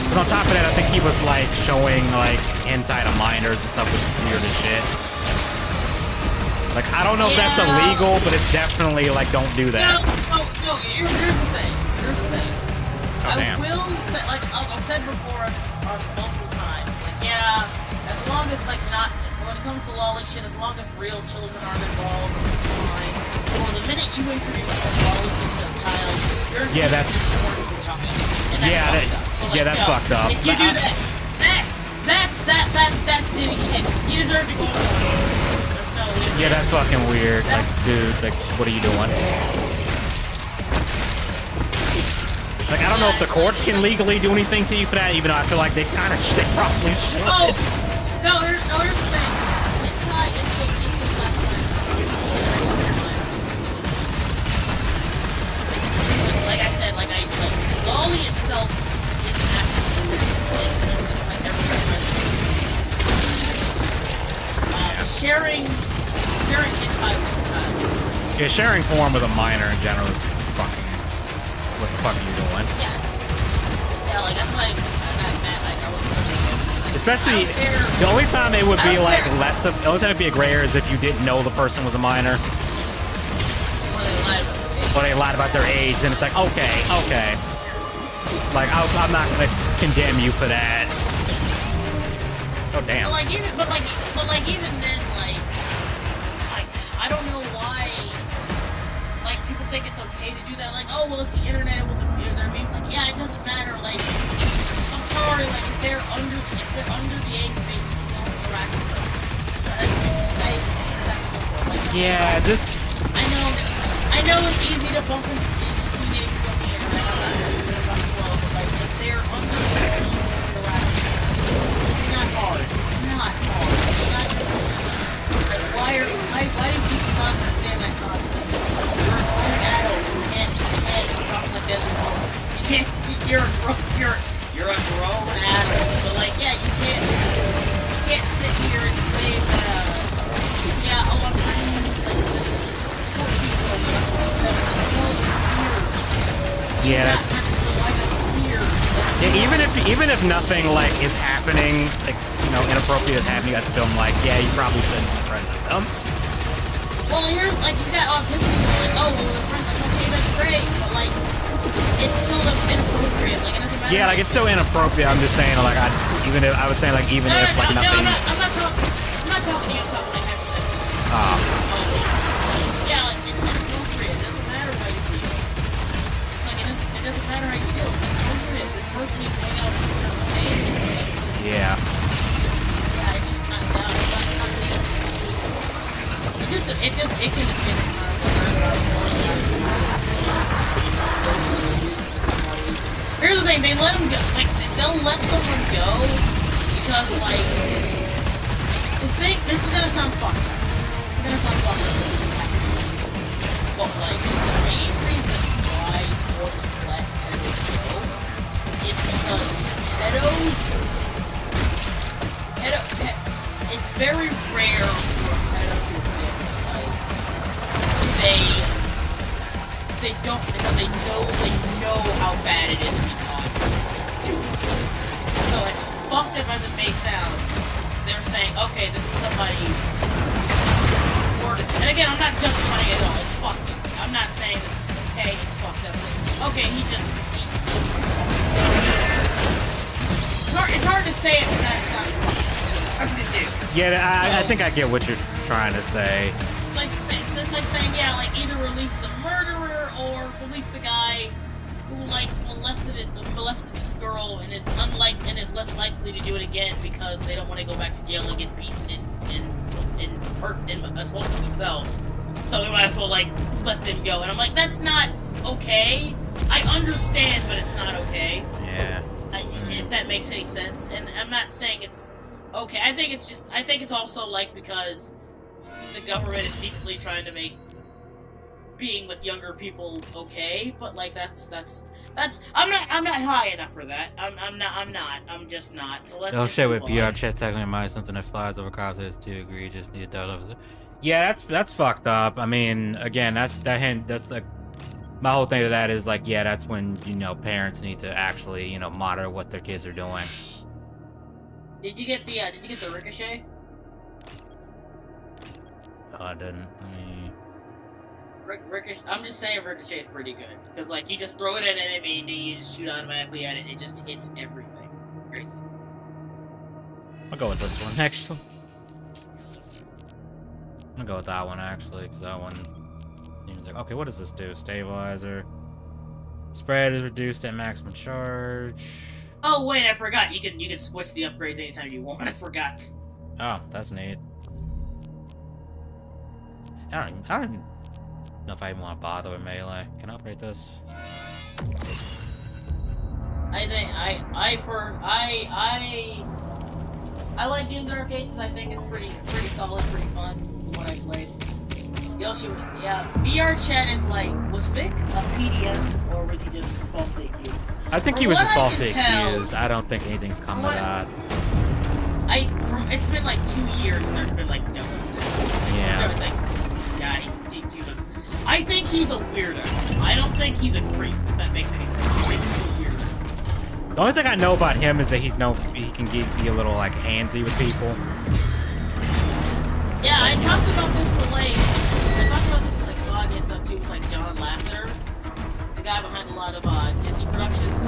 [SPEAKER 1] but on top of that, I think he was like showing like hentai to minors and stuff, which is weird as shit. Like, I don't know if that's illegal, but it's definitely like, don't do that.
[SPEAKER 11] No, here's the thing.
[SPEAKER 1] Oh, damn.
[SPEAKER 11] I will say, like I've said before multiple times, like, yeah, as long as like not, when it comes to lolly shit, as long as real children aren't involved, it's fine. Well, the minute you introduce a lolly to a child, you're
[SPEAKER 1] that's fucked up.
[SPEAKER 11] If you do that's ditty shit. You deserve to go to jail.
[SPEAKER 1] Yeah, that's fucking weird. Like, dude, like, what are you doing? Like, I don't know if the courts can legally do anything to you for that, even though I feel like they kind of probably should.
[SPEAKER 11] Oh, no, here's the thing. It's not, like I said, like lolly itself isn't actually like everything. Sharing inside with the child.
[SPEAKER 1] Yeah, sharing porn with a minor in general is just fucking. What the fuck are you doing?
[SPEAKER 11] Yeah, like that's like I was.
[SPEAKER 1] Especially the only time it would be like less of, the only time it'd be a gray area is if you didn't know the person was a minor. Or they lied about their age, and it's like, okay. Like, I'm not gonna condemn you for that. Oh damn.
[SPEAKER 11] But even then, like I don't know why. Like, people think it's okay to do that. Like, oh well, it's the internet. It wasn't. You know what I mean? Like, yeah, it doesn't matter. Like, I'm sorry. Like, if they're under the age of 18, don't interact with them.
[SPEAKER 1] Yeah, this.
[SPEAKER 11] I know it's easy to bump into teenagers on the internet. But like, if they're under the age of 18, interact with them. It's not hard. Like, why do people not understand that concept? You're a grown adult. You can't talk like this. You can't. You're a grown adult. So like, yeah, you can't sit here and say that. Yeah, I'm trying like this.
[SPEAKER 1] Yeah, that's. Yeah, even if nothing like is happening, like, you know, inappropriate is happening, that's still like, yeah, you probably shouldn't be friends with them.
[SPEAKER 11] Well, you're like, you got autism, like, oh, well, we're friends, like, okay, that's great, but like, it's still inappropriate, like, it doesn't matter.
[SPEAKER 1] Yeah, like, it's so inappropriate. I'm just saying, like, I would say, like, even if like nothing.
[SPEAKER 11] I'm not talking to you. I'm talking like hypothetically. Yeah, like, it's inappropriate. It doesn't matter how you feel. It's like, it doesn't matter how you feel. It's inappropriate. This person needs to hang out with a man.
[SPEAKER 1] Yeah.
[SPEAKER 11] Yeah, it's just not down. It can have been Here's the thing, they let them go, like, they'll let someone go because, like, the thing, this is gonna sound fucked up. But, like, the main reason why courts let pedos go is because it's very rare for a pedo to get, like, don't, because they know how bad it is to be caught doing it. So as fucked up as it may sound, they're saying, okay, this is somebody, and again, I'm not justifying it at all, it's fucked up. I'm not saying it's okay, it's fucked up. Okay, it's hard to say it without sounding fucked up. It's hard to do.
[SPEAKER 1] Yeah, I think I get what you're trying to say.
[SPEAKER 11] It's like saying, yeah, like either release the murderer or release the guy who like molested this girl and is less likely to do it again because they don't want to go back to jail and get beaten and hurt and assault themselves. So we might as well like let them go. And I'm like, that's not okay. I understand, but it's not okay.
[SPEAKER 1] Yeah.
[SPEAKER 11] If that makes any sense. And I'm not saying it's okay. I think it's also like because the government is secretly trying to make being with younger people okay, but like that's I'm not high enough for that. I'm just not. So let's just
[SPEAKER 1] shit with
[SPEAKER 11] move
[SPEAKER 1] VR
[SPEAKER 11] on.
[SPEAKER 1] chat technically might something that flies over cops is too egregious. Need a doubt officer. Yeah, that's fucked up. I mean, again, that's like my whole thing to that is like, yeah, that's when parents need to actually monitor what their kids are doing.
[SPEAKER 11] Did you get the ricochet?
[SPEAKER 1] Oh, I didn't.
[SPEAKER 11] Ricochet. I'm just saying ricochet is pretty good because like you just throw it at an enemy and then you just shoot automatically at it. It just hits everything. Crazy.
[SPEAKER 1] I'll go with this one actually. I'm gonna go with that one actually because that one seems like okay. What does this do? Stabilizer. Spread is reduced at maximum charge.
[SPEAKER 11] Oh wait, I forgot. You can switch the upgrades anytime you want. I forgot.
[SPEAKER 1] Oh, that's neat. I don't even know if I even want to bother with melee. Can I upgrade this?
[SPEAKER 11] I think I like Doom's Arcade because I think it's pretty solid, pretty fun from what I played. Yoshi, yeah. VR chat is like, was Vic a PDF or was he just falsely accused?
[SPEAKER 1] I think he was just falsely accused. I don't think anything's come to that.
[SPEAKER 11] It's been like 2 years and there's been like no.
[SPEAKER 1] Yeah.
[SPEAKER 11] Yeah, he was. I think he's a weirdo. I don't think he's a creep, if that makes any sense. I think he's a weirdo.
[SPEAKER 1] The only thing I know about him is that he can be a little like handsy with people.
[SPEAKER 11] Yeah, I talked about this with Saga stuff too, with like John Lasseter, the guy behind a lot of Disney productions.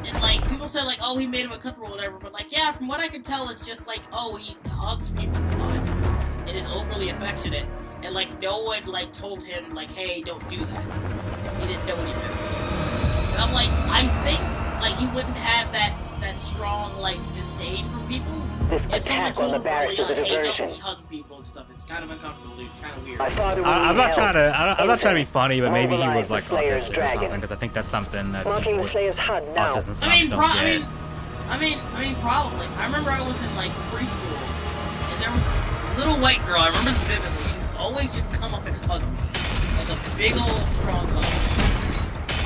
[SPEAKER 11] And like people said like, oh, he made him a comfortable or whatever, but like, yeah, from what I can tell, it's just like, oh, he hugs people a lot and is overly affectionate, and like no one like told him like, hey, don't do that. He didn't know what he meant. And I'm like, I think like he wouldn't have that strong like disdain from people.
[SPEAKER 10] This attack on the barracks is a diversion.
[SPEAKER 11] Hey, hug people and stuff. It's kind of uncomfortable, dude. It's kind of weird.
[SPEAKER 1] I'm not trying to be funny, but maybe he was like autistic or something, because I think that's something that people with autism sometimes don't get.
[SPEAKER 11] I mean, probably. I remember I was in like preschool, and there was this little white girl. I remember this vividly. She would always just come up and hug me, like a big old strong hug.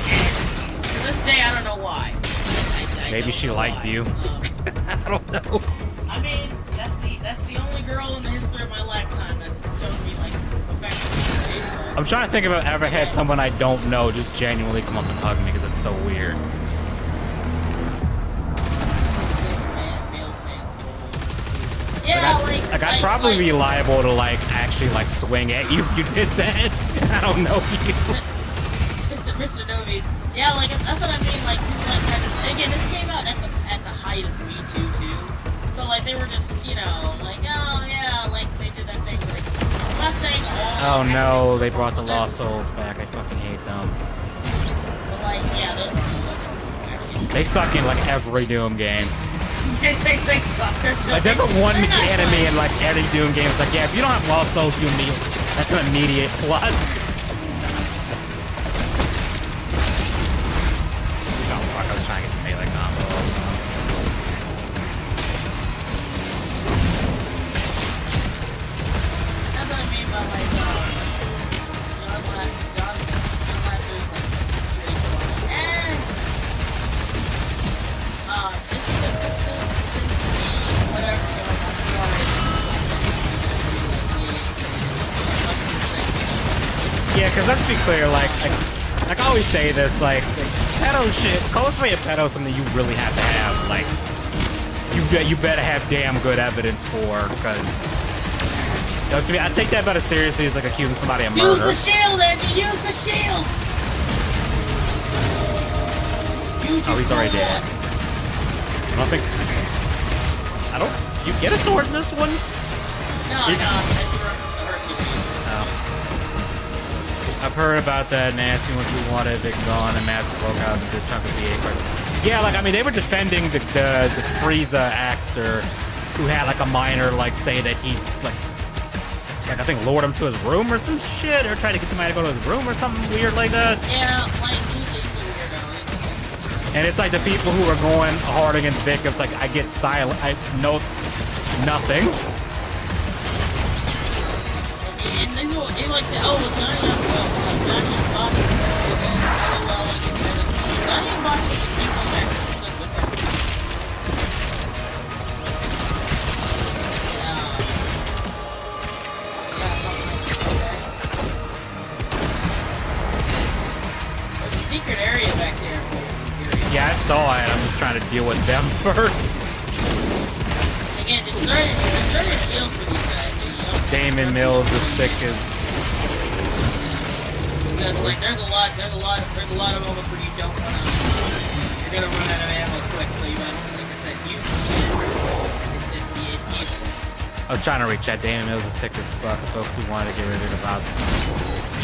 [SPEAKER 11] And to this day, I don't know why.
[SPEAKER 1] Maybe she liked you. I don't know.
[SPEAKER 11] I mean, that's the only girl in the history of my lifetime that's shown me like affection.
[SPEAKER 1] I'm trying to think if I've ever had someone I don't know just genuinely come up and hug me, because it's so weird.
[SPEAKER 11] Yeah,
[SPEAKER 1] like I'd probably be liable to like actually like swing at you if you did that. I don't know you.
[SPEAKER 11] Mr. Novies. Yeah, like that's what I mean. Like again, this came out at the height of Me Too too. So like they were just like, oh yeah, like they did that thing. Like I'm not saying all.
[SPEAKER 1] Oh no, they brought the Lost Souls back. I fucking hate them.
[SPEAKER 11] But like yeah, those
[SPEAKER 1] they suck in like every Doom game.
[SPEAKER 11] they suck.
[SPEAKER 1] Like there's one enemy in like every Doom game. It's like, yeah, if you don't have Lost Souls, that's an immediate plus. Oh fuck, I was trying to get the melee combo.
[SPEAKER 11] That's what I mean by like,
[SPEAKER 1] Yeah, because let's be clear, like I always say this, like pedo shit, cosplay of pedo is something you really have to have, like, you better have damn good evidence for, because, you know, to me, I take that about as seriously as, like, accusing somebody of murder.
[SPEAKER 11] Use the shield, Edgy! Use the shield!
[SPEAKER 1] Oh, he's already dead. I don't, you get a sword in this one?
[SPEAKER 11] No,
[SPEAKER 1] I've heard about that nasty once we wanted it gone and massive broke out into a chunk of VA part. Yeah, like, I mean, they were defending the Frieza actor who had, like, a minor, like, saying that he, like, I think lured him to his room or some shit, or tried to get somebody to go to his room or something weird like that.
[SPEAKER 11] Yeah, like, he's a weirdo.
[SPEAKER 1] And it's like the people who are going hard against victims, like, I get silent, I know nothing.
[SPEAKER 11] And they like say, oh, it's Johnny Box. Johnny Box is the people that there's a secret area back there.
[SPEAKER 1] Yeah, I saw it. I'm just trying to deal with them first.
[SPEAKER 11] Again, just start your shields with these guys.
[SPEAKER 1] Damon Mills is sick as.
[SPEAKER 11] Because like there's a lot of moments where you don't you're gonna run out of ammo quick, so you might, like I said, use
[SPEAKER 1] I was trying to reach that. Damon Mills is sick as fuck. The folks who wanted to get rid of it about.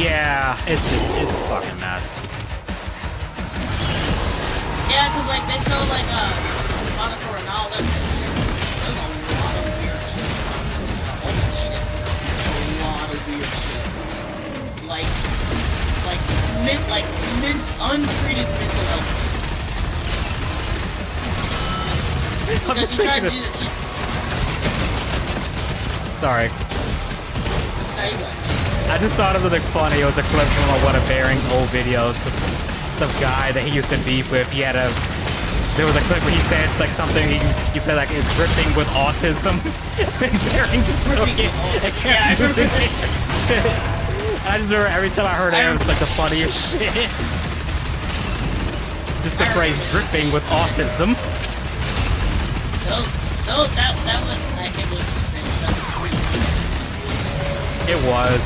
[SPEAKER 1] Yeah, it's a fucking mess.
[SPEAKER 11] Yeah, cause like they sell like monitor and all that. There's a lot of weird shit. A lot of weird shit. Like untreated mental illness.
[SPEAKER 1] I'm just
[SPEAKER 11] trying to
[SPEAKER 1] thinking
[SPEAKER 11] do this.
[SPEAKER 1] Sorry.
[SPEAKER 11] There you go.
[SPEAKER 1] I just thought of something funny. It was a clip from one of Bearing's old videos. Some guy that he used to beef with. There was a clip where he said it's like something he said like it's dripping with autism. And Bearing just took it. I just remember every time I heard it, it was like the funniest shit. Just the phrase dripping with autism.
[SPEAKER 11] That was like it was.
[SPEAKER 1] It was.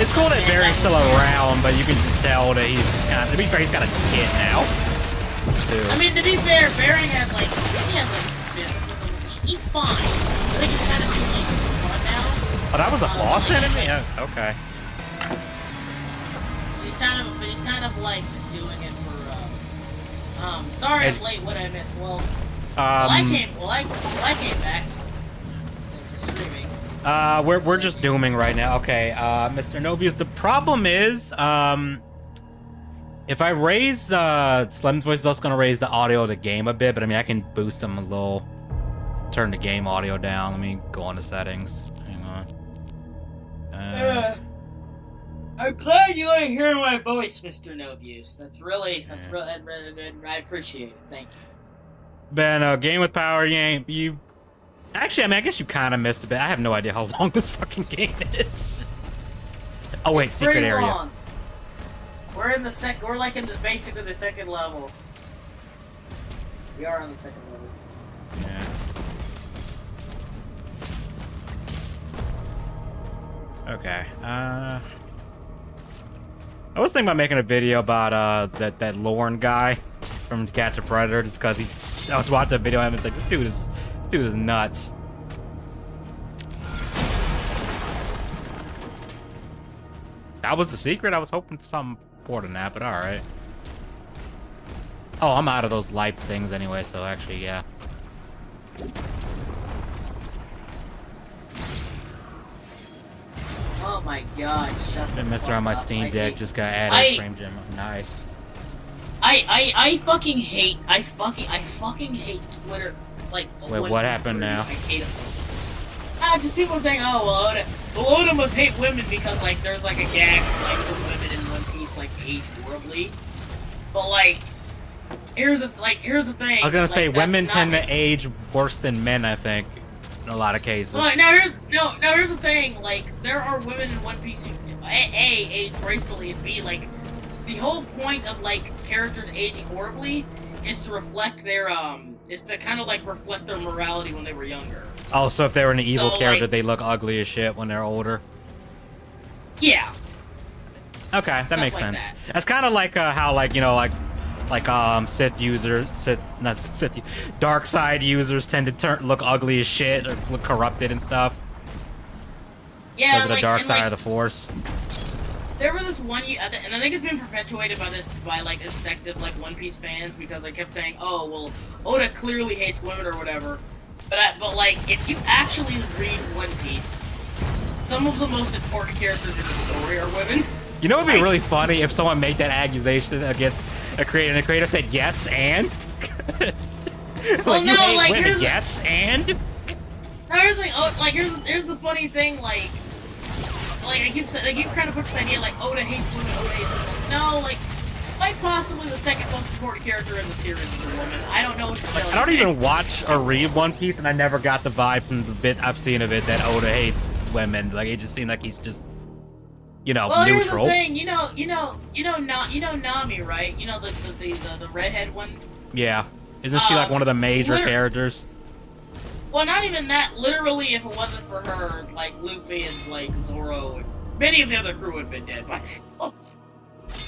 [SPEAKER 1] It's cool that Bearing's still around, but you can just tell that he's kind of, to be fair, he's got a kid now. Too.
[SPEAKER 11] I mean, to be fair, Bearing has like he's fine. I think he's kind of like fun now.
[SPEAKER 1] Oh, that was a boss enemy? Oh, okay.
[SPEAKER 11] He's kind of like just doing it for sorry I'm late, what did I miss? Well, I came back. Thanks for streaming.
[SPEAKER 1] We're just dooming right now. Okay, Mr. Novius, the problem is, if I raise, Slim's voice is also gonna raise the audio of the game a bit, but I mean, I can boost them a little, turn the game audio down. Let me go on the settings. Hang on.
[SPEAKER 11] I'm glad you like hearing my voice, Mr. Novius. That's really I appreciate it. Thank you.
[SPEAKER 1] Ben, Game with Power, you actually, I mean, I guess you kind of missed a bit. I have no idea how long this fucking game is. Oh wait,
[SPEAKER 11] it's
[SPEAKER 1] secret area.
[SPEAKER 11] Long. We're in the we're like in basically the second level. We are on the second level.
[SPEAKER 1] Yeah. Okay. I was thinking about making a video about that Lorne guy from Catch a Predator, just because I was watching a video of him. It's like this dude is nuts. That was the secret. I was hoping for something more than that, but all right. Oh, I'm out of those life things anyway, so actually, yeah.
[SPEAKER 11] Oh my god, shut
[SPEAKER 1] Been messing around my Steam Deck, just got added frame gem. Nice.
[SPEAKER 11] I fucking hate Twitter. Like,
[SPEAKER 1] wait, what happened now?
[SPEAKER 11] I hate it. Just people saying, oh, well, Oda must hate women because, like, there's, like, a gag, like, for women in One Piece, like, age horribly. But, like, here's the thing.
[SPEAKER 1] I was gonna say, women tend to age worse than men, I think, in a lot of cases.
[SPEAKER 11] Well, now here's the thing. Like, there are women in One Piece who age gracefully, and B, like, the whole point of, like, characters aging horribly is to reflect their, is to kind of, like, reflect their morality when they were younger.
[SPEAKER 1] Oh, so if they were an evil character,
[SPEAKER 11] like,
[SPEAKER 1] they look ugly as shit when they're older?
[SPEAKER 11] Yeah.
[SPEAKER 1] Okay, that
[SPEAKER 11] Stuff
[SPEAKER 1] makes
[SPEAKER 11] like
[SPEAKER 1] sense.
[SPEAKER 11] that.
[SPEAKER 1] That's kind of like how, like, you know, like Sith users, dark side users tend to look ugly as shit or look corrupted and stuff.
[SPEAKER 11] Yeah,
[SPEAKER 1] because of the
[SPEAKER 11] like,
[SPEAKER 1] dark
[SPEAKER 11] and,
[SPEAKER 1] side
[SPEAKER 11] like,
[SPEAKER 1] of the Force.
[SPEAKER 11] There was this one, and I think it's been perpetuated by like a sect of like One Piece fans because they kept saying, "Oh, well, Oda clearly hates women or whatever." But like, if you actually read One Piece, some of the most important characters in the story are women.
[SPEAKER 1] You know, it'd be really funny if someone made that accusation against a creator, and the creator said yes and.
[SPEAKER 11] Well,
[SPEAKER 1] you hate
[SPEAKER 11] like,
[SPEAKER 1] women, yes and.
[SPEAKER 11] Now, here's the thing. Oh, like, here's the funny thing. Like I keep trying to push this idea like Oda hates women. Oda hates women. No, like, quite possibly the second most important character in the series is a woman. I don't know what to tell you.
[SPEAKER 1] I don't even watch or read One Piece, and I never got the vibe from the bit I've seen of it that Oda hates women. Like, it just seemed like he's just, you know,
[SPEAKER 11] well,
[SPEAKER 1] neutral.
[SPEAKER 11] Here's the thing. You know Nami, right? You know the redhead one.
[SPEAKER 1] Yeah, isn't she like one of the major characters?
[SPEAKER 11] Well, not even that. Literally, if it wasn't for her, like Luffy and like Zoro and many of the other crew would have been dead by now.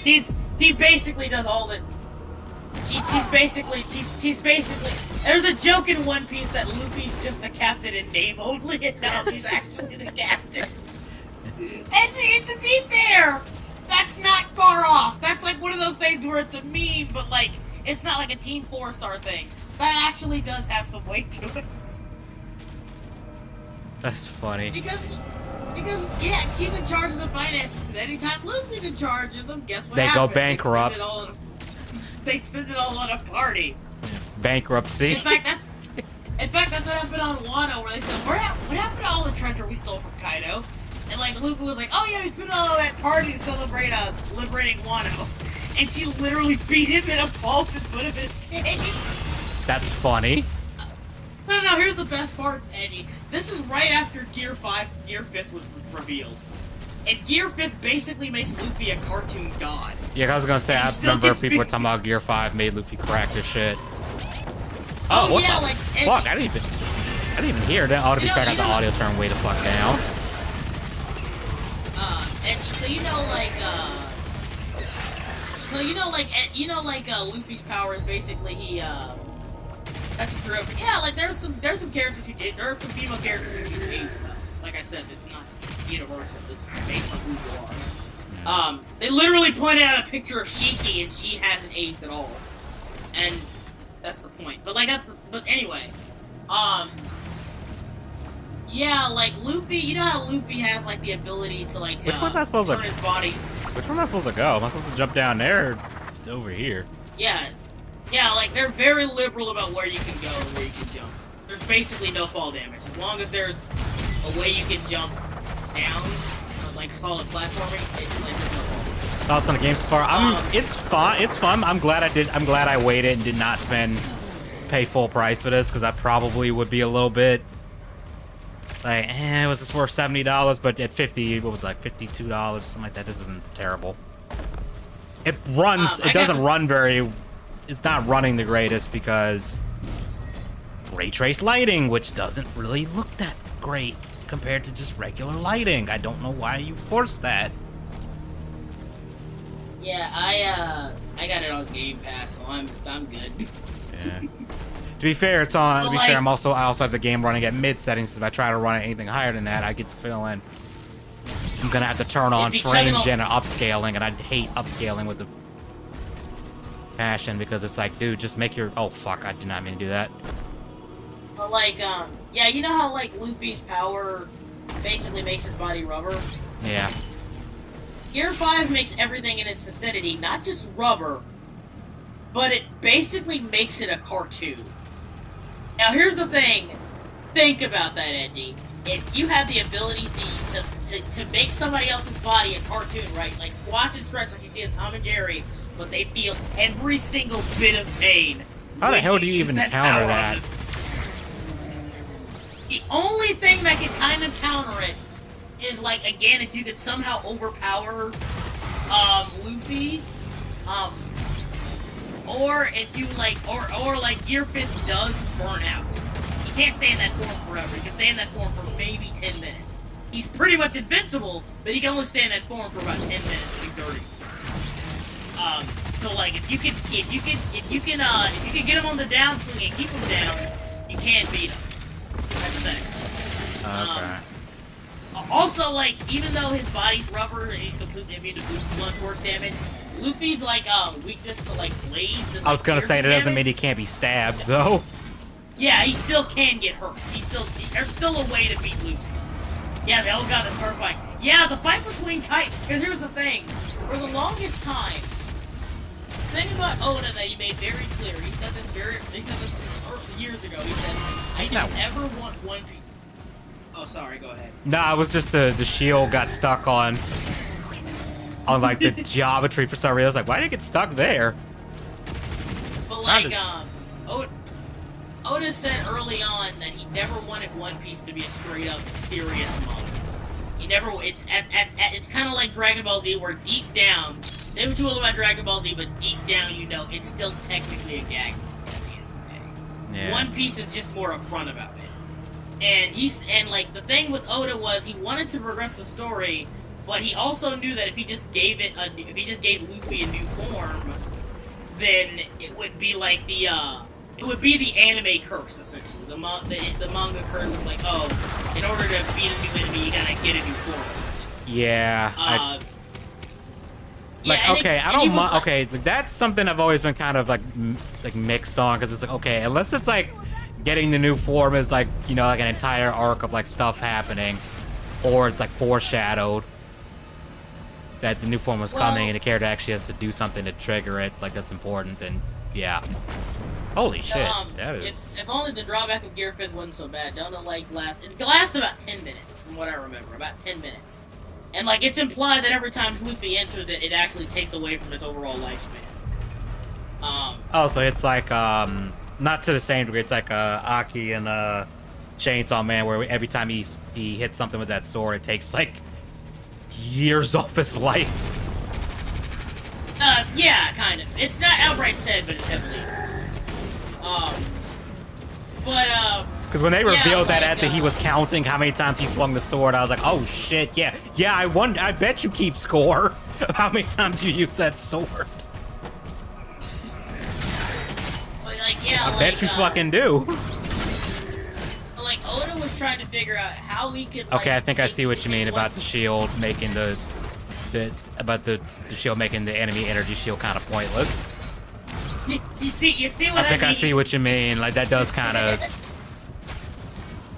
[SPEAKER 11] She basically does all the. She's basically. There's a joke in One Piece that Luffy's just the captain in name only, and Nami's actually the captain. And to be fair, that's not far off. That's like one of those things where it's a meme, but like it's not like a Team 4-star thing. That actually does have some weight to it.
[SPEAKER 1] That's funny.
[SPEAKER 11] Because yeah, she's in charge of the finances. Anytime Luffy's in charge of them, guess what
[SPEAKER 1] They
[SPEAKER 11] happens?
[SPEAKER 1] go bankrupt.
[SPEAKER 11] They spend it all on a party.
[SPEAKER 1] Bankruptcy.
[SPEAKER 11] In fact, that's what happened on Wano, where they said, what happened to all the treasure we stole from Kaido? And like Luffy was like, oh yeah, we spent all that party to celebrate liberating Wano. And she literally beat him in a vault and put him in a cage.
[SPEAKER 1] That's funny.
[SPEAKER 11] No, here's the best part, Edgy. This is right after Gear 5th was revealed. And Gear 5th basically makes Luffy a cartoon god.
[SPEAKER 1] Yeah, I was gonna say, I remember people were talking about Gear 5 made Luffy crack this shit.
[SPEAKER 11] Oh,
[SPEAKER 1] what
[SPEAKER 11] yeah,
[SPEAKER 1] the
[SPEAKER 11] like,
[SPEAKER 1] fuck? I didn't even hear that. Oh, to be fair, I got the audio turned way the fuck down.
[SPEAKER 11] Edgy, so Luffy's power is basically that's true. Yeah, like there's some characters who did. There are some female characters who aged well. Like I said, it's not universal. It's based on who you are. They literally pointed out a picture of Shiki, and she hasn't aged at all. And that's the point. But but anyway, yeah, like Luffy. You know how Luffy has like the ability to like
[SPEAKER 1] Which one am I supposed
[SPEAKER 11] turn his body.
[SPEAKER 1] Which one am I supposed to go? Am I supposed to jump down there or over here?
[SPEAKER 11] Yeah, like, they're very liberal about where you can go and where you can jump. There's basically no fall damage. As long as there's a way you can jump down, like solid platforming, it's like there's no fall damage.
[SPEAKER 1] Thoughts on the game so far? It's fun. It's fun. I'm glad I waited and did not pay full price for this, because I probably would be a little bit like, was this worth $70? But at 50, what was it, like $52, something like that. This isn't terrible. It runs. It doesn't run very. It's not running the greatest because ray trace lighting, which doesn't really look that great compared to just regular lighting. I don't know why you forced that.
[SPEAKER 11] Yeah, I got it on Game Pass, so I'm good.
[SPEAKER 1] Yeah. To be fair, it's on. To be fair, I also have the game running at mid settings. If I try to run it anything higher than that, I get the feeling I'm gonna have to turn on frame gen and upscaling, and I hate upscaling with the passion because it's like, dude, just make your. Oh fuck! I did not mean to do that.
[SPEAKER 11] But like, yeah, you know how like Luffy's power basically makes his body rubber.
[SPEAKER 1] Yeah.
[SPEAKER 11] Gear 5 makes everything in its vicinity not just rubber, but it basically makes it a cartoon. Now here's the thing. Think about that, Edgy. If you have the ability to make somebody else's body a cartoon, right? Like Squatch and Stretch, like you see in Tom and Jerry, but they feel every single bit of pain.
[SPEAKER 1] How the hell do you even counter that?
[SPEAKER 11] The only thing that can kind of counter it is like, again, if you could somehow overpower Luffy, or if you like, or like Gear Fist does burn out. He can't stay in that form forever. He can stay in that form for maybe 10 minutes. He's pretty much invincible, but he can only stay in that form for about 10 minutes of exerting. So like, if you can get him on the downswing and keep him down, you can't beat him. That's the thing.
[SPEAKER 1] Okay.
[SPEAKER 11] Also, like, even though his body's rubber and he's completely immune to blunt force damage, Luffy's like weakness to like blades. And,
[SPEAKER 1] I was gonna say that doesn't mean
[SPEAKER 11] damage.
[SPEAKER 1] he can't be stabbed though.
[SPEAKER 11] Yeah, he still can get hurt. There's still a way to beat Luffy. Yeah, they all got a sword fight. Yeah, the fight between Kite. Because here's the thing: for the longest time, the thing about Oda that he made very clear. He said this years ago. He said, "I didn't ever want One Piece." Oh, sorry. Go ahead.
[SPEAKER 1] Nah, it was just the shield got stuck on like the geometry for some reason. I was like, why did it get stuck there?
[SPEAKER 11] But like, Oda said early on that he never wanted One Piece to be a straight up serious manga. He never. It's kind of like Dragon Ball Z, where deep down, say what you will about Dragon Ball Z, but deep down, you know, it's still technically a gag at the end of the day. Yeah. One Piece is just more upfront about it. And like the thing with Oda was he wanted to progress the story, but he also knew that if he just gave Luffy a new form, then it would be like the anime curse essentially. The manga curse of like, oh, in order to beat a new enemy, you gotta get a new form.
[SPEAKER 1] Yeah. Okay, that's something I've always been kind of like mixed on, because it's like, okay, unless it's like getting the new form is like, you know, like an entire arc of like stuff happening, or it's like foreshadowed that the new form was coming and the character actually has to do something to trigger it, like that's important, then yeah. Holy shit, that is...
[SPEAKER 11] If only the drawback of Gear Fist wasn't so bad. Don't it lasts about 10 minutes, from what I remember, about 10 minutes. And like, it's implied that every time Luffy enters it, it actually takes away from its overall lifespan.
[SPEAKER 1] So it's like, not to the same degree, it's like Aki and Chainsaw Man, where every time he hits something with that sword, it takes like years off his life.
[SPEAKER 11] Yeah, kind of. It's not outright said, but it's heavily.
[SPEAKER 1] Because when they revealed that after he was counting how many times he swung the sword, I was like, oh shit, yeah, I bet you keep score of how many times you use that sword. I bet you fucking do.
[SPEAKER 11] Like, Oda was trying to figure out how he could, like,
[SPEAKER 1] okay, I think I see what you mean about the shield making the shield making the enemy energy shield kind of pointless.
[SPEAKER 11] You see what I mean?
[SPEAKER 1] I think I see what you mean. Like, that does kind of...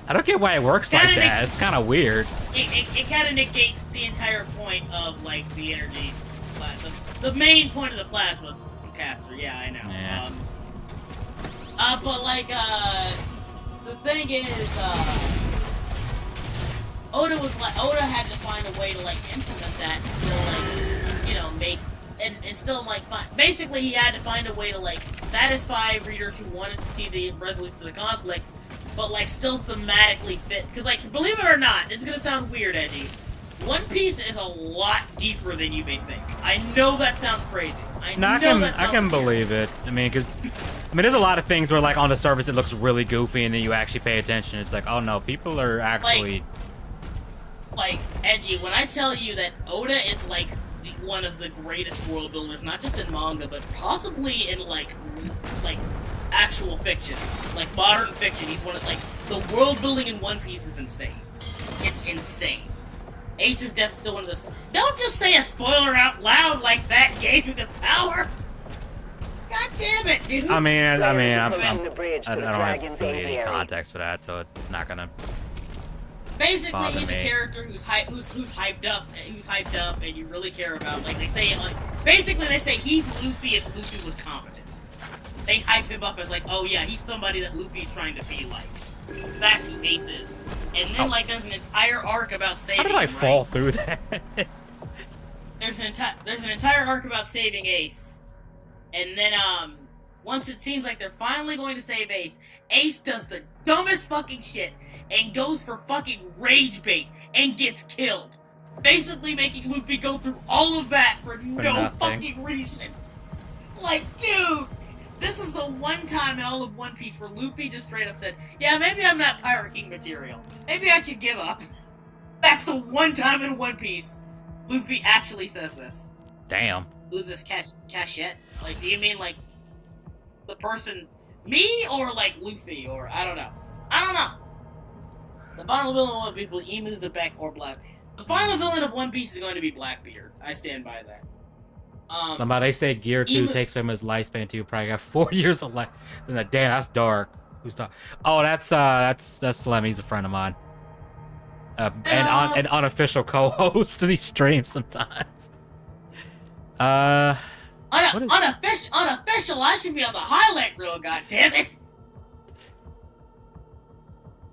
[SPEAKER 1] I don't get why it works like that. It's kind of weird.
[SPEAKER 11] It kind of negates the entire point of, like, the energy. The main point of the plasma caster. Yeah, I know.
[SPEAKER 1] Yeah.
[SPEAKER 11] But, like, the thing is, Oda had to find a way to, like, implement that and still, like, you know, make... And still, like, basically he had to find a way to, like, satisfy readers who wanted to see the resolution to the conflict, but, like, still thematically fit. Because, like, believe it or not, it's gonna sound weird, Edgy. One Piece is a lot deeper than you may think. I know that sounds crazy. I
[SPEAKER 1] can believe it. I mean, there's a lot of things where, like, on the surface it looks really goofy, and then you actually pay attention. It's like, oh no, people are actually...
[SPEAKER 11] Like, Edgy, when I tell you that Oda is, like, one of the greatest world builders, not just in manga, but possibly in, like actual fiction. Like, modern fiction. He's one of, like, the world building in One Piece is insane. It's insane. Ace's death is still one of the... Don't just say a spoiler out loud like that gave you the power! God damn it, dude!
[SPEAKER 1] I don't have really any context for that, so it's not gonna...
[SPEAKER 11] Basically, he's a character who's hyped up, and you really care about. Like, they say, like, basically they say he's Luffy if Luffy was competent. They hype him up as like, oh yeah, he's somebody that Luffy's trying to be like. That's who Ace is. And then, like, there's an entire arc about saving him.
[SPEAKER 1] How did I fall through that?
[SPEAKER 11] There's an entire arc about saving Ace, and then once it seems like they're finally going to save Ace, Ace does the dumbest fucking shit and goes for fucking rage bait and gets killed. Basically making Luffy go through all of that for no
[SPEAKER 1] nothing.
[SPEAKER 11] fucking reason. Like, dude, this is the one time in all of One Piece where Luffy just straight up said, yeah, maybe I'm not Pirate King material. Maybe I should give up. That's the one time in One Piece Luffy actually says this.
[SPEAKER 1] Damn.
[SPEAKER 11] Who's this Cachette? Like, do you mean, like, the person, me, or, like, Luffy, or, I don't know. I don't know. The final villain of One Piece will emus are back or Black. The final villain of One Piece is going to be Blackbeard. I stand by that.
[SPEAKER 1] They say Gear 2 takes from his lifespan too. Probably got 4 years of life. Damn, that's dark. Who's talking? Oh, that's Slim. He's a friend of mine. An unofficial co-host of these streams sometimes.
[SPEAKER 11] Unofficial. I should be on the highlight reel. God damn it.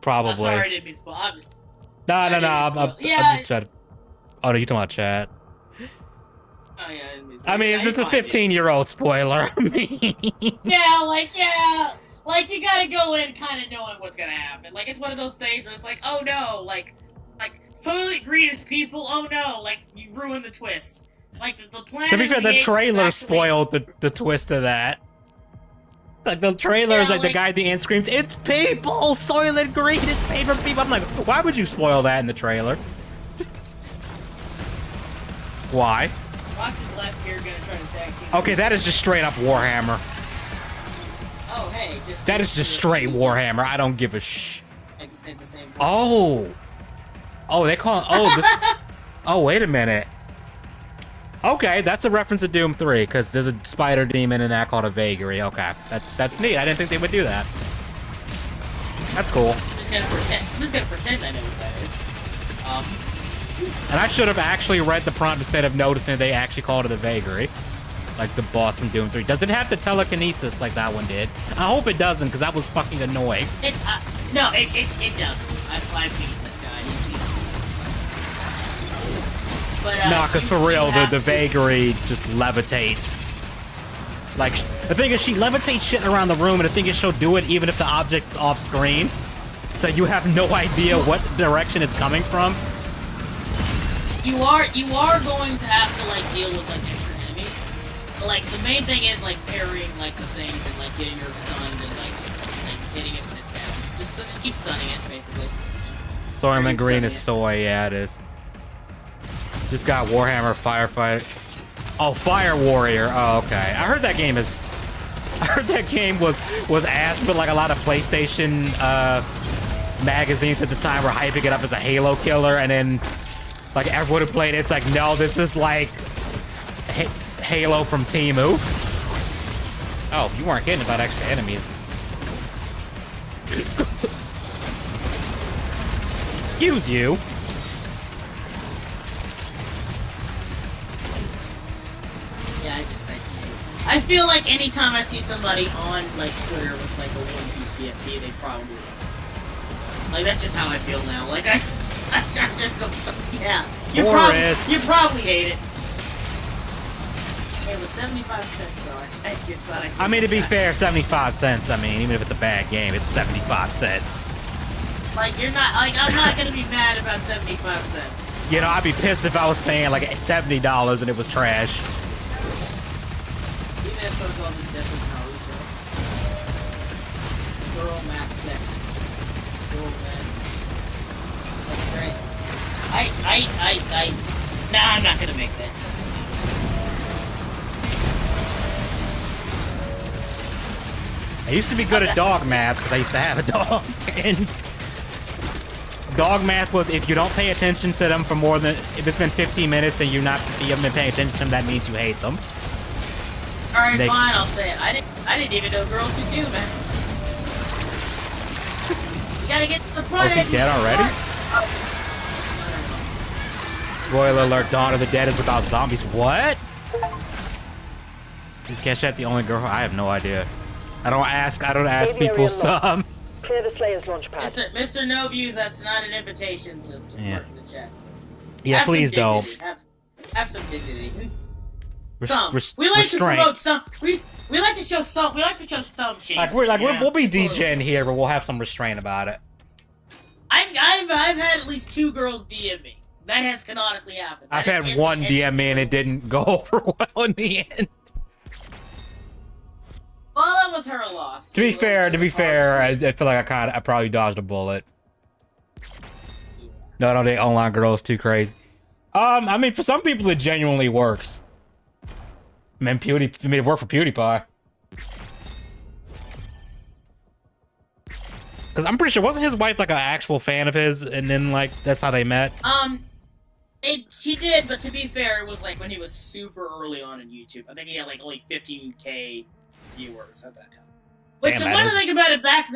[SPEAKER 1] Probably.
[SPEAKER 11] Sorry, I didn't mean to spoil. I'm just.
[SPEAKER 1] No. I'm just trying to. Oh no, you talking about chat?
[SPEAKER 11] Oh yeah.
[SPEAKER 1] I mean, it's a 15-year-old spoiler.
[SPEAKER 11] Yeah, like you gotta go in kind of knowing what's gonna happen. Like it's one of those things where it's like, oh no, like Soylent Green is people. Oh no, like you ruined the twist. Like the plan.
[SPEAKER 1] To be fair, the trailer spoiled the twist of that. Like the trailer is like the guy at the end screams, "It's people! Soylent Green is made from people." I'm like, why would you spoil that in the trailer? Why? Okay, that is just straight up Warhammer.
[SPEAKER 11] Oh hey,
[SPEAKER 1] that is just straight Warhammer. I don't give a Oh, they call. Oh, wait a minute. Okay, that's a reference to Doom 3 because there's a spider demon in that called a vagary. Okay, that's neat. I didn't think they would do that. That's cool.
[SPEAKER 11] I'm just gonna pretend I know what that is.
[SPEAKER 1] And I should have actually read the prompt instead of noticing they actually called it a vagary, like the boss from Doom 3. Does it have the telekinesis like that one did? I hope it doesn't because that was fucking annoying.
[SPEAKER 11] No, it doesn't. I've beaten this guy. But,
[SPEAKER 1] nah, because for real, the vagary just levitates. Like, the thing is, she levitates shit around the room, and the thing is, she'll do it even if the object's off screen. So you have no idea what direction it's coming from.
[SPEAKER 11] You are going to have to like deal with like extra enemies. But like the main thing is like parrying like the things and like getting her stunned and like hitting it with his down. Just keep stunning it basically.
[SPEAKER 1] Soylent Green is soy, yeah it is. Just got Warhammer Firefighter. Oh, Fire Warrior. Oh, okay. I heard that game was ass, but like a lot of PlayStation magazines at the time were hyping it up as a Halo killer, and then like everyone who played it, it's like, no, this is like Halo from Temu. Oh, you weren't kidding about extra enemies. Excuse you.
[SPEAKER 11] Yeah, I feel like anytime I see somebody on like Twitter with like a One Piece BFD, they probably like that's just how I feel now. Like I just go, yeah. You probably hate it. It was 75 cents though.
[SPEAKER 1] I mean, to be fair, 75 cents. I mean, even if it's a bad game, it's 75 cents.
[SPEAKER 11] Like you're not like I'm not gonna be mad about 75 cents.
[SPEAKER 1] You know, I'd be pissed if I was paying like $70 and it was trash.
[SPEAKER 11] Even if it was all the different colors. Girl math sex. Girl math. That's great. Nah, I'm not gonna make that.
[SPEAKER 1] I used to be good at dog math because I used to have a dog. And dog math was if you don't pay attention to them for more than, if it's been 15 minutes and you haven't been paying attention to them, that means you hate them.
[SPEAKER 11] Alright, fine, I'll say it. I didn't even know girls could do math. You gotta get to the point.
[SPEAKER 1] Oh, she's dead already? Spoiler alert, Dawn of the Dead is about zombies. What? Is Keshet the only girl? I have no idea. I don't ask people some.
[SPEAKER 9] Clear the Slayer's launch pad.
[SPEAKER 11] Mr. No Views, that's not an invitation to work in the chat.
[SPEAKER 1] Yeah, please don't.
[SPEAKER 11] Have some dignity.
[SPEAKER 1] We like to promote
[SPEAKER 11] some. We like to show some. We like to show some shit.
[SPEAKER 1] We'll be DJing here, but we'll have some restraint about it.
[SPEAKER 11] I'm I've had at least 2 girls DM me. That has canonically happened.
[SPEAKER 1] I've had one DM me and it didn't go over well in the end.
[SPEAKER 11] Well, that was her loss.
[SPEAKER 1] To be fair, I feel like I probably dodged a bullet. No, I don't date online girls too crazy. I mean, for some people it genuinely works. Man, it worked for PewDiePie. Because I'm pretty sure, wasn't his wife like an actual fan of his, and then like that's how they met?
[SPEAKER 11] She did, but to be fair, it was like when he was super early on in YouTube. I think he had like only 15K viewers at that time. Which, the one thing about it back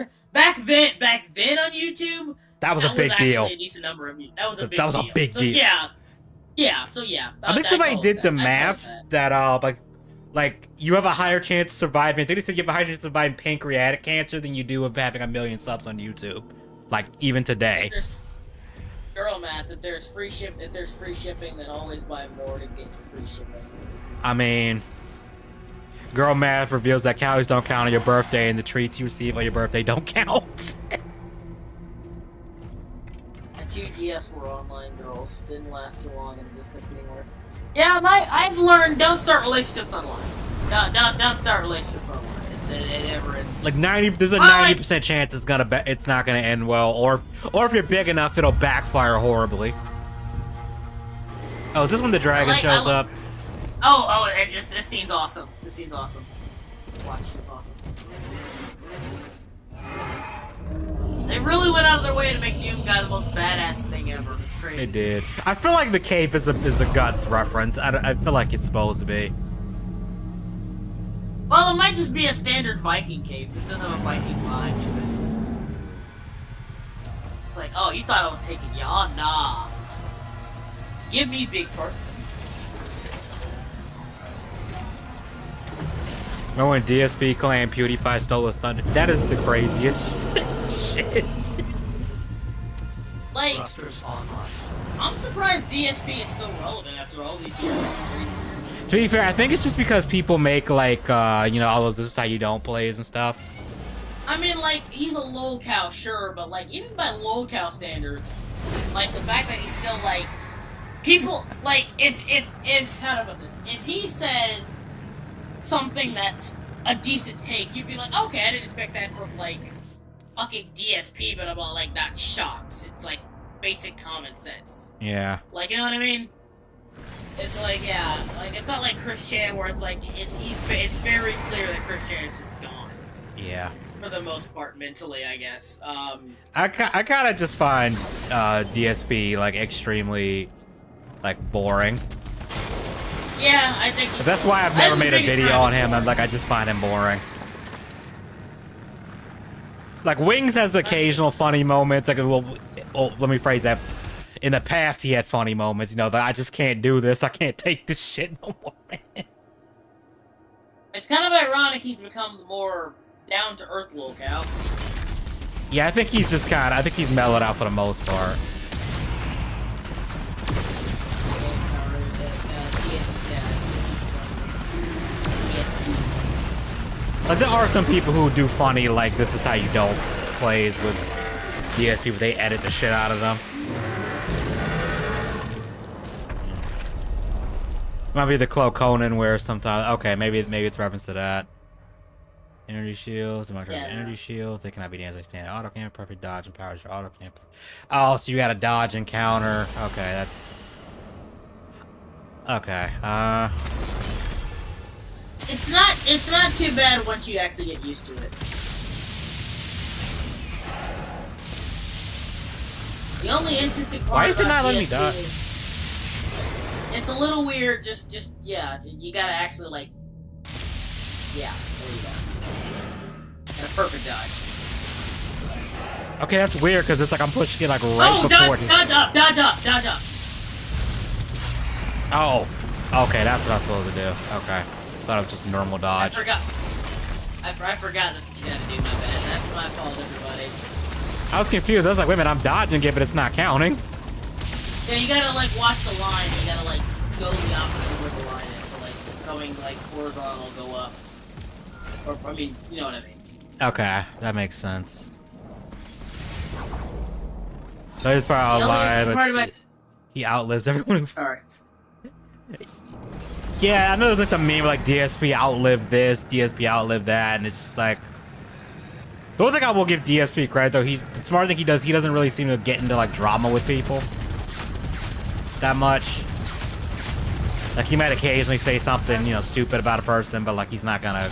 [SPEAKER 11] then on YouTube,
[SPEAKER 1] that was a big deal.
[SPEAKER 11] A decent number of that was a big
[SPEAKER 1] that was
[SPEAKER 11] deal.
[SPEAKER 1] a big deal.
[SPEAKER 11] Yeah. So yeah.
[SPEAKER 1] I think somebody did the math that like you have a higher chance of surviving. I think they said you have a higher chance of surviving pancreatic cancer than you do of having 1 million subs on YouTube. Like even today.
[SPEAKER 11] There's girl math. If there's free shipping, then always buy more to get free shipping.
[SPEAKER 1] I mean, girl math reveals that calories don't count on your birthday, and the treats you receive on your birthday don't count.
[SPEAKER 11] And 2 GFs were online girls. Didn't last too long, and it just kept getting worse. Yeah, I've learned don't start relationships online. Don't start relationships online. It never ends.
[SPEAKER 1] Like there's a 90% chance it's not gonna end well, or if you're big enough, it'll backfire horribly. Oh, is this when the dragon shows up?
[SPEAKER 11] Oh, this scene's awesome. This scene's awesome. Watch, it's awesome. They really went out of their way to make Doom Guy the most badass thing ever. It's crazy.
[SPEAKER 1] It did. I feel like the cape is a Guts reference. I feel like it's supposed to be.
[SPEAKER 11] Well, it might just be a standard Viking cape. It doesn't have a Viking vibe to it. It's like, oh, you thought I was taking y'all? Nah. Give me big part.
[SPEAKER 1] Remember when DSP claimed PewDiePie stole his thunder? That is the craziest shit.
[SPEAKER 11] Like, I'm surprised DSP is still relevant after all these years.
[SPEAKER 1] To be fair, I think it's just because people make like, all those "this is how you don't" plays and stuff.
[SPEAKER 11] I mean, like, he's a lol-cow, sure, but like, even by lol-cow standards, like the fact that he's still like, people like, if how to put this, if he says something that's a decent take, you'd be like, okay, I didn't expect that from like fucking DSP, but I'm all like not shocked. It's like basic common sense.
[SPEAKER 1] Yeah.
[SPEAKER 11] Like, you know what I mean? It's like, yeah, like it's not like Chris Chan where it's like it's very clear that Chris Chan is just gone.
[SPEAKER 1] Yeah.
[SPEAKER 11] For the most part, mentally, I guess.
[SPEAKER 1] I kind of just find DSP like extremely like boring.
[SPEAKER 11] Yeah, I think
[SPEAKER 1] that's why I've never made a video on him. I just find him boring. Like Wings has occasional funny moments. Like, well, let me phrase that. In the past, he had funny moments. That I just can't do this. I can't take this shit no more.
[SPEAKER 11] It's kind of ironic he's become the more down-to-earth locale.
[SPEAKER 1] Yeah, I think he's just I think he's mellowed out for the most part. Like, there are some people who do funny, like, this is how you don't plays with DSP, but they edit the shit out of them. Might be the Clo Conan where sometimes, okay, maybe it's reference to that. Energy shields, energy shields, they cannot be damaged by standard auto camp, perfect dodge empowers your auto camp. Oh, so you got a dodge and counter. Okay, that's okay.
[SPEAKER 11] It's not too bad once you actually get used to it. The only interesting part.
[SPEAKER 1] Why is it not letting me dodge?
[SPEAKER 11] It's a little weird. Yeah, you gotta actually like. Yeah, there you go. And a perfect dodge.
[SPEAKER 1] Okay, that's weird because it's like I'm pushing it like right before.
[SPEAKER 11] Dodge up.
[SPEAKER 1] Oh, okay, that's what I'm supposed to do. Okay, thought it was just normal dodge.
[SPEAKER 11] I forgot that's what you gotta do. My bad. That's my fault, everybody.
[SPEAKER 1] I was confused. I was like, wait a minute, I'm dodging it, but it's not counting.
[SPEAKER 11] Yeah, you gotta like watch the line. You gotta like go the opposite of where the line is. So like it's going like horizontal, go up. Or I mean, you know what I mean.
[SPEAKER 1] Okay, that makes sense. So he's probably alive,
[SPEAKER 11] Part
[SPEAKER 1] but he outlives everyone who
[SPEAKER 11] Alright.
[SPEAKER 1] Yeah, I know there's like the meme like DSP outlived this, DSP outlived that, and it's just like the only thing I will give DSP credit though, he's the smart thing he doesn't really seem to get into like drama with people that much. Like he might occasionally say something, you know, stupid about a person, but like he's not gonna.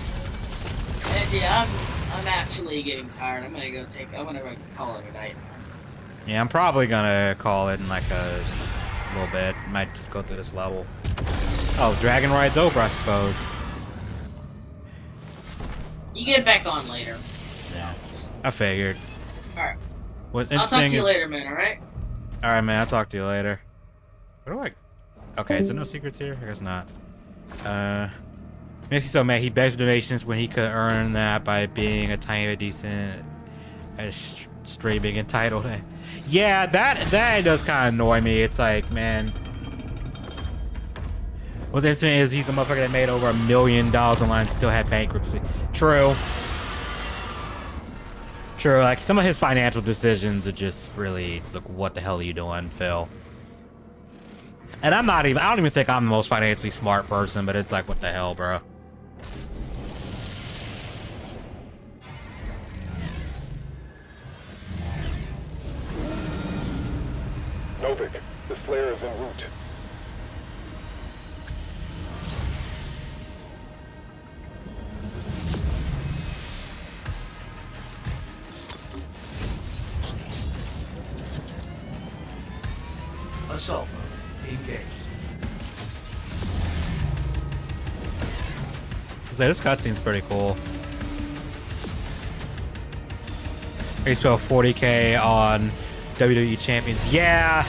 [SPEAKER 11] And yeah, I'm actually getting tired. I'm gonna go call it a night.
[SPEAKER 1] Yeah, I'm probably gonna call it in like a little bit. Might just go through this level. Oh, Dragon Ride's over, I suppose.
[SPEAKER 11] You get back on later.
[SPEAKER 1] Yeah, I figured.
[SPEAKER 11] Alright.
[SPEAKER 1] What's
[SPEAKER 11] I'll
[SPEAKER 1] interesting
[SPEAKER 11] talk to you
[SPEAKER 1] is...
[SPEAKER 11] later, man, alright?
[SPEAKER 1] Alright, man, I'll talk to you later. What do I... Okay, is there no secrets here? I guess not. Makes me so mad. He begs for donations when he could earn that by being a tiny bit decent... straight being entitled. Yeah, that does kind of annoy me. It's like, man... What's interesting is he's a motherfucker that made over $1 million online and still had bankruptcy. True. True, like, some of his financial decisions are just really, look, what the hell are you doing, Phil? And I don't even think I'm the most financially smart person, but it's like, what the hell, bro?
[SPEAKER 16] Novik, the Slayer is en route.
[SPEAKER 8] Assault engaged.
[SPEAKER 1] This cutscene's pretty cool. He spent 40K on WWE champions. Yeah.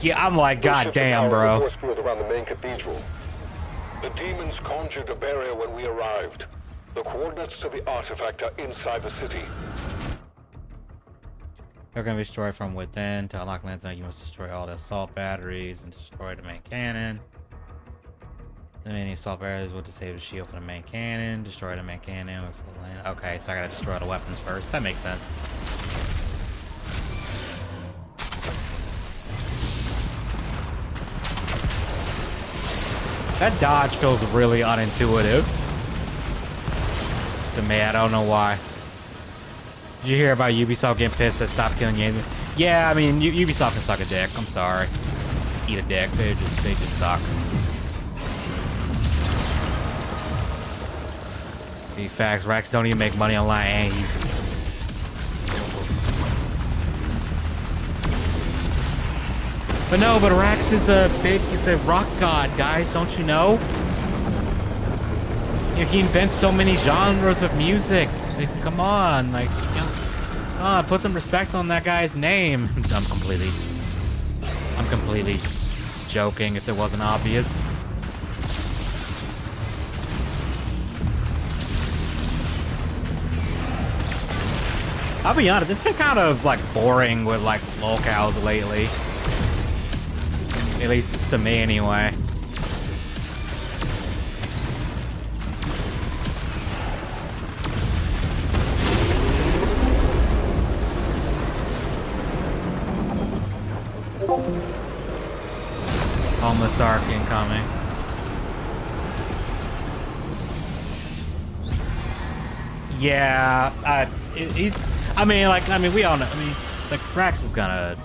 [SPEAKER 1] Yeah, I'm like, goddamn, bro.
[SPEAKER 16] Force field around the main cathedral. The demons conjured a barrier when we arrived. The coordinates to the artifact are inside the city.
[SPEAKER 1] They're gonna be destroyed from within. To unlock Lands, you must destroy all the assault batteries and destroy the main cannon. The main assault batteries will disable the shield for the main cannon. Destroy the main cannon. Okay, so I gotta destroy the weapons first. That makes sense. That dodge feels really unintuitive to me. I don't know why. Did you hear about Ubisoft getting pissed at Stop Killing Games? Yeah, I mean, Ubisoft can suck a dick. I'm sorry. Eat a dick. They just suck. Big facts. Rax don't even make money online, and he's... But no, but Rax is he's a rock god, guys. Don't you know? You know, he invents so many genres of music. Like, come on, like, you know, put some respect on that guy's name. I'm completely joking if it wasn't obvious. I'll be honest, it's been kind of like boring with like locales lately. At least to me anyway. Homeless Ark incoming. Yeah, he's. I mean, we all know. I mean, like Rax is gonna.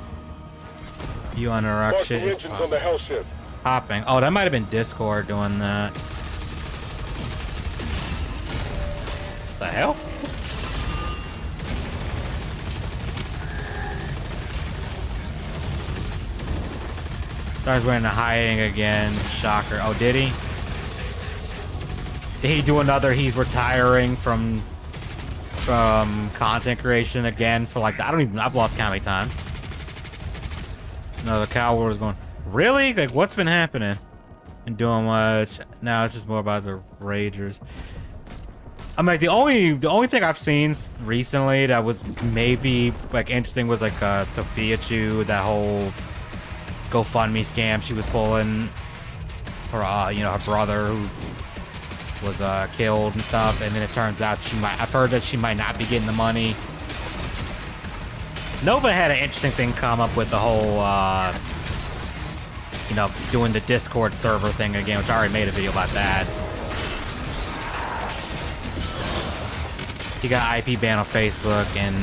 [SPEAKER 1] You on our shit is
[SPEAKER 16] on the hell ship.
[SPEAKER 1] Popping. Oh, that might have been Discord doing that. The hell? Starts wearing the hiding again. Shocker. Oh, did he? Did he do another? He's retiring from content creation again for like I've lost count how many times. No, the cow war is going. Really? Like, what's been happening? And doing what? Now it's just more about the ragers. I'm like the only thing I've seen recently that was maybe like interesting was like Sophia Chu, that whole GoFundMe scam she was pulling for her brother who was killed and stuff, and then it turns out I've heard that she might not be getting the money Nova had an interesting thing come up with the whole, you know, doing the Discord server thing again, which I already made a video about that. He got IP banned on Facebook, and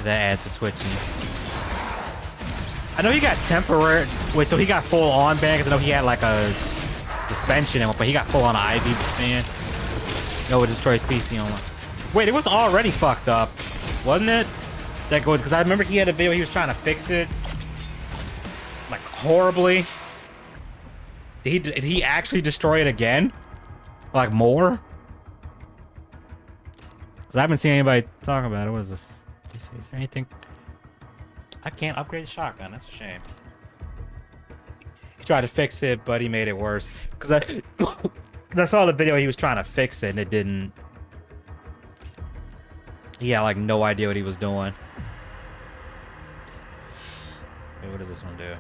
[SPEAKER 1] that adds to twitching. I know he got temporary. Wait, so he got full on ban? Because I know he had like a suspension, but he got full on IP ban. No, it destroys PC online. Wait, it was already fucked up, wasn't it? That goes because I remember he had a video he was trying to fix it, like horribly. Did he actually destroy it again? Like more? Because I haven't seen anybody talking about it. What is this? Is there anything? I can't upgrade the shotgun. That's a shame. He tried to fix it, but he made it worse. Because I saw the video he was trying to fix it, and it didn't. He had like no idea what he was doing. Wait, what does this one do?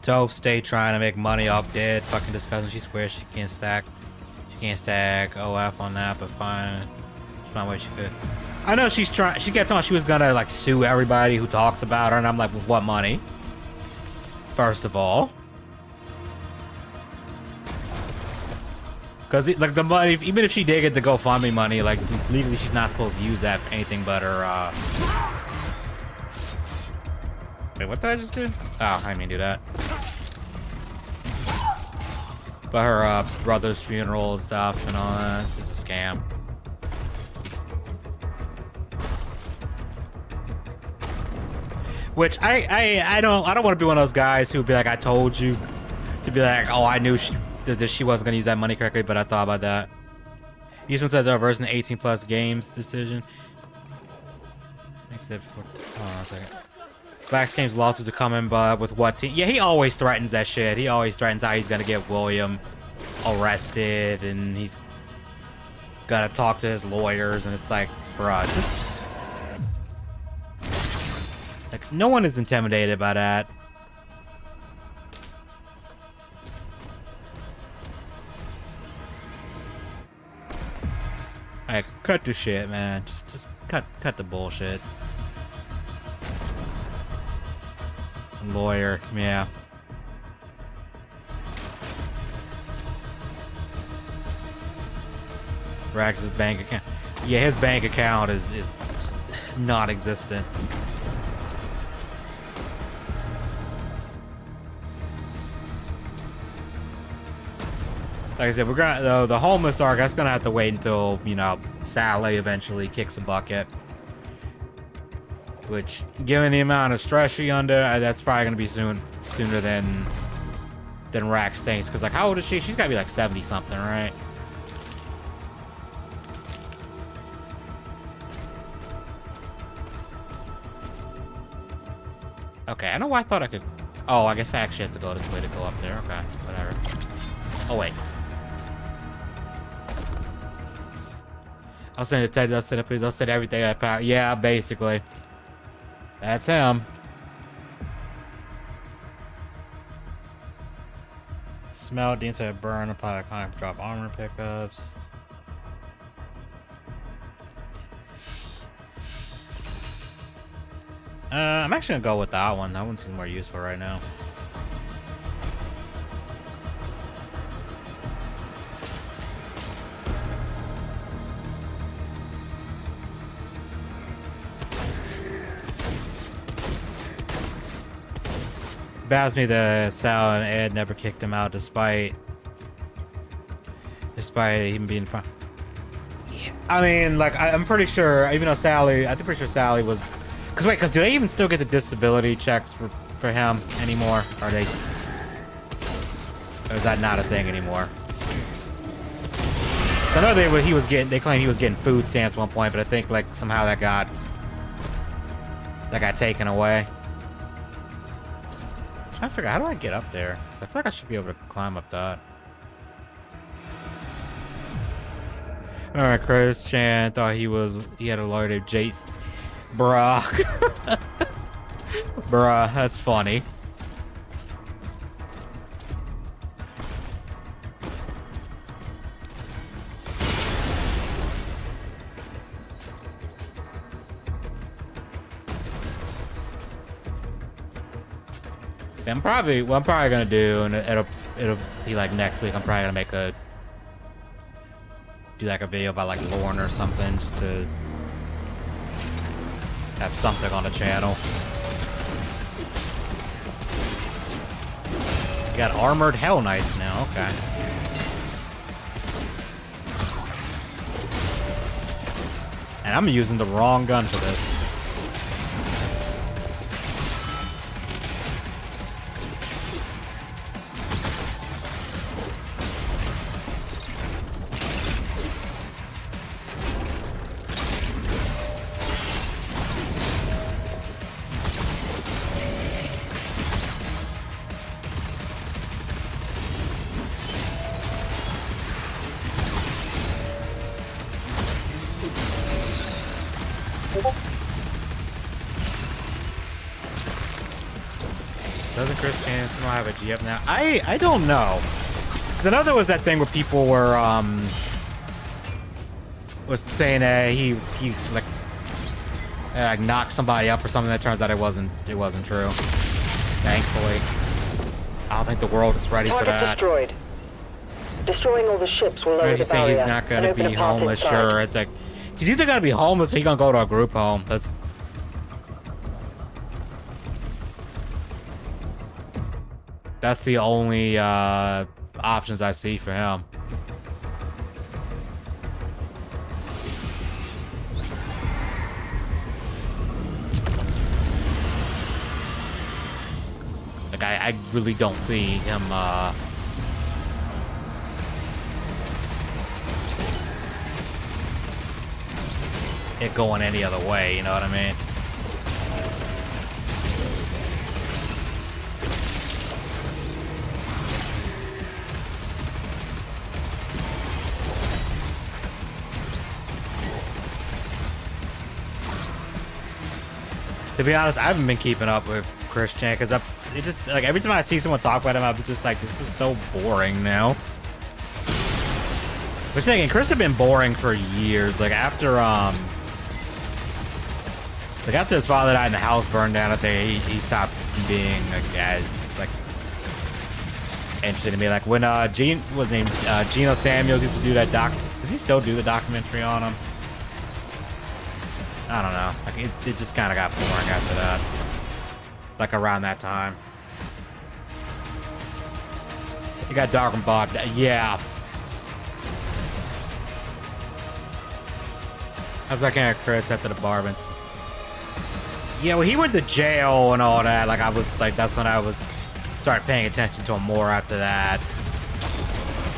[SPEAKER 1] Toph stay trying to make money off dead. Fucking disgusting. She swears she can't stack. She can't stack OF on that, but fine. She's fine what she could. I know she's trying. She kept telling she was gonna like sue everybody who talks about her, and I'm like, with what money? First of all, because like the money, even if she did get the GoFundMe money, like legally she's not supposed to use that for anything but her. Wait, what did I just do? Oh, I didn't mean to do that. But her brother's funeral and stuff and all that. It's just a scam. Which I don't want to be one of those guys who'd be like, I told you, to be like, oh, I knew that she wasn't gonna use that money correctly, but I thought about that. Houston said they're reversing the 18+ games decision. Except for, hold on a second. Black's Games lawsuits are coming, but with what team? Yeah, he always threatens that shit. He always threatens how he's gonna get William arrested, and he's gotta talk to his lawyers, and it's like, bruh, just like no one is intimidated by that. Like, cut the shit, man. Just cut the bullshit. Lawyer, yeah. Rax's bank account. Yeah, his bank account is non-existent. Like I said, we're gonna the homeless arc. That's gonna have to wait until, you know, Sally eventually kicks a bucket. Which, given the amount of stress she's under, that's probably gonna be sooner than Rax thinks. Cause like, how old is she? She's gotta be like 70 something, right? Okay, I know why I thought I could. Oh, I guess I actually have to go this way to go up there. Okay, whatever. Oh wait. I'll send it to Ted. I'll send it, please. I'll send everything I found. Yeah, basically. That's him. Smell, Dean's Fat Burn, apply to climb, drop armor pickups. I'm actually gonna go with that one. That one seems more useful right now. Baffles me that Sal and Ed never kicked him out despite him being fun. Yeah. I mean, like, I'm pretty sure, even though I'm pretty sure Sally was. Because do they even still get the disability checks for him anymore? Or is that not a thing anymore? I know they claimed he was getting food stamps at one point, but I think like somehow that got taken away. I'm trying to figure out, how do I get up there? Because I feel like I should be able to climb up that. Alright, Chris Chan thought he had a lawyer named Jace. Bruh. Bruh, that's funny. I'm probably gonna do, and it'll be like next week. I'm probably gonna do like a video about like Lorne or something, just to have something on the channel. You got armored Hell Knights now, okay. And I'm using the wrong gun for this. Doesn't Chris Hansen have a GF now? I don't know. Cause I know there was that thing where people were was saying he like knocked somebody up or something. That turns out it wasn't true. Thankfully, I don't think the world is ready for that.
[SPEAKER 10] Destroyed. Destroying all the ships will lower the barrier.
[SPEAKER 1] He's not gonna be homeless. Sure, it's like he's either gonna be homeless or he's gonna go to a group home. That's the only options I see for him. Like I really don't see him it going any other way, you know what I mean? To be honest, I haven't been keeping up with Christian because it just like every time I see someone talk about him, I'm just like, this is so boring now. Which thinking, Chris had been boring for years. Like after his father died and the house burned down, I think he stopped being like as like interested in me. Like when Geno Samuels used to do that does he still do the documentary on him? I don't know. Like it just kind of got boring after that. Like around that time. You got Dark and Bob. Yeah. I was looking at Chris after the Barbans. Yeah, well, he went to jail and all that. Like I was like, that's when I started paying attention to him more after that.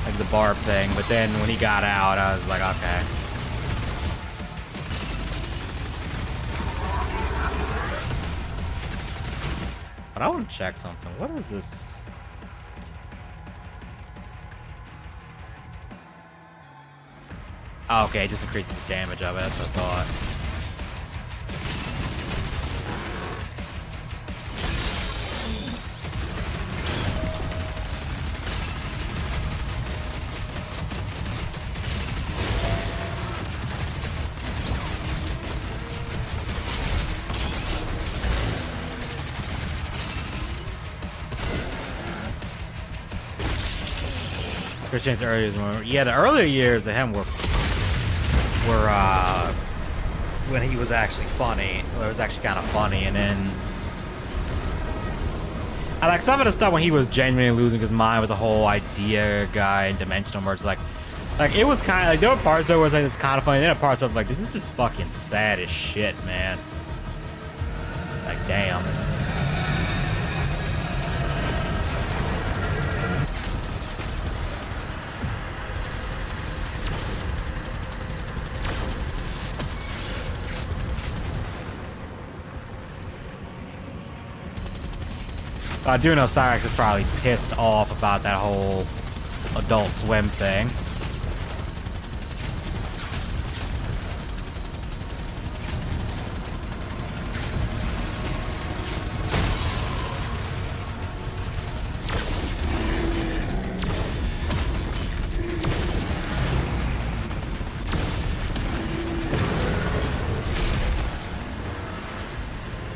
[SPEAKER 1] Like the Barb thing. But then when he got out, I was like, okay. But I want to check something. What is this? Oh, okay, it just increases the damage of it. That's what I thought. Christian's earlier one. Yeah, the earlier years of him were when he was actually funny. Well, it was actually kind of funny, and then I like some of the stuff when he was genuinely losing his mind with the whole idea guy and dimensional merge. Like it was kind of like there were parts where it was like it's kind of funny. Then there were parts where like this is just fucking sad as shit, man. Like damn. I do know Cyrex is probably pissed off about that whole Adult Swim thing.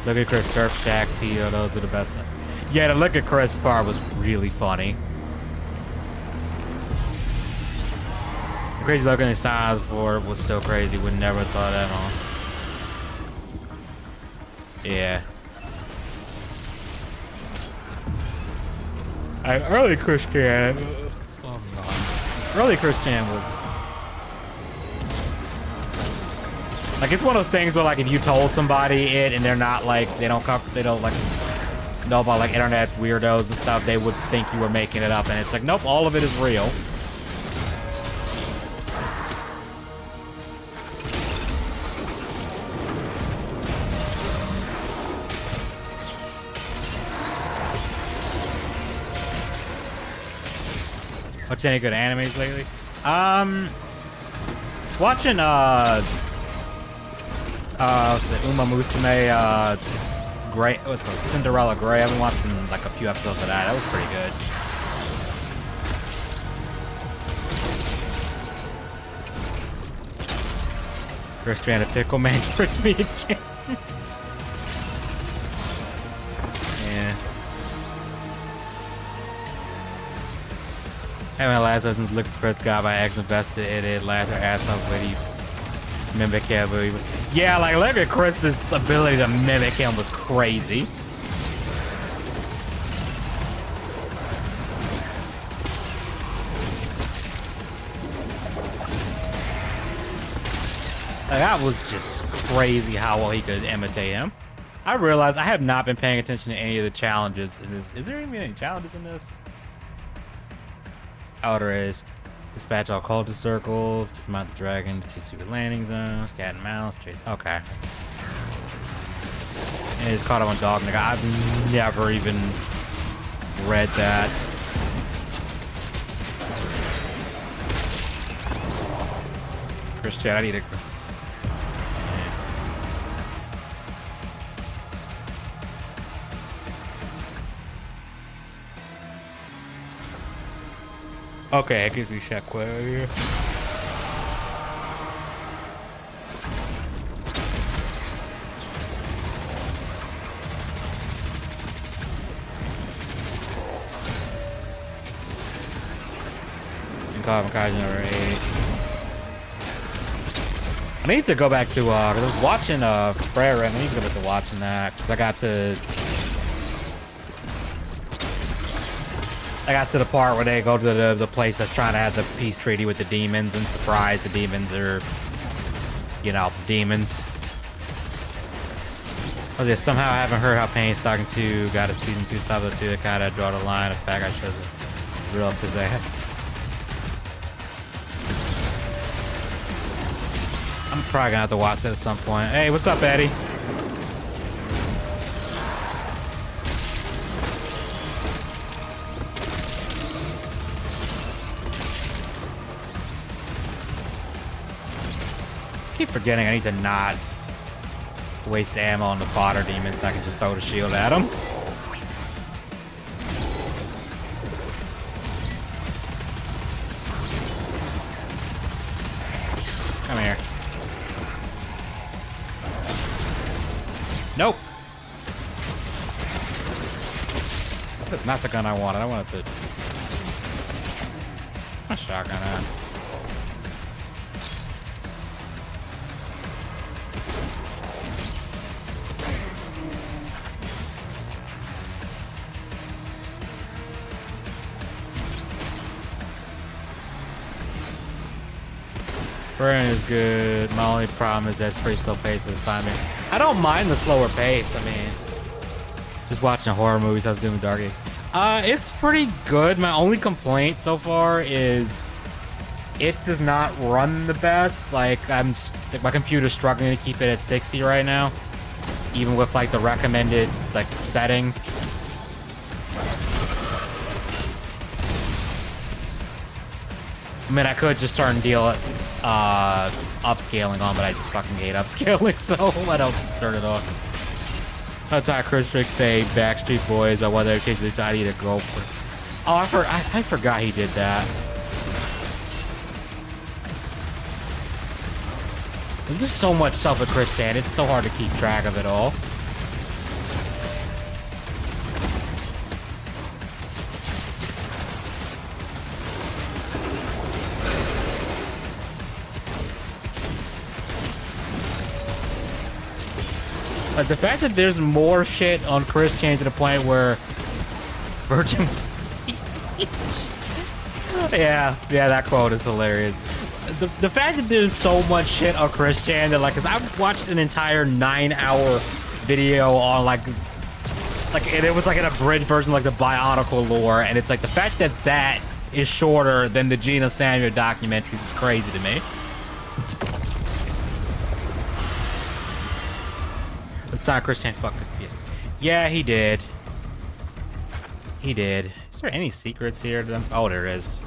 [SPEAKER 1] Look at Chris Surf Shack, Tio, those are the best. Yeah, the look at Chris part was really funny. The crazy look in his eyes before was still crazy. Would never thought that on. Yeah. Early Christian. Oh god. Early Christian was like, it's one of those things where, like, if you told somebody it and they're not like, they don't like know about like internet weirdos and stuff, they would think you were making it up, and it's like, nope, all of it is real. Watch any good animes lately? Watching what's it, Uma Musume, Grey, what's it called? Cinderella Grey. I've been watching like a few episodes of that. That was pretty good. Chris trying to pickle man tricked me again. Yeah. Hey, my last person's looked for Chris guy by accident invested in it. Last ass up when he mimic him. Yeah, like, look at Chris's ability to mimic him was crazy. Like, that was just crazy how well he could imitate him. I realized I have not been paying attention to any of the challenges in this. Is there even any challenges in this? Oh, there is. Dispatch all cultist circles, dismount the dragon, 2 secret landing zones, cat and mouse, chase. Okay. And he's caught up on dog nigga. I've never even read that. Chris chat, I need to. Okay, it gives me check query. Number 8. I need to go back to cause I was watching Frere, and I need to go back to watching that because I got to the part where they go to the place that's trying to have the peace treaty with the demons, and surprise, the demons are, you know, demons. Oh, yeah, somehow I haven't heard how Pain's talking to got a season 2 sub to to kind of draw the line. In fact, I chose a real pizzazz. I'm probably gonna have to watch it at some point. Hey, what's up, Eddie? I keep forgetting I need to not waste ammo on the fodder demons so I can just throw the shield at them. Come here. Nope. That's not the gun I wanted. I wanted the a shotgun at. Burn is good. My only problem is that it's pretty slow pace, but it's fine. I don't mind the slower pace. I mean, just watching horror movies. I was doing Dark Age. It's pretty good. My only complaint so far is it does not run the best. Like, my computer's struggling to keep it at 60 right now, even with like the recommended like settings. I mean, I could just turn deal upscaling on, but I just fucking hate upscaling, so I don't turn it off. That's how Chris Frick say Backstreet Boys or whether kids decide to go for. Oh, I forgot he did that. There's so much stuff with Chris Chan, it's so hard to keep track of it all. The fact that there's more shit on Chris Chan to the point where Virgin. yeah, that quote is hilarious. The fact that there's so much shit on Chris Chan that like, cause I've watched an entire 9-hour video on like, and it was like an abridged version, like the Bionicle lore, and it's like the fact that that is shorter than the Gina Samuel documentaries is crazy to me. It's not Chris Chan fucked his PS. Yeah, he did. He did. Is there any secrets here to them? Oh, there is.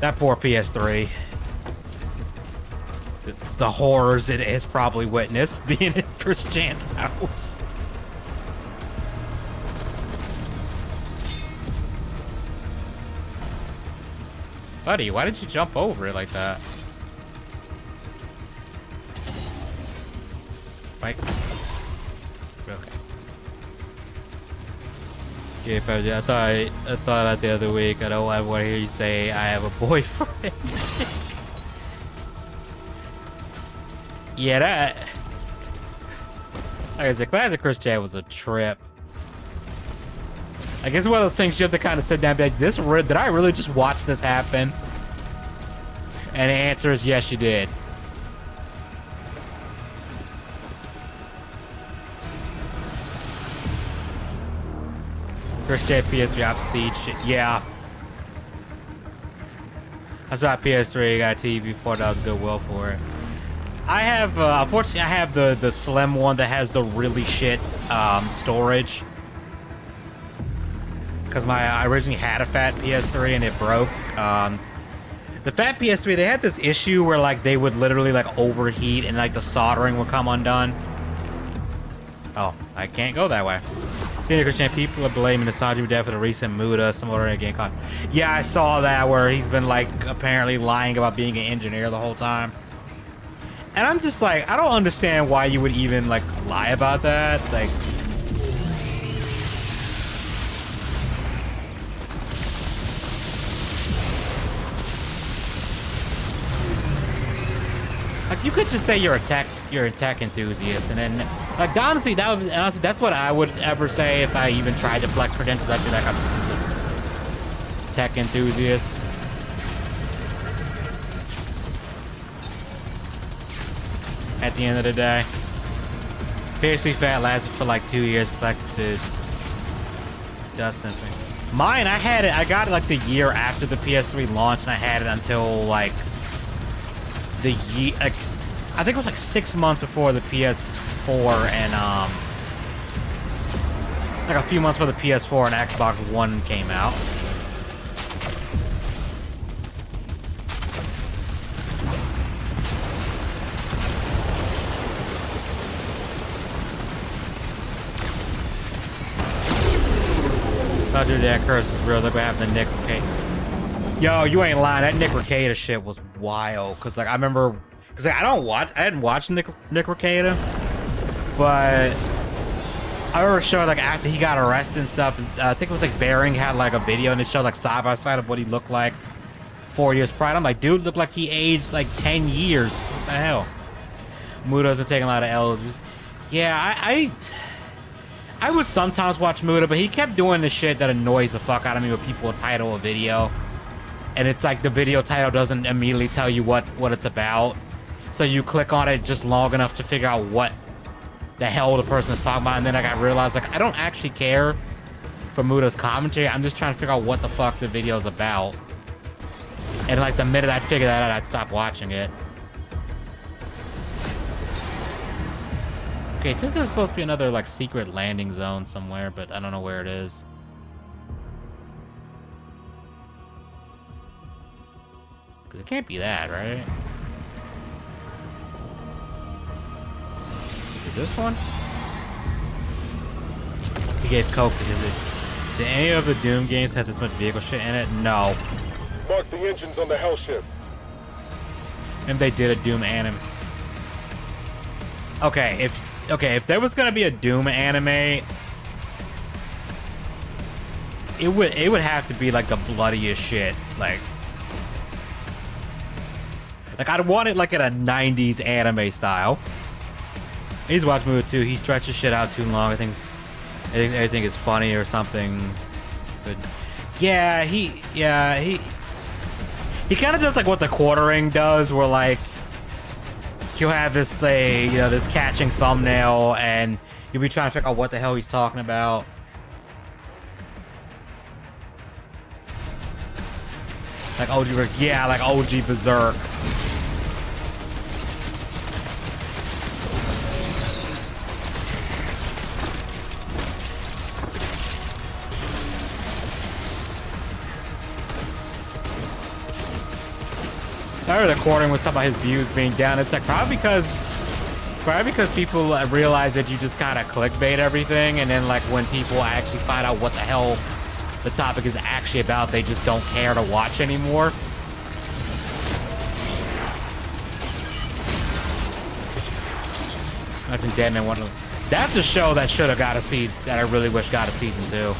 [SPEAKER 1] That poor PS3. The horrors it has probably witnessed being in Chris Chan's house. Buddy, why did you jump over it like that? Mike. Okay. Okay, Pepsi, I thought about the other week. I don't want to hear you say I have a boyfriend. Yeah, that. Like I said, classic Chris Chan was a trip. I guess one of those things you have to kind of sit down and be like, did I really just watch this happen? And the answer is yes, you did. Chris Chan PS3 off Siege shit. Yeah. I saw PS3, got a TV $4 Goodwill for it. I have, unfortunately, I have the slim one that has the really shit storage. Because I originally had a fat PS3 and it broke. The fat PS3, they had this issue where like they would literally like overheat and like the soldering would come undone. Oh, I can't go that way. People are blaming the Sanju death for the recent Muda, some other game con. Yeah, I saw that where he's been like apparently lying about being an engineer the whole time. And I'm just like, I don't understand why you would even like lie about that. Like you could just say you're a tech enthusiast, and then like honestly that's what I would ever say if I even tried to flex credentials. I'd be like, I'm just a tech enthusiast. At the end of the day, PS3 fat lasted for like 2 years, collected dust and thing. Mine, I got it like the year after the PS3 launched, and I had it until like the year, like, I think it was like 6 months before the PS4 and like a few months before the PS4 and Xbox One came out. Oh, dude, that curse is real. Look what happened to Nick Recaida. Yo, you ain't lying. That Nick Recaida shit was wild. Cause like I remember, cause like, I hadn't watched Nick Recaida, but I remember showing like after he got arrested and stuff. I think it was like Bearing had like a video and it showed like side by side of what he looked like 4 years prior. I'm like, dude, looked like he aged like 10 years. What the hell? Muda's been taking a lot of L's. Yeah, I would sometimes watch Muda, but he kept doing the shit that annoys the fuck out of me where people title a video. And it's like the video title doesn't immediately tell you what it's about. So you click on it just long enough to figure out what the hell the person is talking about. And then like, I realized like, I don't actually care for Muda's commentary. I'm just trying to figure out what the fuck the video is about. And like the minute I figured that out, I'd stop watching it. Okay, since there's supposed to be another like secret landing zone somewhere, but I don't know where it is. Because it can't be that, right? Is it this one? He gave Coke because it... Did any of the Doom games have this much vehicle shit in it? No.
[SPEAKER 16] Mark the engines on the hell ship.
[SPEAKER 1] And they did a Doom anime. Okay, if there was gonna be a Doom anime, it would have to be like the bloodiest shit. Like Like, I'd want it like in a 90s anime style. He's watching movie too. He stretches shit out too long. I think everything is funny or something. But yeah, he kind of does like what the Quartering does, where like he'll have this this catching thumbnail, and you'll be trying to figure out what the hell he's talking about. Like OG, yeah, like OG Berserk. I heard the Quartering was talking about his views being down. It's like probably because people realize that you just kind of clickbait everything, and then like when people actually find out what the hell the topic is actually about, they just don't care to watch anymore. Imagine Deadman one. That's a show that should have got a season. That I really wish got a season 2.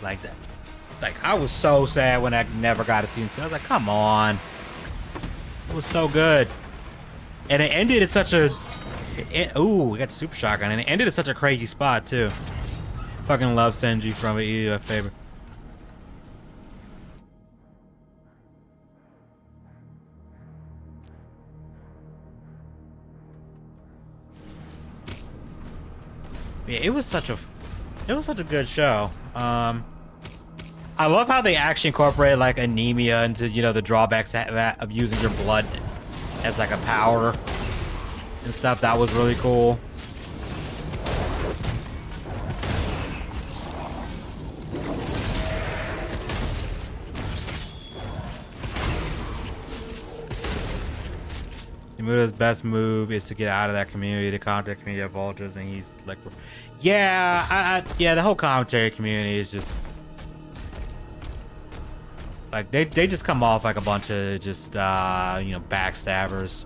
[SPEAKER 1] Like that. Like, I was so sad when I never got a season 2. I was like, come on. It was so good. And it ended at such a... ooh, we got the super shotgun. And it ended at such a crazy spot, too. Fucking love Senji from it. He's my favorite. Yeah, it was such a good show. I love how they actually incorporate like anemia into, you know, the drawbacks of using your blood as like a power and stuff. That was really cool. Yamuta's best move is to get out of that community, the commentary community of vultures, and he's like, yeah, yeah, the whole commentary community is just like they just come off like a bunch of just you know, backstabbers.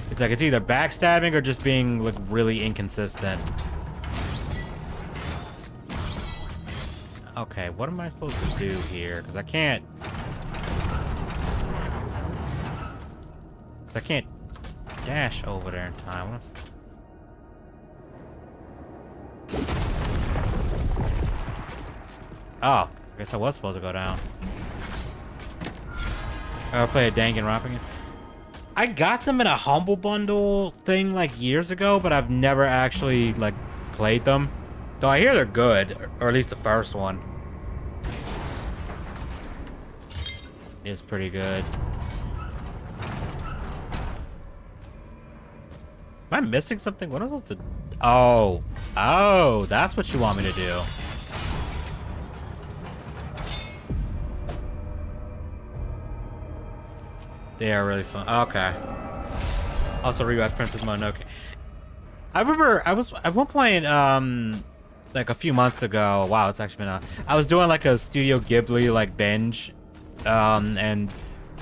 [SPEAKER 1] It's like it's either backstabbing or just being like really inconsistent. Okay, what am I supposed to do here? Because I can't dash over there in time. Oh, I guess I was supposed to go down. I'll play a Danganronpa again. I got them in a Humble Bundle thing like years ago, but I've never actually like played them. Though I hear they're good, or at least the first one is pretty good. Am I missing something? What am I supposed to... Oh, that's what you want me to do. They are really fun. Okay. Also rewatch Princess Mononoke. I remember I was at one point, like a few months ago. Wow, it's actually been I was doing like a Studio Ghibli like binge, and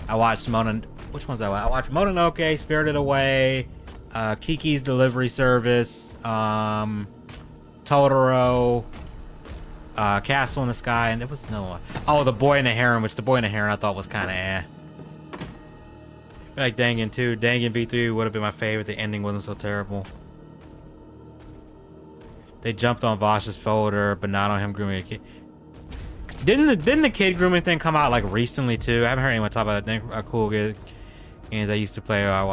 [SPEAKER 1] I watched which ones I watched Mononoke, Spirited Away, Kiki's Delivery Service, Totoro, Castle in the Sky, and it was no one. Oh, The Boy and the Heron, which The Boy and the Heron I thought was kind of eh. I like Dangan too. Dangan V3 would have been my favorite. The ending wasn't so terrible. They jumped on Vosh's folder, but not on him grooming a kid. Didn't the kid grooming thing come out like recently too? I haven't heard anyone talk about that. Cool games I used to play. I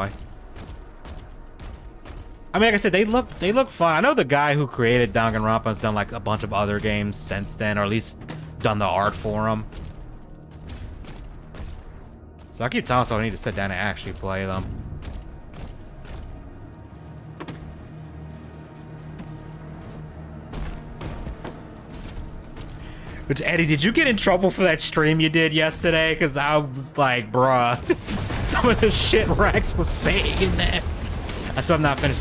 [SPEAKER 1] mean, like I said, they look fun. I know the guy who created Danganronpa has done like a bunch of other games since then, or at least done the art for them. So I keep telling myself I need to sit down and actually play them. Which, Eddie, did you get in trouble for that stream you did yesterday? Because I was like, bruh, some of the shit Rex was saying in that. I still have not finished.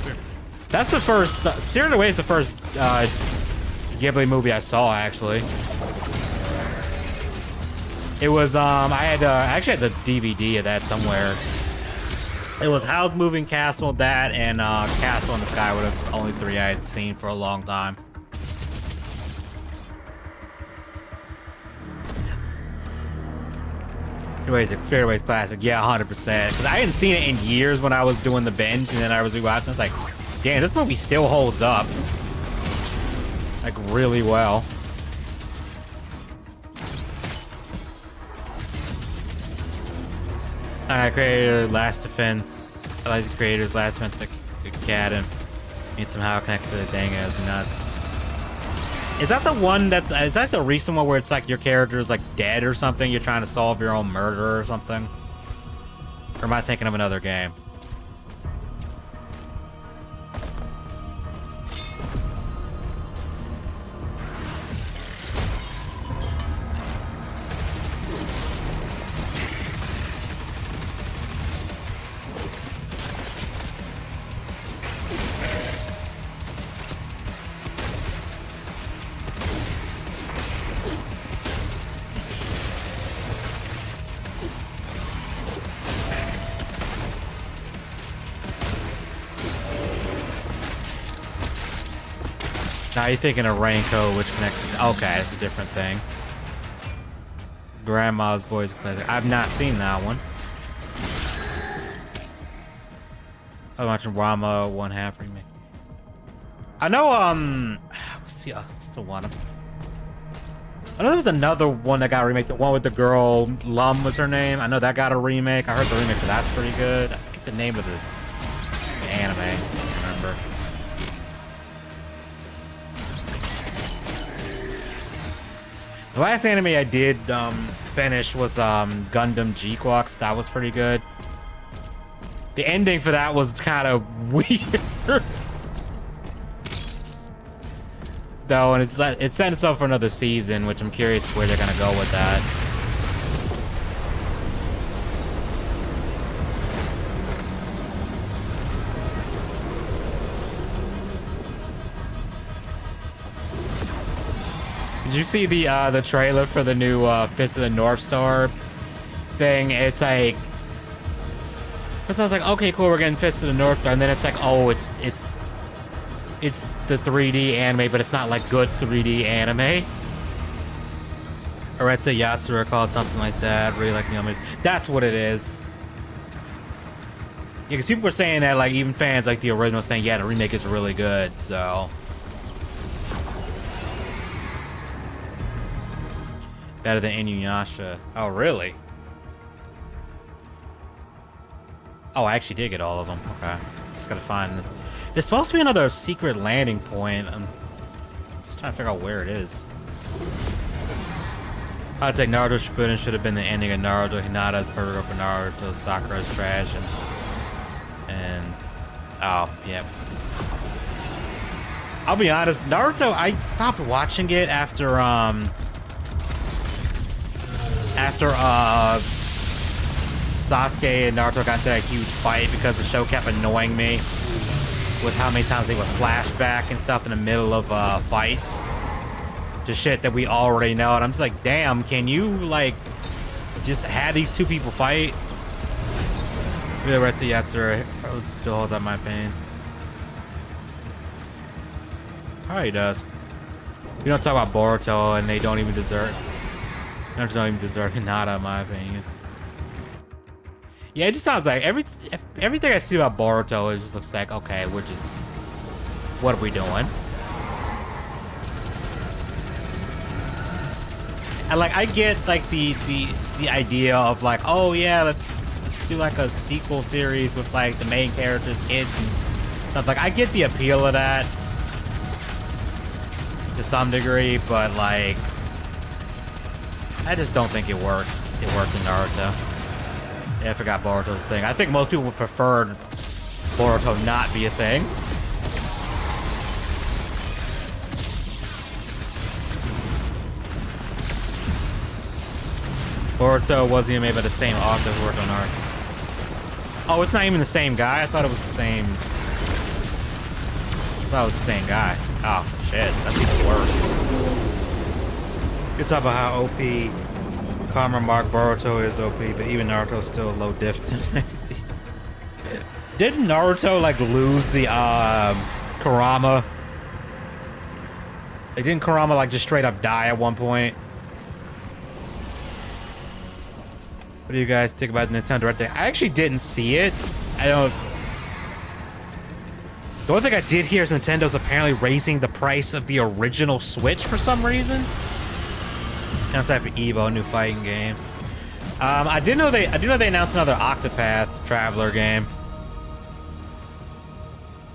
[SPEAKER 1] That's the first, Spirited Away is the first Ghibli movie I saw, actually. It was I actually had the DVD of that somewhere. It was Howl's Moving Castle, that, and Castle in the Sky were the only three I had seen for a long time. Anyways, Experience classic, yeah, 100%. Because I hadn't seen it in years when I was doing the binge, and then I was rewatching. I was like, damn, this movie still holds up, like, really well. Creator, Last Defense. I like the creators, Last Defense, the cat, and somehow connects to the Dangos nuts. Is that the one is that the recent one where it's like your character is like dead or something? You're trying to solve your own murder or something? Or am I thinking of another game? Now you're thinking of Raincoat, which connects to... Okay, it's a different thing. Grandma's Boys Classic. I've not seen that one. I'm watching Rama 1/2 remake. I know, what's the one? I know there was another one that got a remake. The one with the girl, Lum was her name. I know that got a remake. I heard the remake for that's pretty good. I forget the name of the anime. I can't remember. The last anime I did finish was Gundam G-Quox. That was pretty good. The ending for that was kind of weird. Though, and it's setting us up for another season, which I'm curious where they're gonna go with that. Did you see the trailer for the new Fist of the North Star thing? It's like, first I was like, okay, cool, we're getting Fist of the North Star, and then it's like, oh, it's the 3D anime, but it's not like good 3D anime. Aretsu Yatsura called something like that. Really like me. That's what it is. Yeah, because people were saying that, like, even fans like the original saying, yeah, the remake is really good, so. Better than Inuyasha. Oh, really? Oh, I actually did get all of them. Okay. Just gotta find this. There's supposed to be another secret landing point. I'm just trying to figure out where it is. I'd take Naruto Shippuden should have been the ending of Naruto. Hinata's perfect for Naruto. Sakura's trash. And oh, yep. I'll be honest, Naruto, I stopped watching it after Sasuke and Naruto got into that huge fight because the show kept annoying me with how many times they would flashback and stuff in the middle of fights. Just shit that we already know. And I'm just like, damn, can you, like, just have these two people fight? Really, Retsu Yatsura still holds up my pain. Oh, he does. We don't talk about Boruto, and they don't even deserve... They don't even deserve Hinata, in my opinion. Yeah, it just sounds like everything I see about Boruto is just looks like, okay, we're just... What are we doing? And, like, I get, like, the idea of, like, oh, yeah, let's do, like, a sequel series with, like, the main characters' kids and stuff. Like, I get the appeal of that to some degree, but, like, I just don't think it works. It worked in Naruto. Yeah, I forgot Boruto's a thing. I think most people would prefer Boruto not be a thing. Boruto wasn't even made by the same author who worked on Naruto. Oh, it's not even the same guy? I thought it was the same... I thought it was the same guy. Oh, shit. That's even worse. You talk about how OP Karma Mark Boruto is OP, but even Naruto's still low diff to NXT. Didn't Naruto like lose the Kurama? Like, didn't Kurama like just straight up die at one point? What do you guys think about Nintendo Direct? I actually didn't see it. I don't. The only thing I did hear is Nintendo's apparently raising the price of the original Switch for some reason. Outside for Evo, new fighting games. I do know they announced another Octopath Traveler game.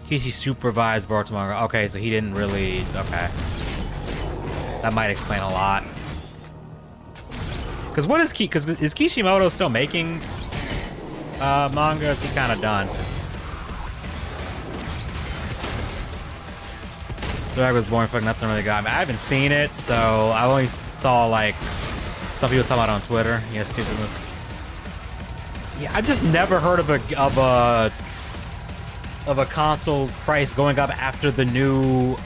[SPEAKER 1] Kishi supervised Boruto manga. Okay, so he didn't really. Okay, that might explain a lot. Because what is is Kishimoto still making manga? Or is he kind of done? Drag was boring. Fuck, nothing really got me. I haven't seen it, so I only saw like some people talking about it on Twitter. Yeah, stupid move. Yeah, I've just never heard of a console price going up after the new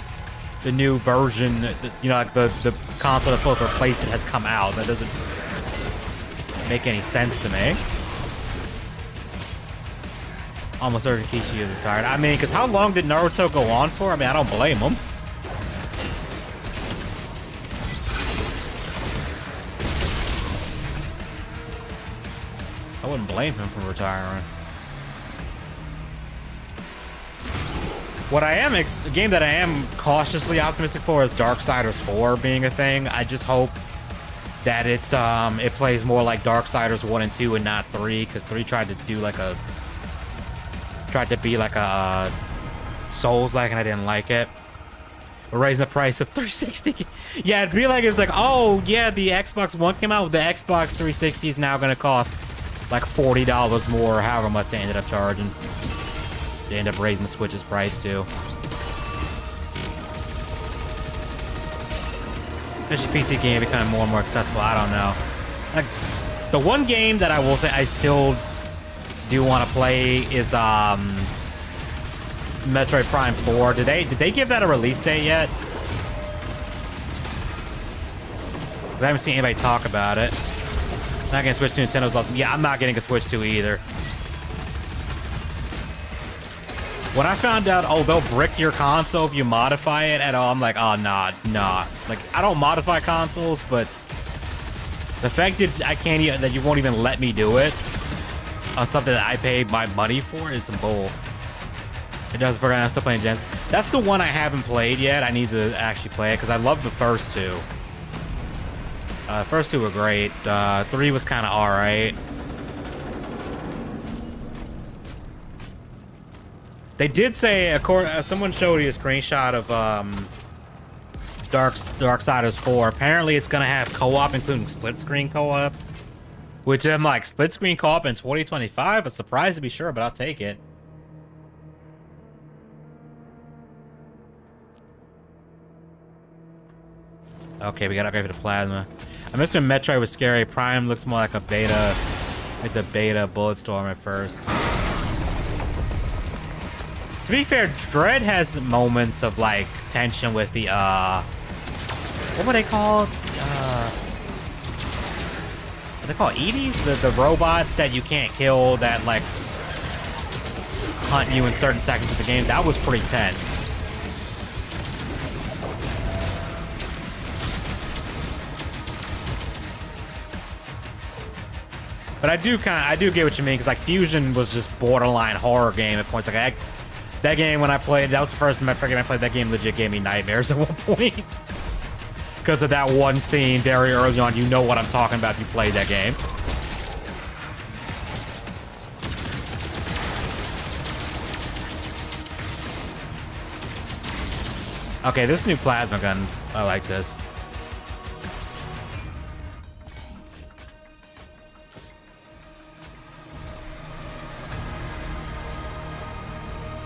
[SPEAKER 1] version. You know, like the console that's supposed to replace it has come out. That doesn't make any sense to me. Almost certain Kishi is retired. I mean, because how long did Naruto go on for? I mean, I don't blame him. I wouldn't blame him for retiring. What I am, the game that I am cautiously optimistic for is Darksiders 4 being a thing. I just hope that it plays more like Darksiders 1 and 2 and not 3, because 3 tried to be like a Souls-like, and I didn't like it. We're raising the price of 360. Yeah, it'd be like it was like, oh yeah, the Xbox One came out, the Xbox 360 is now gonna cost like $40 more, or however much they ended up charging. They end up raising the Switch's price too. Especially PC game becoming more and more accessible. I don't know. Like, the one game that I will say I still do want to play is Metroid Prime 4. Did they give that a release date yet? I haven't seen anybody talk about it. Not gonna switch to Nintendo's love. Yeah, I'm not getting a Switch 2 either. When I found out, oh, they'll brick your console if you modify it at all, I'm like, oh, nah. Like, I don't modify consoles, but the fact that I can't even, that you won't even let me do it on something that I paid my money for is some bull. It does forget I'm still playing Genesis. That's the one I haven't played yet. I need to actually play it because I love the first two. First two were great. 3 was kind of alright. They did say, someone showed you a screenshot of Darksiders 4. Apparently, it's gonna have co-op, including split-screen co-op. Which I'm like, split-screen co-op in 2025? A surprise to be sure, but I'll take it. Okay, we got to upgrade for the plasma. I missed when Metroid was scary. Prime looks more like a beta, like the beta Bulletstorm at first. To be fair, Dread has moments of like tension with the what were they called? What they call Eddies? The robots that you can't kill that like hunt you in certain seconds of the game. That was pretty tense. But I do get what you mean, because like Fusion was just borderline horror game at points. Like that game when I played, that was the first Metroid game I played. That game legit gave me nightmares at one point because of that one scene very early on. You know what I'm talking about if you played that game. Okay, this new plasma guns, I like this.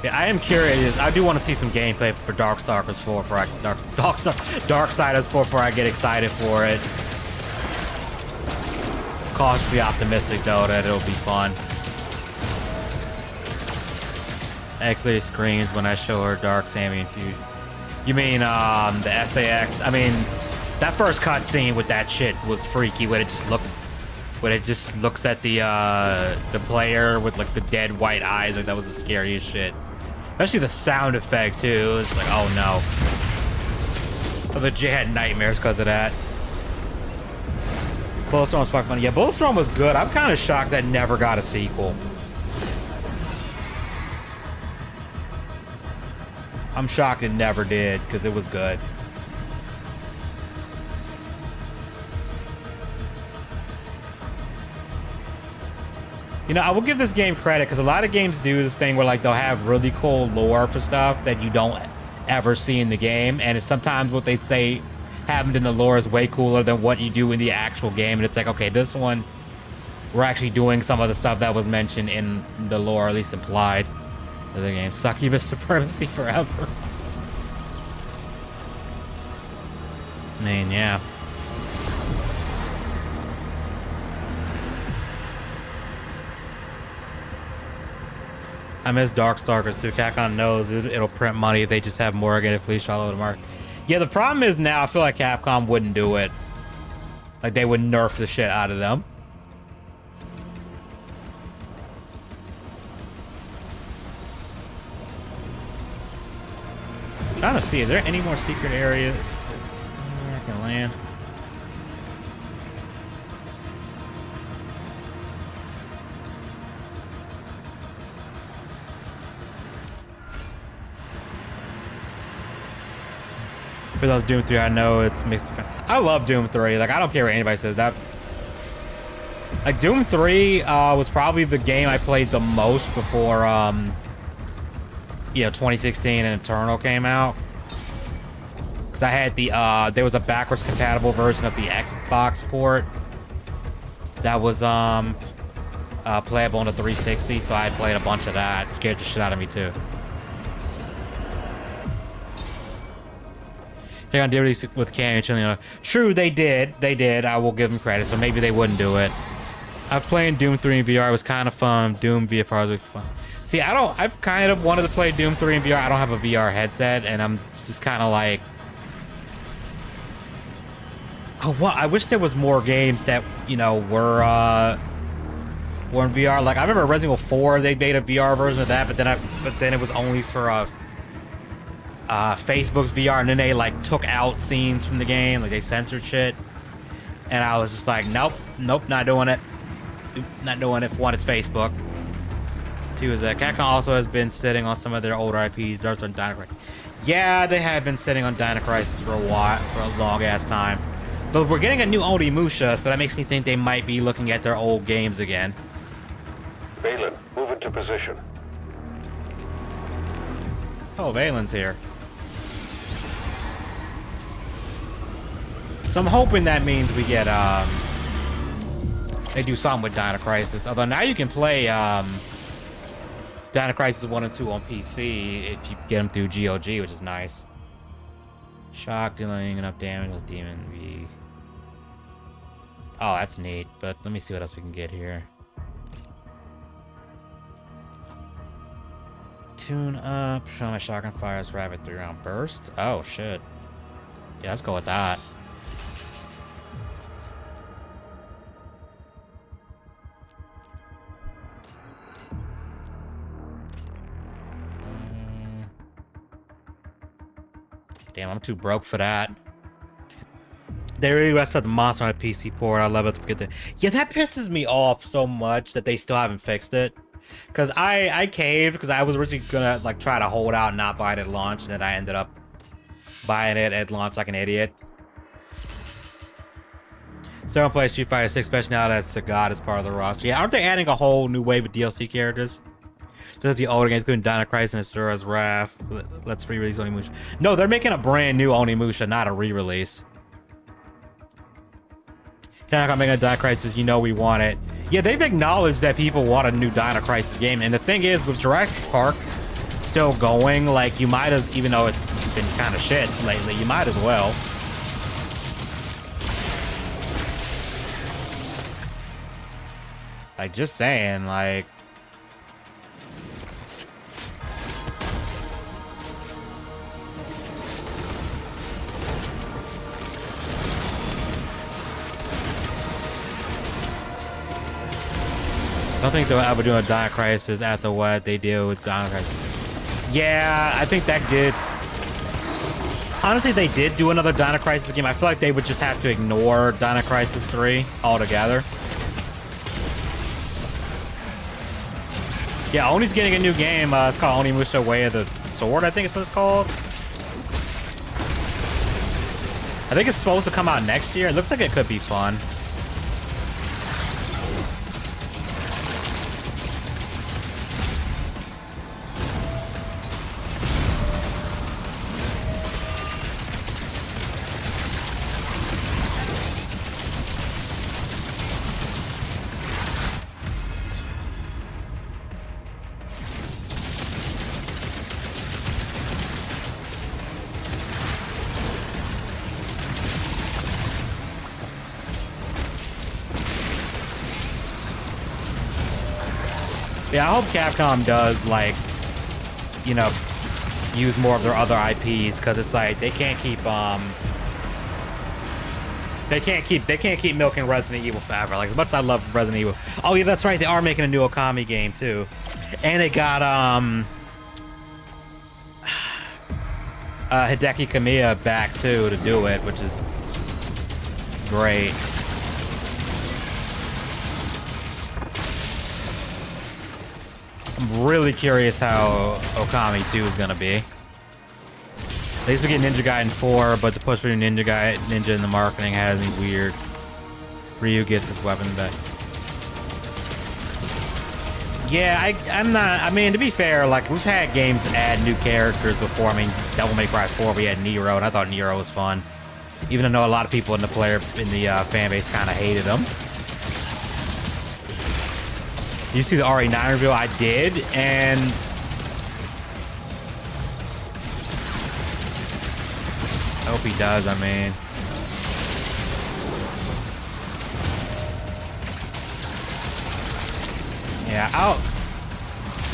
[SPEAKER 1] Yeah, I am curious. I do want to see some gameplay for Darksiders 4 before I get excited for it. Cautiously optimistic though that it'll be fun. Actually screams when I show her Dark Sammy and Fusion. You mean the SAX? I mean That first cutscene with that shit was freaky. When it just looks at the player with like the dead white eyes. Like that was the scariest shit. Especially the sound effect too. It's like, oh no. I legit had nightmares because of that. Bulletstorm was fucking funny. Yeah, Bulletstorm was good. I'm kind of shocked that never got a sequel. I'm shocked it never did because it was good. You know, I will give this game credit because a lot of games do this thing where like they'll have really cool lore for stuff that you don't ever see in the game, and it's sometimes what they say happened in the lore is way cooler than what you do in the actual game. And it's like, okay, this one we're actually doing some of the stuff that was mentioned in the lore, at least implied. The game Succubus Supremacy forever. Man, yeah. I miss Darkstalkers too. Capcom knows it'll print money if they just have Morgan and Fleece all over the market. Yeah, the problem is now I feel like Capcom wouldn't do it. Like they would nerf the shit out of them. I'm trying to see, is there any more secret areas I can land? Because Doom 3, I know it's mixed. I love Doom 3. Like, I don't care what anybody says. That, like, Doom 3 was probably the game I played the most before, you know, 2016 and Eternal came out. Because I had the, there was a backwards compatible version of the Xbox port that was, playable on the 360, so I had played a bunch of that. It scared the shit out of me, too. They're gonna do this with Cam and Chilling. True, they did. They did. I will give them credit. So maybe they wouldn't do it. I've played Doom 3 in VR. It was kind of fun. Doom VFR was really fun. See, I've kind of wanted to play Doom 3 in VR. I don't have a VR headset, and I'm just kind of like, oh, well, I wish there was more games that, you know, were in VR. Like I remember Resident Evil 4, they made a VR version of that, but then it was only for Facebook's VR, and then they like took out scenes from the game, like they censored shit, and I was just like, nope, not doing it. Not doing it. For one, it's Facebook. Two is that Capcom also has been sitting on some of their older IPs, Dark and Dino Crisis. Yeah, they have been sitting on Dino Crisis for a long ass time, but we're getting a new Onimusha, so that makes me think they might be looking at their old games again.
[SPEAKER 16] Valen, move into position.
[SPEAKER 1] Oh, Valen's here. So I'm hoping that means we get, they do something with Dino Crisis. Although now you can play, Dino Crisis 1 and 2 on PC if you get them through GOG, which is nice. Shock dealing enough damage as Demon V. Oh, that's neat, but let me see what else we can get here. Tune up, show my shotgun fires rapid 3-round burst. Oh, shit. Yeah, let's go with that. Damn, I'm too broke for that. They really rested the monster on a PC port. I love it to forget that. Yeah, that pisses me off so much that they still haven't fixed it. Because I caved because I was originally gonna like try to hold out and not buy it at launch, and then I ended up buying it at launch like an idiot. Still play Street Fighter 6, especially now that Sagat is part of the roster. Yeah, aren't they adding a whole new wave of DLC characters? This is the older games, including Dino Crisis and Asura's Wrath. Let's re-release Onimusha. No, they're making a brand new Onimusha, not a re-release. Capcom making a Dino Crisis, you know we want it. Yeah, they've acknowledged that people want a new Dino Crisis game, and the thing is, with Jurassic Park still going, like, you might as, even though it's been kind of shit lately, you might as well. Like, just saying, like... don't think they'll ever do a Dino Crisis after what they did with Dino Crisis. Yeah, I think that did. Honestly, if they did do another Dino Crisis game, I feel like they would just have to ignore Dino Crisis 3 altogether. Yeah, Oni's getting a new game. It's called Onimusha Way of the Sword, I think it's what it's called. I think it's supposed to come out next year. It looks like it could be fun. Yeah, I hope Capcom does, like, you know, use more of their other IPs, because it's like they can't keep milking Resident Evil forever. Like, as much as I love Resident Evil. Oh yeah, that's right, they are making a new Okami game too, and they got Hideki Kamiya back too to do it, which is great. I'm really curious how Okami 2 is gonna be. They used to get Ninja Gaiden 4, but the push for Ninja in the marketing has me weird. Ryu gets his weapon back. Yeah, I'm not. I mean, to be fair, like, we've had games add new characters before. I mean, Devil May Cry 4, we had Nero, and I thought Nero was fun, even though I know a lot of people in the fan base kind of hated him. You see the RE9 reveal? I did, and I hope he does. I mean, yeah,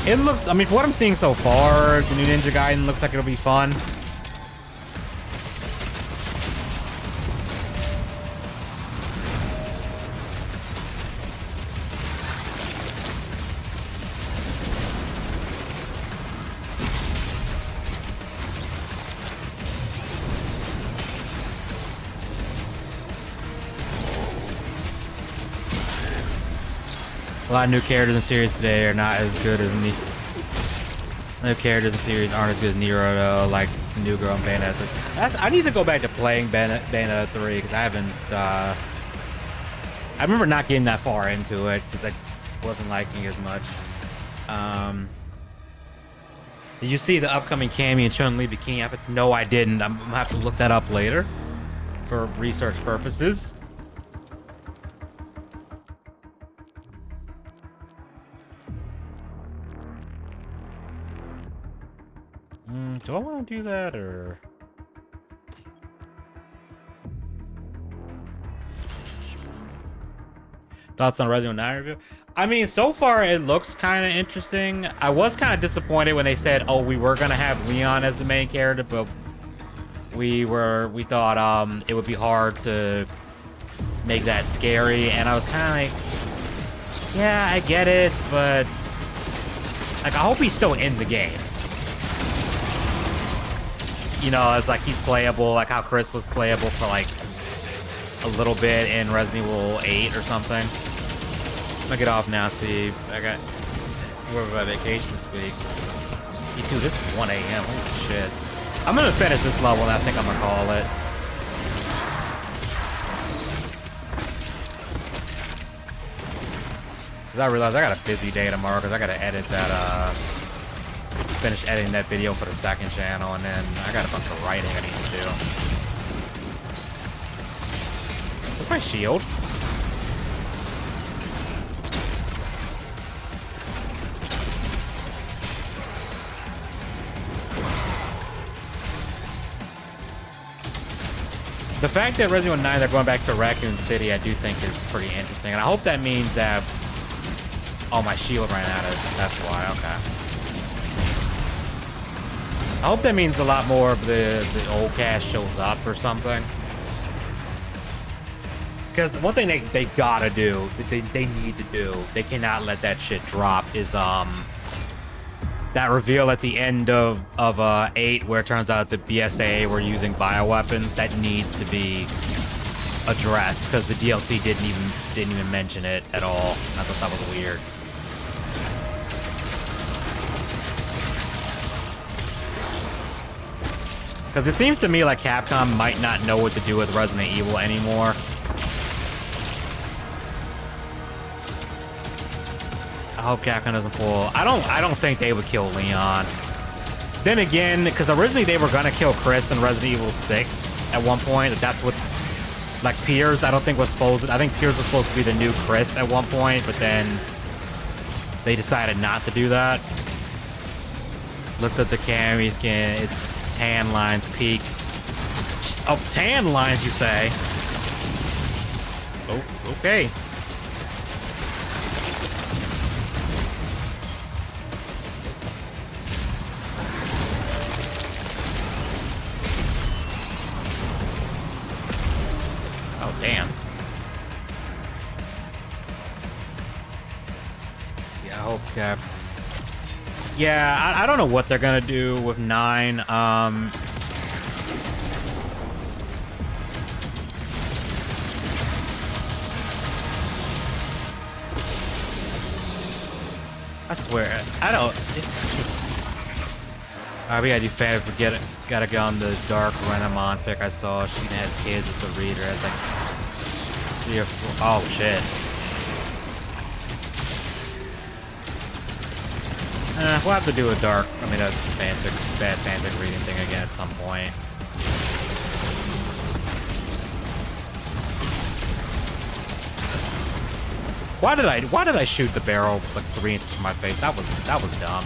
[SPEAKER 1] it looks, I mean, for what I'm seeing so far, the new Ninja Gaiden looks like it'll be fun. A lot of new characters in the series today are not as good as me. New characters in the series aren't as good as Nero, though, like New Girl and Bayonetta 3. I need to go back to playing Bayonetta 3 because I haven't. I remember not getting that far into it because I wasn't liking it as much. Did you see the upcoming Cammy and Chun-Li bikini outfits? No, I didn't. I'm gonna have to look that up later for research purposes. Do I want to do that, or? Thoughts on Resident Evil 9 review? I mean, so far it looks kind of interesting. I was kind of disappointed when they said, "Oh, we were gonna have Leon as the main character," but we thought it would be hard to make that scary, and I was kind of like, yeah, I get it, but like, I hope he's still in the game. You know, it's like he's playable, like how Chris was playable for like a little bit in Resident Evil 8 or something. I'm gonna get off now, see. I got we're on vacation this week. Dude, this is 1 a.m. Holy shit. I'm gonna finish this level and I think I'm gonna call it. Cause I realized I got a busy day tomorrow because I gotta edit that finish editing that video for the second channel, and then I got a bunch of writing I need to do. Where's my shield? The fact that Resident Evil 9 they're going back to Raccoon City, I do think is pretty interesting, and I hope that means that. Oh, my shield ran out of. That's why. Okay. I hope that means a lot more of the old cast shows up or something. because one thing they gotta do, they need to do, they cannot let that shit drop, is that reveal at the end of 8 where it turns out the BSAA were using bioweapons. That needs to be addressed because the DLC didn't even mention it at all. I thought that was weird. Because it seems to me like Capcom might not know what to do with Resident Evil anymore. I hope Capcom doesn't pull. I don't think they would kill Leon. Then again, because originally they were gonna kill Chris in Resident Evil 6 at one point. That's what, like, Piers, I don't think was supposed. I think Piers was supposed to be the new Chris at one point, but then they decided not to do that. Looked at the Cammy skin. It's tan lines peak. Oh, tan lines, you say? Oh, okay. Oh, damn. Yeah, I hope Cap. Yeah, I don't know what they're gonna do with 9. I swear, I don't. It's. Alright, we gotta do fan. Forget it. Gotta go on the Dark Renamon fic I saw. She has kids with the reader. It's like 3 or 4. Oh shit. We'll have to do a bad fanfic reading thing again at some point. Why did I shoot the barrel like 3 inches from my face? That was dumb.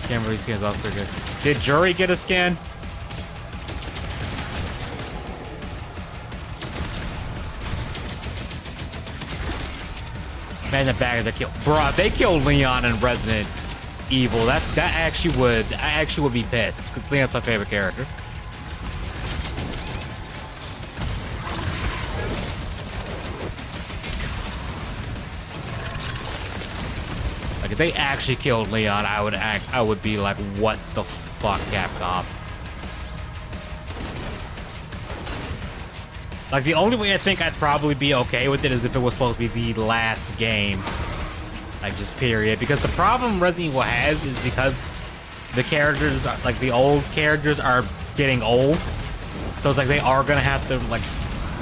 [SPEAKER 1] Can't really skins off pretty good. Did Jury get a skin? Man, the bag of the kill, bro. If they killed Leon in Resident Evil, I actually would be pissed because Leon's my favorite character. If they actually killed Leon, I would be like, what the fuck, Capcom? Like, the only way I think I'd probably be okay with it is if it was supposed to be the last game. Like, just period. Because the problem Resident Evil has is because the characters, like, the old characters are getting old. So it's like they are gonna have to, like,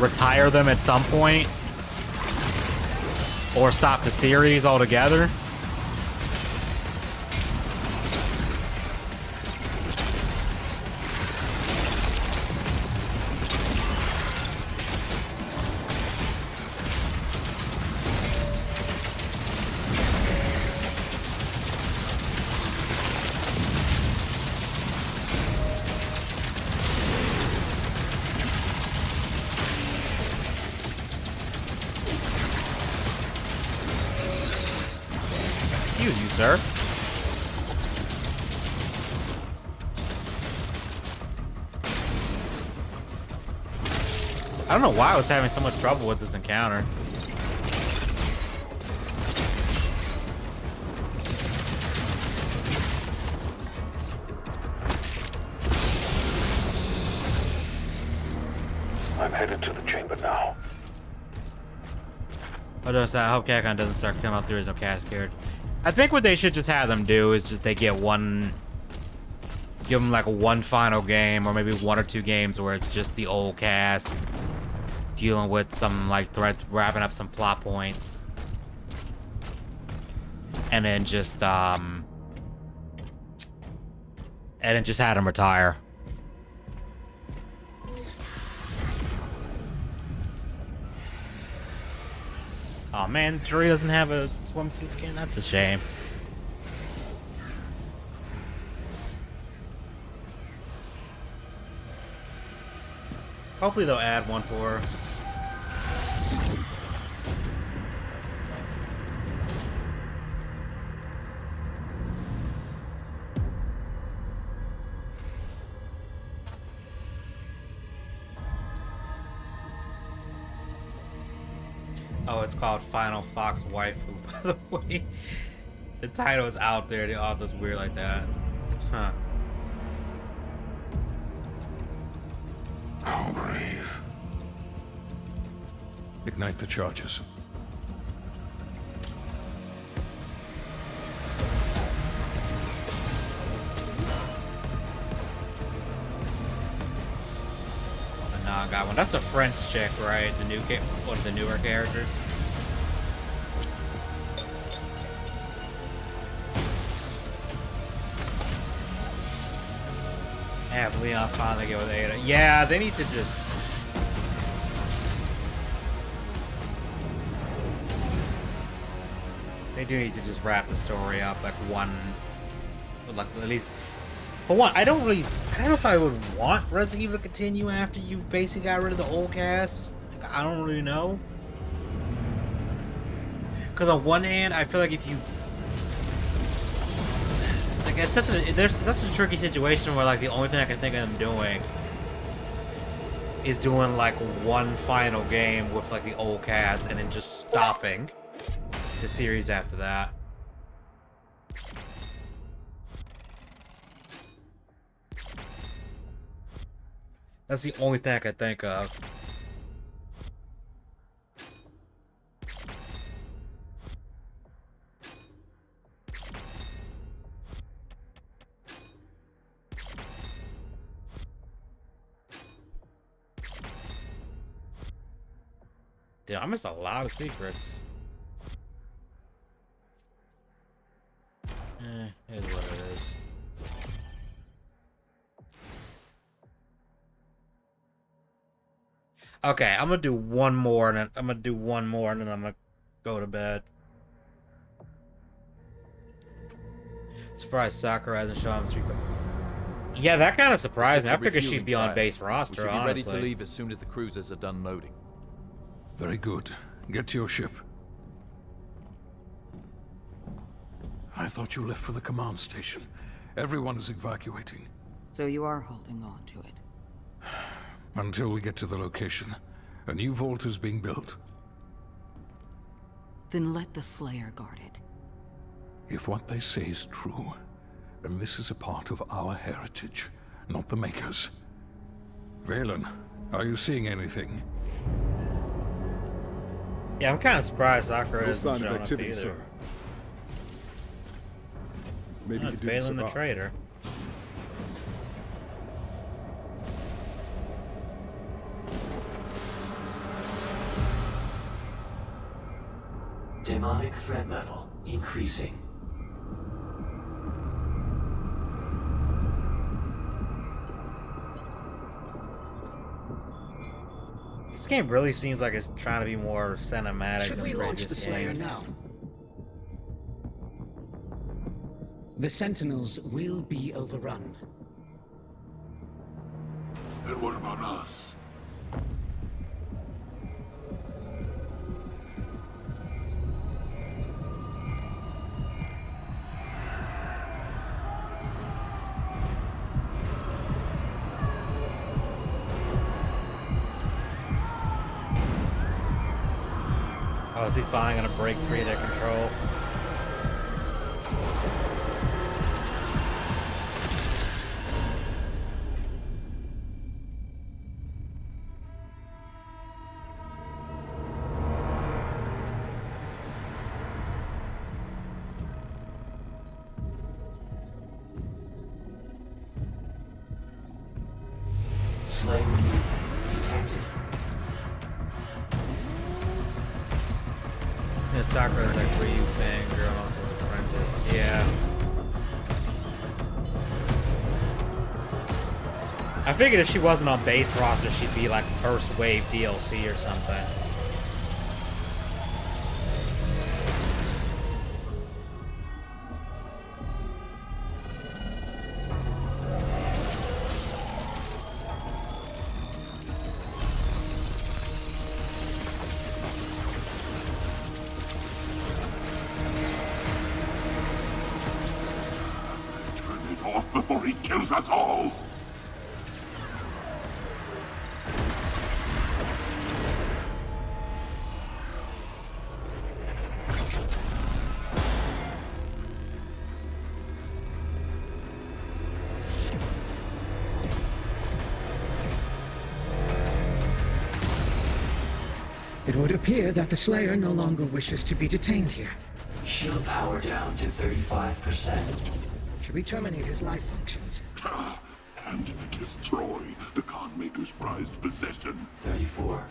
[SPEAKER 1] retire them at some point. Or stop the series altogether. Excuse you, sir. I don't know why I was having so much trouble with this encounter.
[SPEAKER 16] I'm headed to the chamber now.
[SPEAKER 1] I hope Capcom doesn't start coming out through as no cast character. I think what they should just have them do is just they get one, give them like one final game or maybe 1 or 2 games where it's just the old cast dealing with some like wrapping up some plot points, and then just And it just had him retire. Oh man, Jury doesn't have a swimsuit skin? That's a shame. Hopefully they'll add one for her. Oh, it's called Final Fox Waifu, by the way. The title is out there, the author's weird like that. Huh.
[SPEAKER 2] How brave.
[SPEAKER 17] Ignite the charges.
[SPEAKER 1] Nah, I got one. That's a French chick, right? The new one of the newer characters. Have Leon finally go with Ada. Yeah, they need to just... They do need to just wrap the story up like one... Like at least... For one, I don't know if I would want Resident Evil to continue after you've basically got rid of the old cast. Like, I don't really know. Because on one hand, I feel like if you... Like, there's such a tricky situation where, like, the only thing I can think of them doing is doing, like, one final game with, like, the old cast and then just stopping the series after that. That's the only thing I could think of. Dude, I missed a lot of secrets. It is what it is. Okay, I'm gonna do one more, and then I'm gonna go to bed. Surprised Sakura hasn't shown Street Fighter. Yeah, that kind of surprised me. I figured she'd be on base roster.
[SPEAKER 4] We should be ready
[SPEAKER 1] honestly.
[SPEAKER 4] to leave as soon as the cruisers are done loading.
[SPEAKER 17] Very good. Get to your ship. I thought you left for the command station. Everyone is evacuating.
[SPEAKER 7] So you are holding on to it.
[SPEAKER 17] Until we get to the location. A new vault is being built.
[SPEAKER 7] Then let the Slayer guard it.
[SPEAKER 17] If what they say is true, then this is a part of our heritage, not the Makers. Valen, are you seeing anything?
[SPEAKER 1] Yeah, I'm kind of surprised Sakura
[SPEAKER 18] No
[SPEAKER 1] isn't
[SPEAKER 18] sign of
[SPEAKER 1] showing
[SPEAKER 18] activity,
[SPEAKER 1] up either.
[SPEAKER 18] sir. Maybe
[SPEAKER 1] No,
[SPEAKER 18] he
[SPEAKER 1] it's
[SPEAKER 18] didn't
[SPEAKER 1] Valen the
[SPEAKER 18] survive.
[SPEAKER 1] traitor.
[SPEAKER 8] Demonic threat level increasing.
[SPEAKER 1] This game really seems like it's trying to be more cinematic
[SPEAKER 13] Should
[SPEAKER 1] than
[SPEAKER 13] we launch the
[SPEAKER 1] previous
[SPEAKER 13] Slayer
[SPEAKER 1] games.
[SPEAKER 13] now? The Sentinels will be overrun.
[SPEAKER 2] And what about us?
[SPEAKER 1] Oh, is he finally gonna break free of their control?
[SPEAKER 8] Slayer detected.
[SPEAKER 1] Yeah, Sakura's like Ryu fangirl, also his apprentice. Yeah. I figured if she wasn't on base roster, she'd be like first wave DLC or something.
[SPEAKER 2] Turn it off before he kills us all!
[SPEAKER 13] It would appear that the Slayer no longer wishes to be detained here.
[SPEAKER 8] Shield power down to 35%.
[SPEAKER 13] Should we terminate his life functions?
[SPEAKER 2] And destroy the Khanmaker's prized possession.
[SPEAKER 8] 34.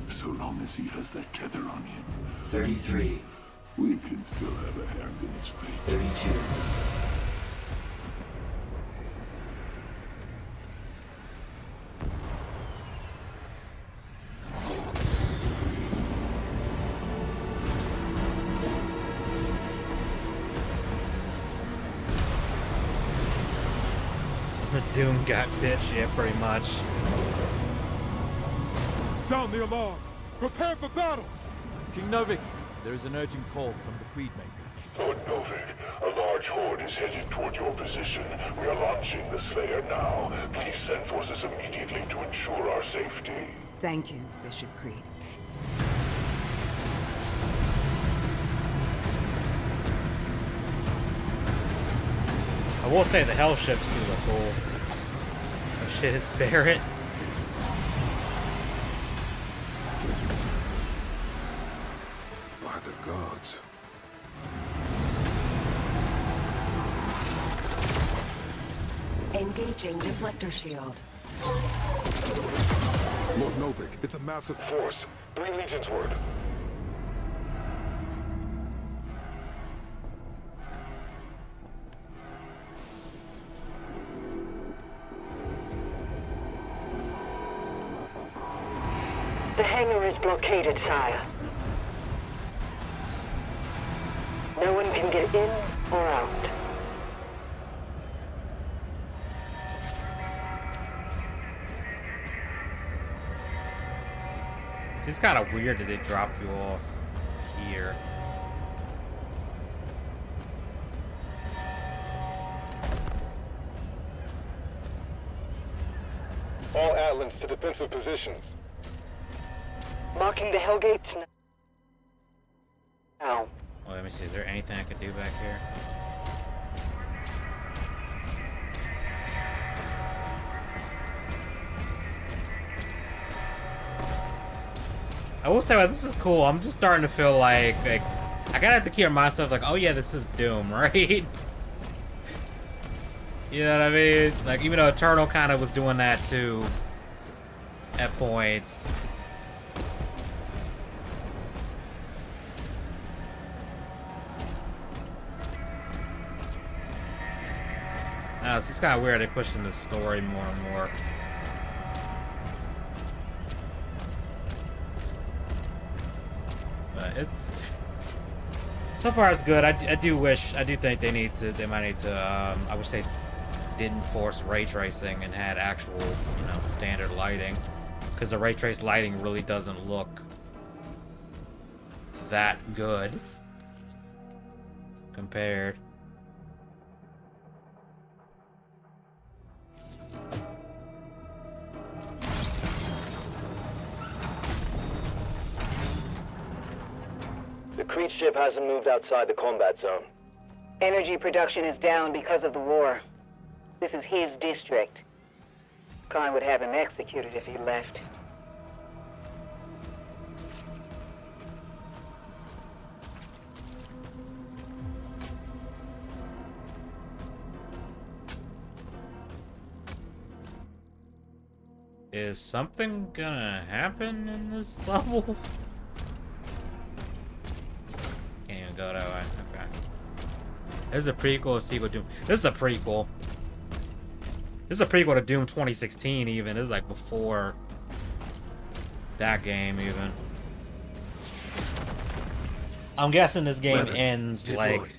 [SPEAKER 2] So long as he has that tether on him.
[SPEAKER 8] 33.
[SPEAKER 2] We can still have a hand in his fate.
[SPEAKER 8] 32.
[SPEAKER 1] Doom got bitch, yeah, pretty much.
[SPEAKER 4] Sound the alarm. Prepare for battle. King Novik, there is an urgent call from the Creedmaker.
[SPEAKER 16] Lord Novik, a large horde is heading toward your position. We are launching the Slayer now. Please send forces immediately to ensure our safety.
[SPEAKER 7] Thank you, Bishop Creed.
[SPEAKER 1] I will say the hell ships do look cool. Oh shit, it's Barrett.
[SPEAKER 17] By the gods.
[SPEAKER 3] Engaging deflector shield.
[SPEAKER 4] Lord Novik, it's a massive
[SPEAKER 16] force. 3 legions word.
[SPEAKER 10] The hangar is blockaded, sire. No one can get in or out.
[SPEAKER 1] It's kind of weird that they drop you off here.
[SPEAKER 16] All Atlands to defensive positions.
[SPEAKER 10] Marking the Hellgates now.
[SPEAKER 1] Well, let me see. Is there anything I could do back here? I will say, well, this is cool. I'm just starting to feel like I gotta have to keep myself like, oh yeah, this is Doom, right? You know what I mean? Like, even though Eternal kind of was doing that too at points. It's just kind of weird. They're pushing the story more and more. But it's so far it's good. I do think they might need to. I wish they didn't force ray tracing and had actual, standard lighting, because the ray trace lighting really doesn't look that good compared.
[SPEAKER 6] The Creed ship hasn't moved outside the combat zone.
[SPEAKER 9] Energy production is down because of the war. This is his district. Khan would have him executed if he left.
[SPEAKER 1] Is something gonna happen in this level? Can't even go that way. Okay. This is a prequel, a sequel to... This is a prequel. This is a prequel to Doom 2016 even. This is like before that game even. I'm guessing this game ends like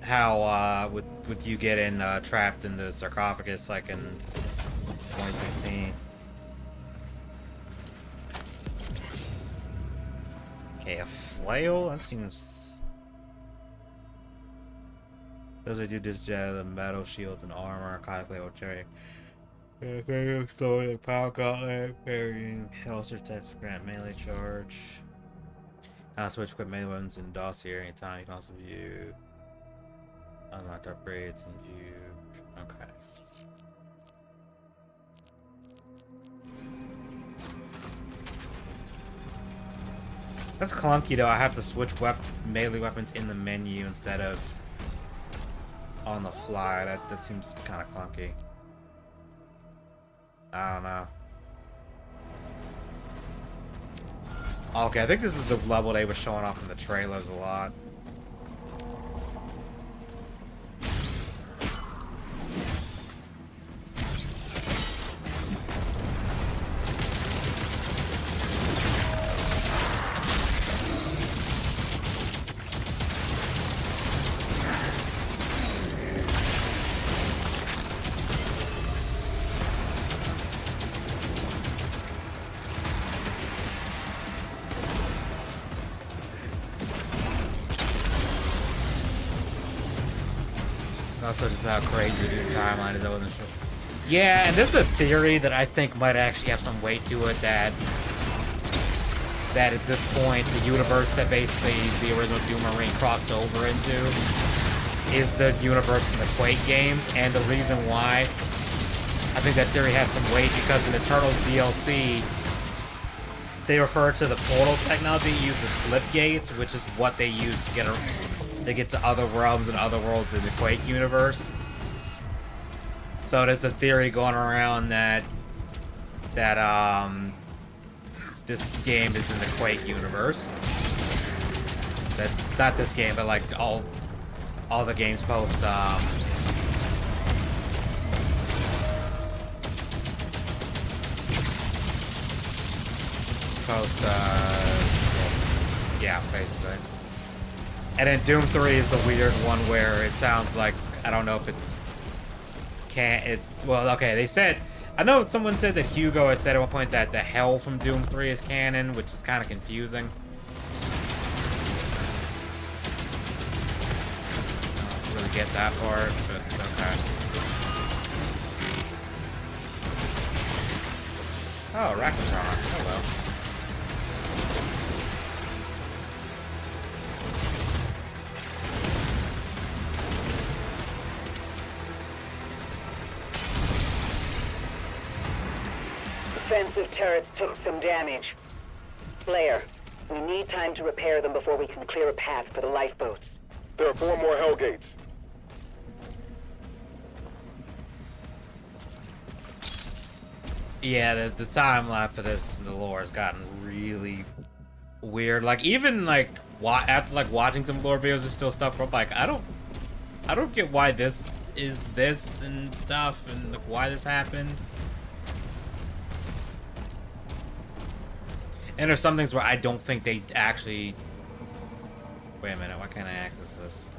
[SPEAKER 1] how with you getting trapped in the sarcophagus like in 2016. Okay, a flail? That seems... Those that do this the metal shields and armor, cosplay will cherry. Power gauntlet, parrying, holster text grant melee charge. Switch equip melee weapons and DOS here anytime. You can also view unlocked upgrades and view. Okay. That's clunky though. I have to switch melee weapons in the menu instead of on the fly. That seems kind of clunky. I don't know. Okay, I think this is the level they were showing off in the trailers a lot. Also just how crazy the timeline is, I wasn't sure. Yeah, and there's a theory that I think might actually have some weight to it that at this point the universe that basically the original Doom Marine crossed over into is the universe from the Quake games, and the reason why I think that theory has some weight because in Eternals DLC they refer to the portal technology used as slip gates, which is what they use to get to other realms and other worlds in the Quake universe. So there's a theory going around that this game is in the Quake universe. That's not this game, but like all the games post yeah, basically. And then Doom 3 is the weird one where it sounds like, I don't know if it's... Well, okay, they said... I know someone said that Hugo had said at one point that the hell from Doom 3 is canon, which is kind of confusing. I don't really get that part, but okay. Oh, Rakatron. Hello.
[SPEAKER 9] Defensive turrets took some damage. Slayer, we need time to repair them before we can clear a path for the lifeboats.
[SPEAKER 16] There are 4 more Hellgates.
[SPEAKER 1] Yeah, the timeline for this, the lore has gotten really weird. Like even like after like watching some lore videos, there's still stuff where I'm like, I don't get why this is this and stuff, and like, why this happened. And there's some things where I don't think they actually... Wait a minute, why can't I access this?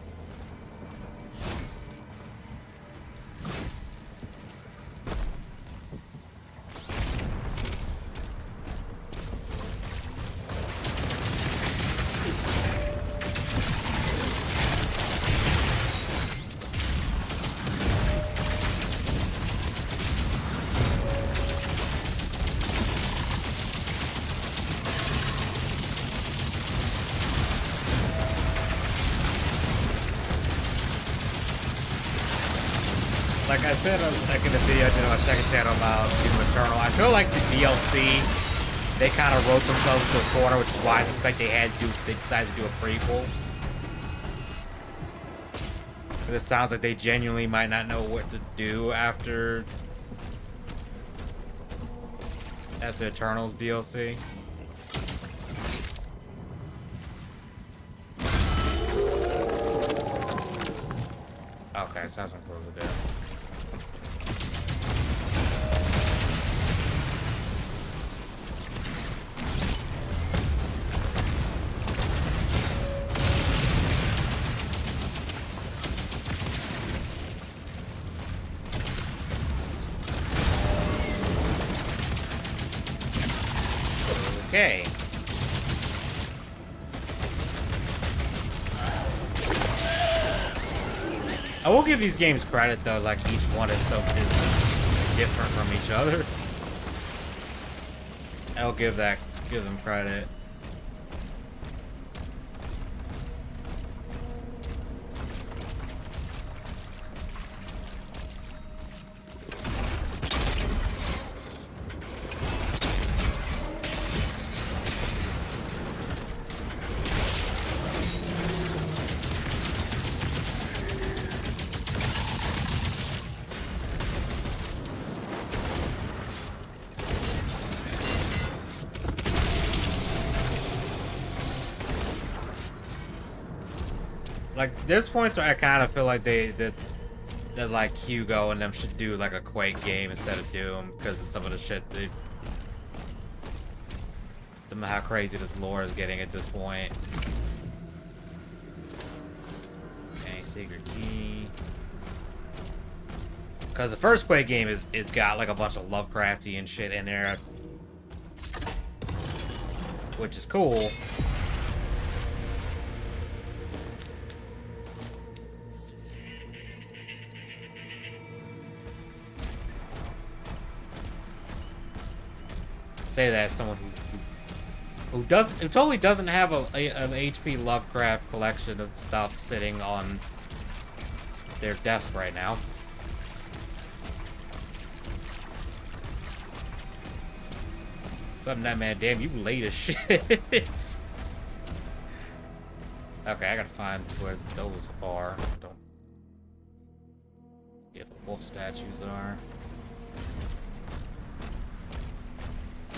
[SPEAKER 1] Like I said like in the video, my second channel about Doom Eternal, I feel like the DLC, they kind of wrote themselves to a corner, which is why I suspect they decided to do a prequel. Because it sounds like they genuinely might not know what to do after Eternals DLC. Okay, so that's what I'm supposed to do. Okay. I will give these games credit though, like each one is different from each other. I'll give them credit. Like, there's points where I kind of feel like that like Hugo and them should do like a Quake game instead of Doom because of some of the shit how crazy this lore is getting at this point. Okay, secret key. Because the first Quake game is got like a bunch of Lovecrafty and shit in there, which is cool. Say that as someone who totally doesn't have an HP Lovecraft collection of stuff sitting on their desk right now. Something that man, damn, you late as shit. Okay, I gotta find where those are. Don't get the wolf statues are.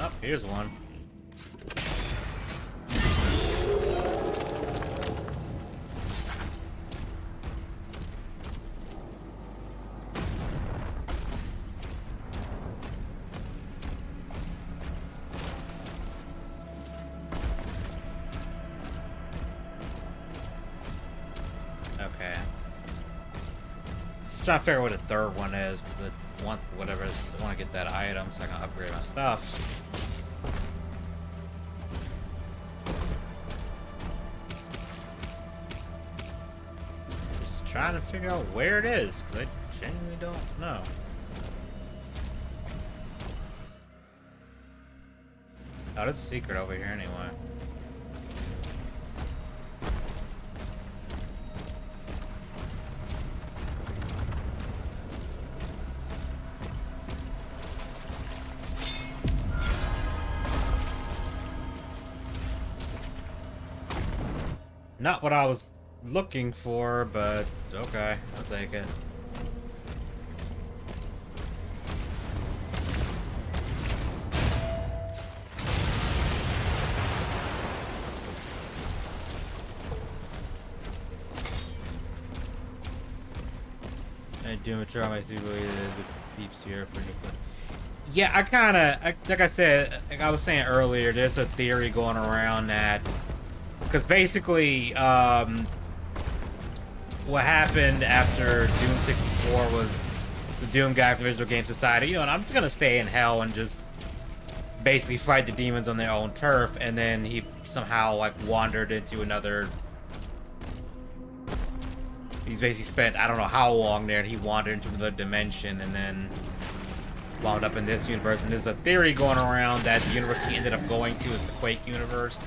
[SPEAKER 1] Oh, here's one. Okay. Just trying to figure out what the third one is, because I want whatever, I want to get that item so I can upgrade my stuff. Just trying to figure out where it is, because I genuinely don't know. Oh, there's a secret over here anyway. Not what I was looking for, but okay, I'll take it. I do mature on my the peeps here for nuclear. Yeah, I kind of, like I said, like I was saying earlier, there's a theory going around that. Because basically, what happened after Doom 64 was the Doom guy from Visual Game Society, you know, and I'm just going to stay in hell and just basically fight the demons on their own turf, and then he somehow, like, wandered into another... He's basically spent, I don't know how long there, and he wandered into another dimension, and then wound up in this universe. And there's a theory going around that the universe he ended up going to is the Quake universe.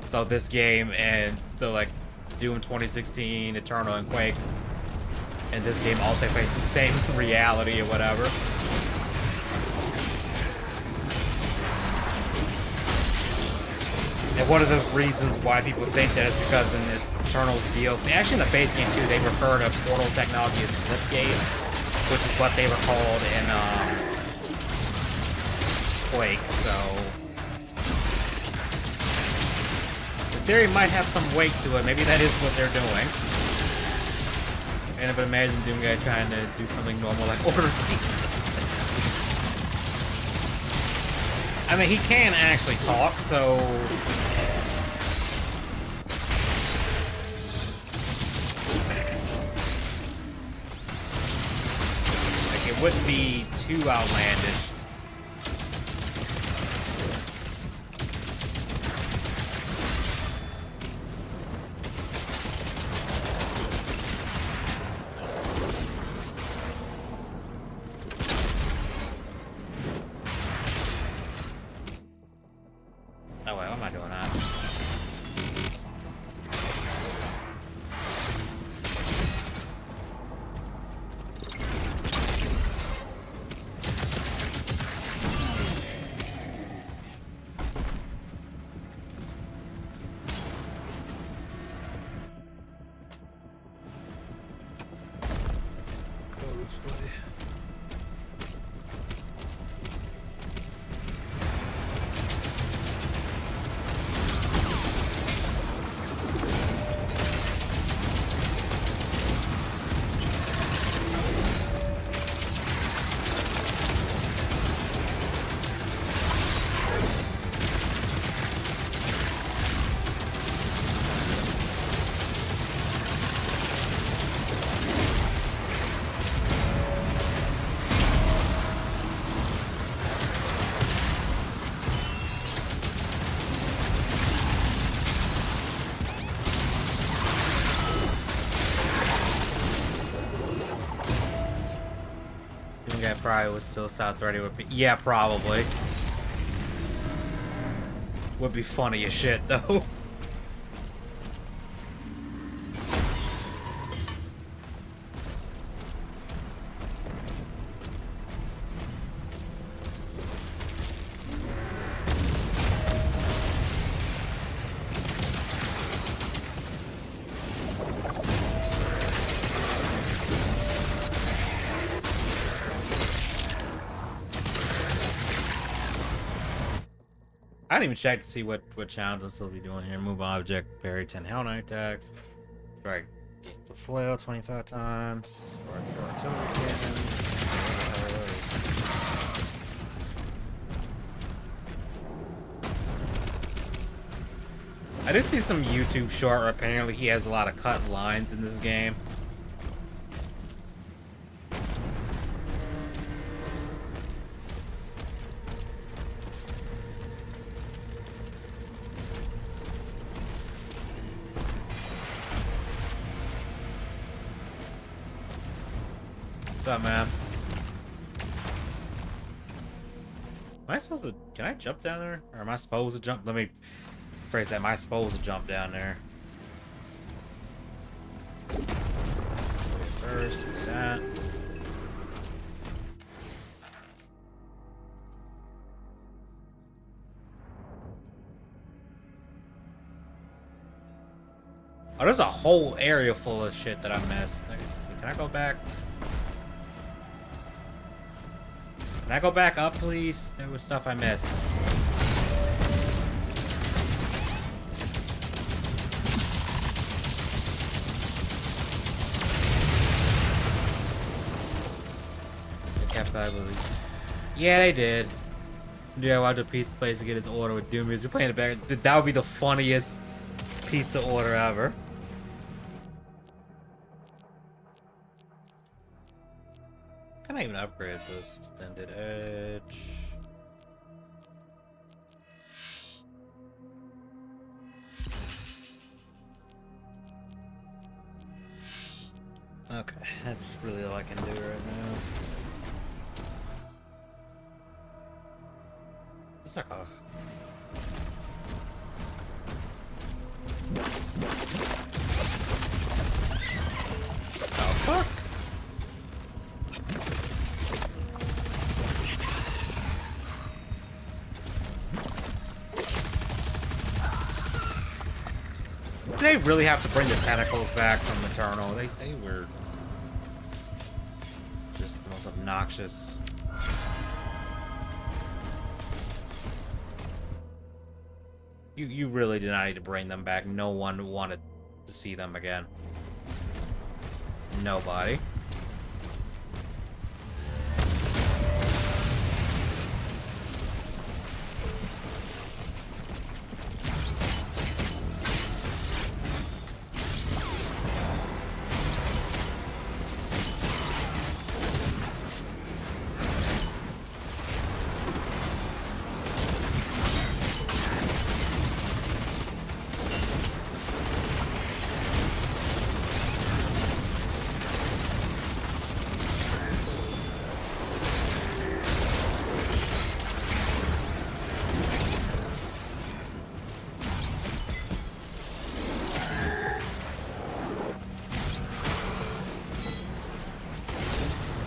[SPEAKER 1] So this game, and so like Doom 2016, Eternal, and Quake, and this game all take place in the same reality or whatever. And one of the reasons why people think that is because in the Eternal's DLC, actually in the base game too, they refer to portal technology as slipgates, which is what they were called in Quake, so... theory might have some weight to it. Maybe that is what they're doing. And I would imagine Doom guy trying to do something normal like order pizza. I mean, he can actually talk, so... like, it wouldn't be too outlandish. probably was still South Ready would be. Yeah, probably. Would be funny as shit, though. I didn't even check to see what challenge I'm supposed to be doing here. Move object, bury 10 Hell Knight attacks. Drag the flail 25 times. Start your artillery cannons. I did see some YouTube short where apparently he has a lot of cut lines in this game. What's up, man? Am I supposed to... Can I jump down there? Or am I supposed to jump? Let me phrase that. Am I supposed to jump down there? First, do that. Oh, there's a whole area full of shit that I missed. Can I go back? Can I go back up, please? There was stuff I missed. Yeah, they did. Yeah, I went to a pizza place to get his order with Doom music playing in the back. That would be the funniest pizza order ever. Can I even upgrade this extended edge? Okay, that's really all I can do right now. It's like a... Oh, fuck! They really have to bring the tentacles back from Eternal. They were just the most obnoxious. You really did not need to bring them back. No one wanted to see them again. Nobody.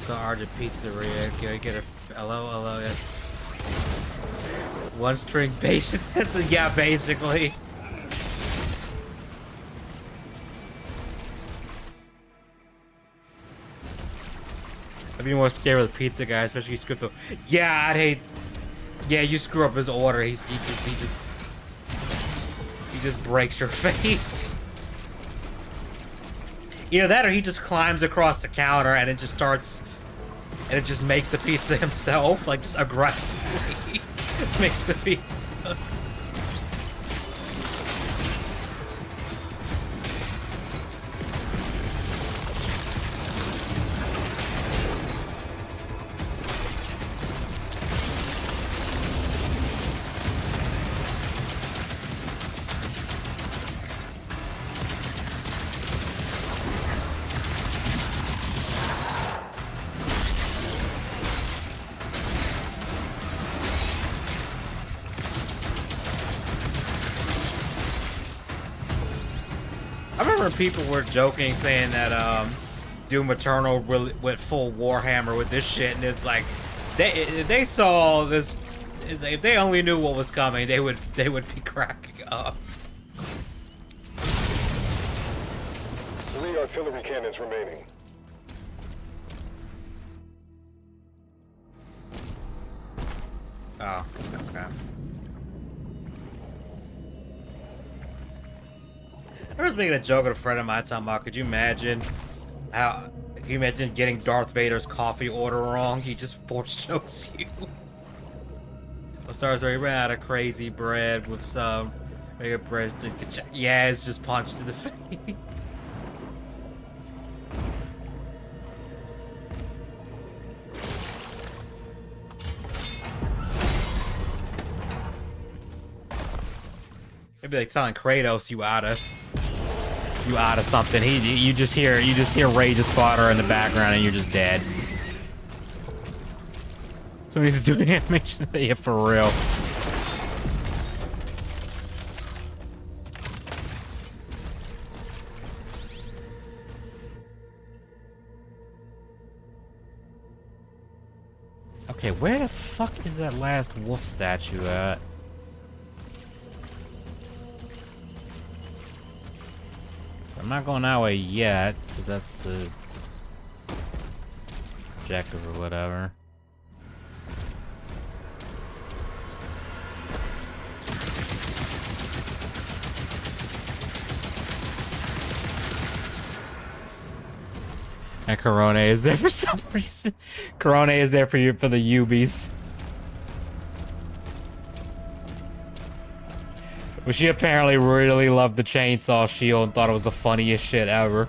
[SPEAKER 1] Argent Pizzeria. Can I get a hello, yes. One string bass intensity, yeah, basically. I'd be more scared with the pizza guy, especially you screw up the. Yeah, I'd hate. Yeah, you screw up his order. He just breaks your face. Either that, or he just climbs across the counter and it just starts. And it just makes the pizza himself, like just aggressively makes the pizza. remember people were joking saying that Doom Eternal really went full Warhammer with this shit, and it's like they saw this. If they only knew what was coming, they would be cracking up.
[SPEAKER 16] 3 artillery cannons remaining.
[SPEAKER 1] Oh, okay. I was making a joke with a friend of mine talking about, could you imagine getting Darth Vader's coffee order wrong? He just force chokes you. Oh, sorry, he ran out of crazy bread with some regular bread. Yeah, it's just punched in the face. Maybe like telling Kratos you out of something. You just hear Rage Spotter in the background and you're just dead. Somebody's doing animation. Yeah, for real. Okay, where the fuck is that last wolf statue at? I'm not going that way yet, because that's the objective or whatever. And Corona is there for some reason. Corona is there for you for the Ubies. But she apparently really loved the chainsaw shield and thought it was the funniest shit ever.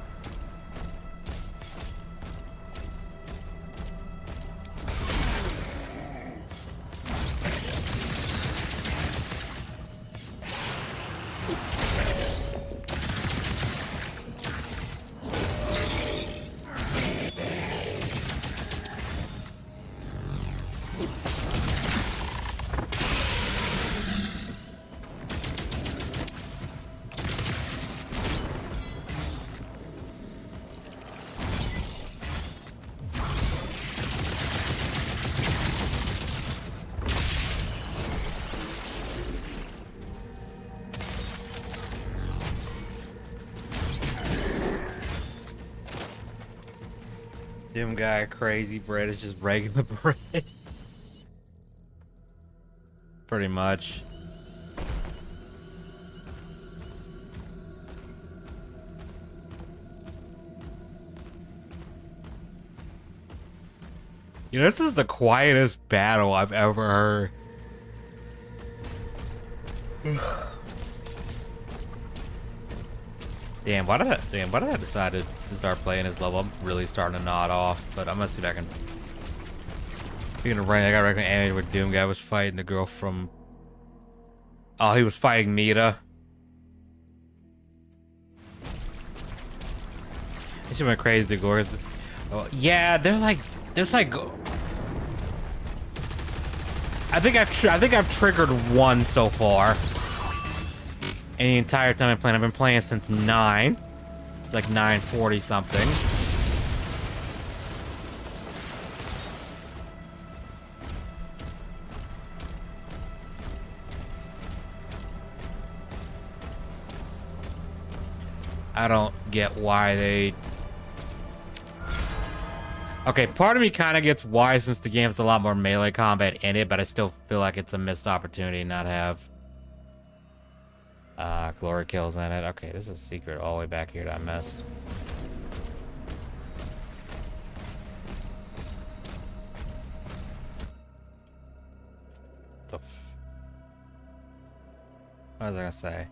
[SPEAKER 1] Doom guy, crazy bread is just regular bread. Pretty much. You know, this is the quietest battle I've ever heard. Damn, why did I decide to start playing this level? I'm really starting to nod off, but I'm gonna see if I can. Speaking of running, I got a record anime where Doom guy was fighting the girl from. Oh, he was fighting Mita. It should went crazy to go. Oh, yeah, they're like, there's like. I think I've triggered one so far. And the entire time I've been playing since 9. It's like 9:40 something. I don't get why they... Okay, part of me kind of gets why, since the game has a lot more melee combat in it, but I still feel like it's a missed opportunity to not have glory kills in it. Okay, this is a secret all the way back here that I missed. What was I gonna say?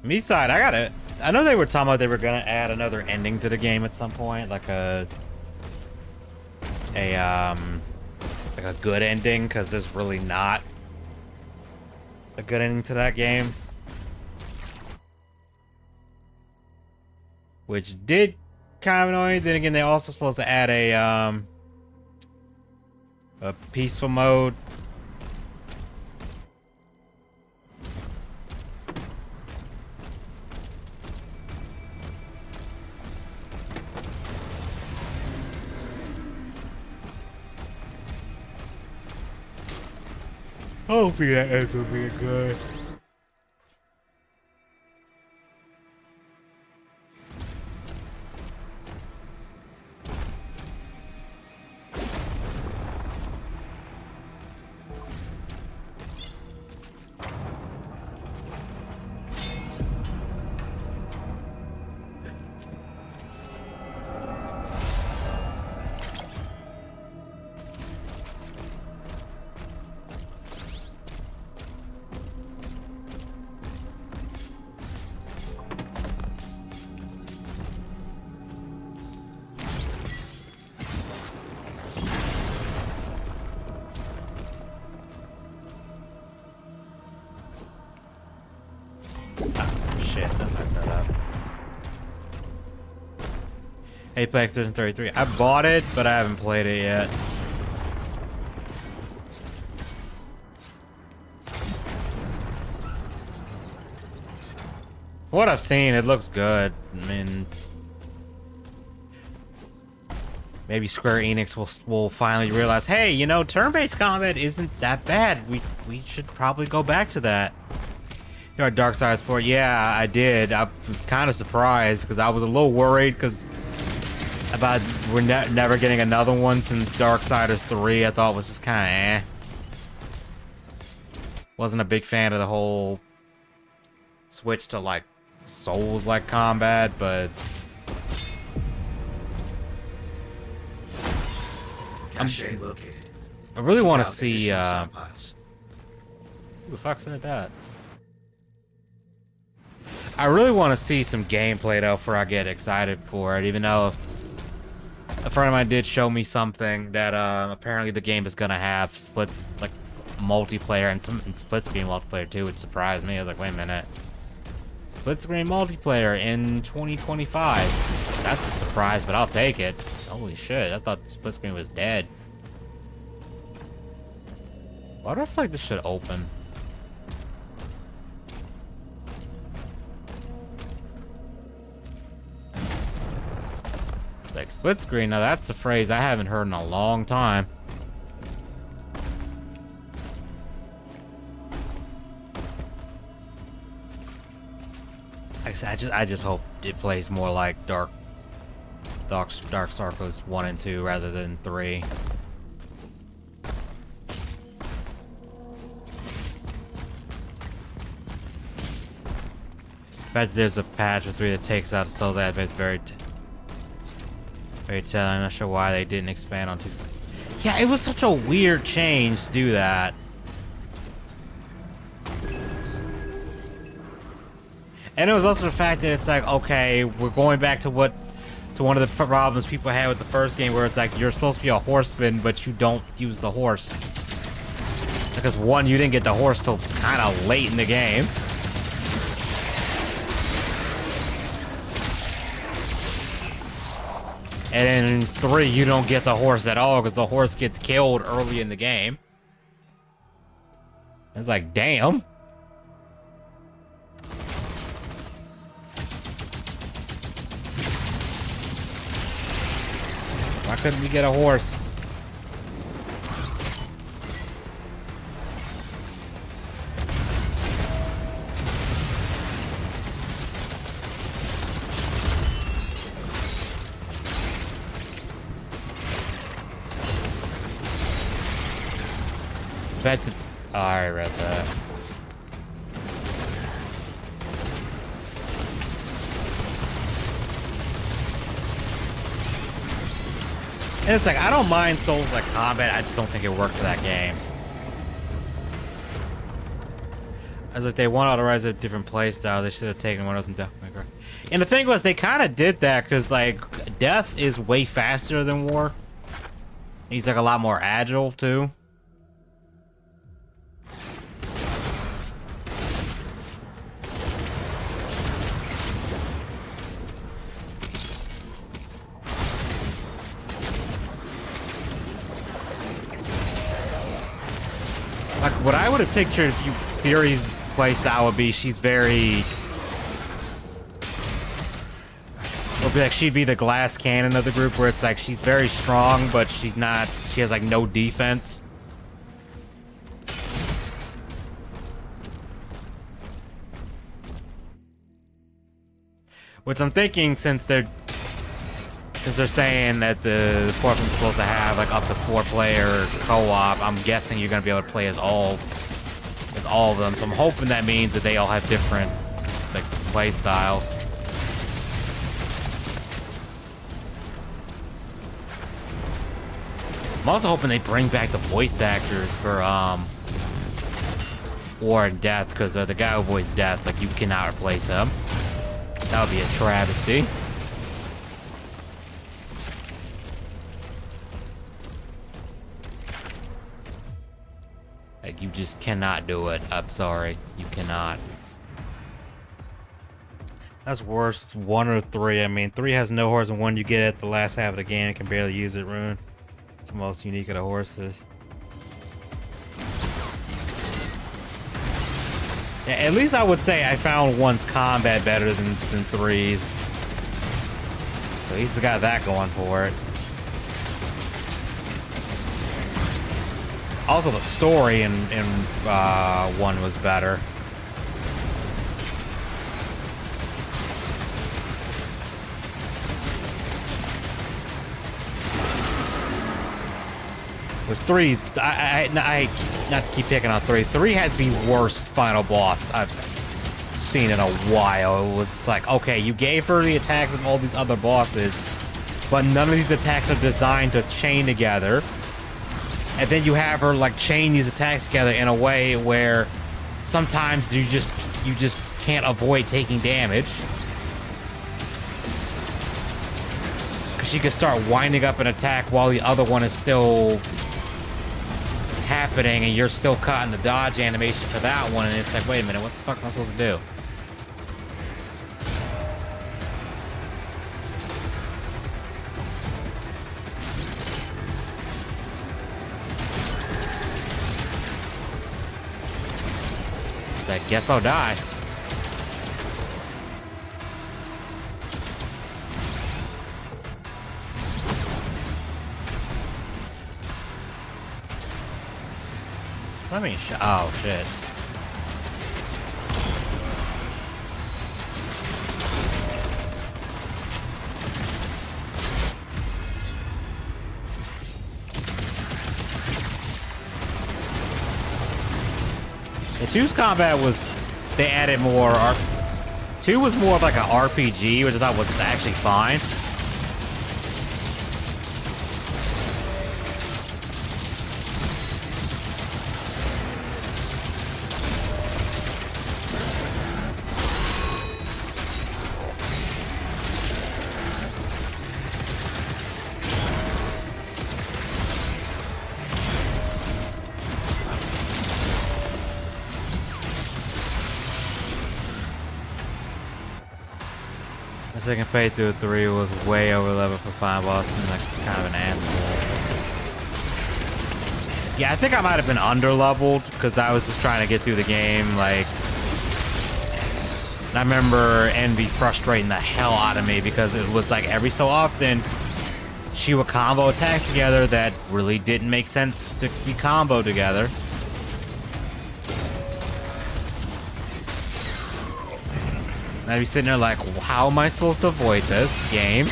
[SPEAKER 1] Me side, I know they were talking about they were gonna add another ending to the game at some point, like a good ending, because there's really not a good ending to that game. Which did kind of annoy me. Then again, they're also supposed to add a peaceful mode. Hopefully that ends up being good. Shit, I fucked that up. Apex 2033. I bought it, but I haven't played it yet. For what I've seen, it looks good. I mean, maybe Square Enix will finally realize, hey, you know, turn-based combat isn't that bad. We should probably go back to that. You know, Darksiders 4, yeah, I did. I was kind of surprised because I was a little worried because about we're never getting another one since Darksiders 3. I thought was just kind of Wasn't a big fan of the whole switch to like Souls-like combat, but
[SPEAKER 8] Cache located.
[SPEAKER 1] I really want to
[SPEAKER 8] Out
[SPEAKER 1] see.
[SPEAKER 8] additional stockpiles.
[SPEAKER 1] Who the fuck's in that? I really want to see some gameplay though before I get excited for it, even though a friend of mine did show me something that apparently the game is gonna have split like multiplayer and split screen multiplayer too, which surprised me. I was like, wait a minute. Split screen multiplayer in 2025. That's a surprise, but I'll take it. Holy shit, I thought split screen was dead. Why do I feel like this should open? It's like split screen. Now that's a phrase I haven't heard in a long time. I just hope it plays more like Darkstalkers 1 and 2 rather than 3. Bet there's a patch for 3 that takes out so that it's very telling. I'm not sure why they didn't expand on 2. Yeah, it was such a weird change to do that. And it was also the fact that it's like, okay, we're going back to one of the problems people had with the first game, where it's like you're supposed to be a horseman, but you don't use the horse. Because 1, you didn't get the horse till kind of late in the game. And in 3, you don't get the horse at all because the horse gets killed early in the game. It's like, damn. Why couldn't we get a horse? Bet that, oh, I already read that. And it's like, I don't mind Souls like combat, I just don't think it worked for that game. I was like, they want to authorize a different playstyle, they should have taken one of them definitely. And the thing was, they kind of did that because like Death is way faster than War. He's like a lot more agile too. Like, what I would have pictured if you Fury's playstyle would be, she's very... Would be like, she'd be the glass cannon of the group, where it's like, she's very strong, but she's not... She has, like, no defense. Which I'm thinking, since they're saying that the fourth one's supposed to have like up to 4-player co-op, I'm guessing you're gonna be able to play as all of them. So I'm hoping that means that they all have different like play styles. I'm also hoping they bring back the voice actors for War and Death, because the guy who voiced Death, like, you cannot replace him. That would be a travesty. Like, you just cannot do it. I'm sorry. You cannot. That's worse, 1 or 3. I mean, 3 has no horse, and 1 you get at the last half of the game and can barely use it, Rune. It's the most unique of the horses. Yeah, at least I would say I found 1's combat better than 3's. So he's got that going for it. Also, the story in 1 was better. With 3's, I not to keep picking on 3. 3 had the worst final boss I've seen in a while. It was just like, okay, you gave her the attacks of all these other bosses, but none of these attacks are designed to chain together. And then you have her like chain these attacks together in a way where sometimes you just can't avoid taking damage. Cause she can start winding up an attack while the other one is still happening, and you're still caught in the dodge animation for that one, and it's like, wait a minute, what the fuck am I supposed to do? I guess I'll die. I mean, oh shit. Yeah, 2's combat was, they added more. 2 was more of like an RPG, which I thought was actually fine. Second playthrough 3 was way over level for final boss, and like kind of an asshole. Yeah, I think I might have been under leveled because I was just trying to get through the game. Like, I remember Envy frustrating the hell out of me because it was like every so often she would combo attacks together that really didn't make sense to be comboed together. And I'd be sitting there like, how am I supposed to avoid this game?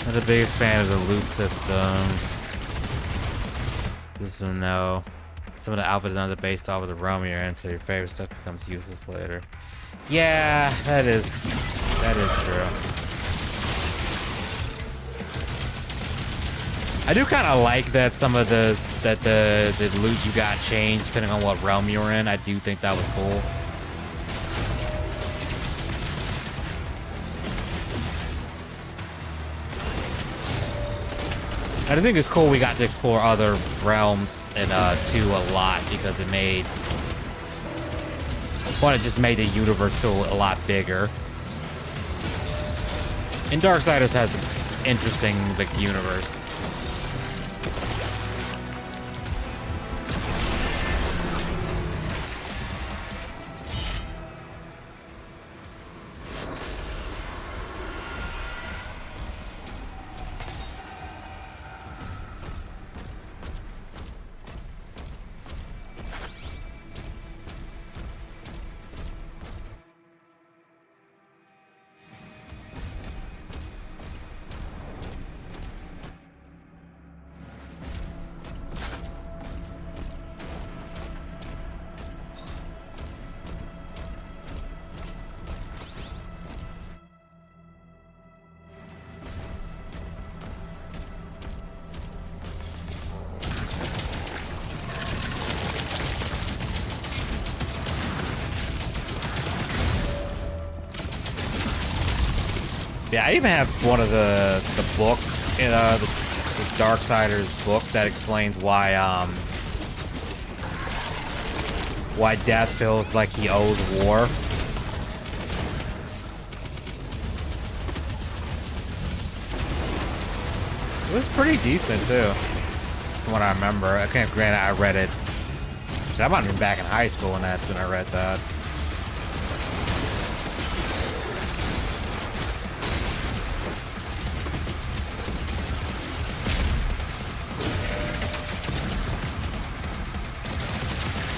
[SPEAKER 1] I'm the biggest fan of the loot system. Just to know. Some of the outfit designs are based off of the realm you're in, so your favorite stuff becomes useless later. Yeah, that is true. I do kind of like that some of the loot you got changed depending on what realm you're in. I do think that was cool. I think it's cool we got to explore other realms in 2 a lot because it made... One, it just made the universe feel a lot bigger. And Darksiders has interesting like universe. Yeah, I even have one of the book, the Darksiders book that explains why Death feels like he owes war. It was pretty decent too, from what I remember. I can't granted I read it. I might have been back in high school when I read that.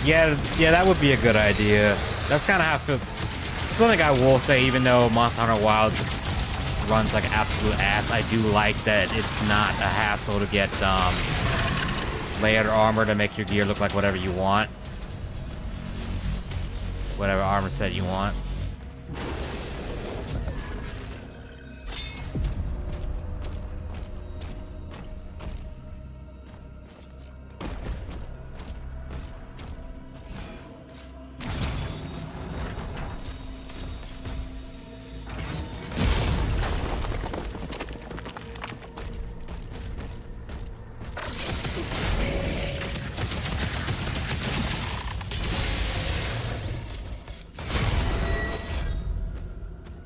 [SPEAKER 1] Yeah, that would be a good idea. That's kind of how I feel. Something I will say, even though Monster Hunter Wilds runs like absolute ass, I do like that it's not a hassle to get layered armor to make your gear look like whatever you want. Whatever armor set you want.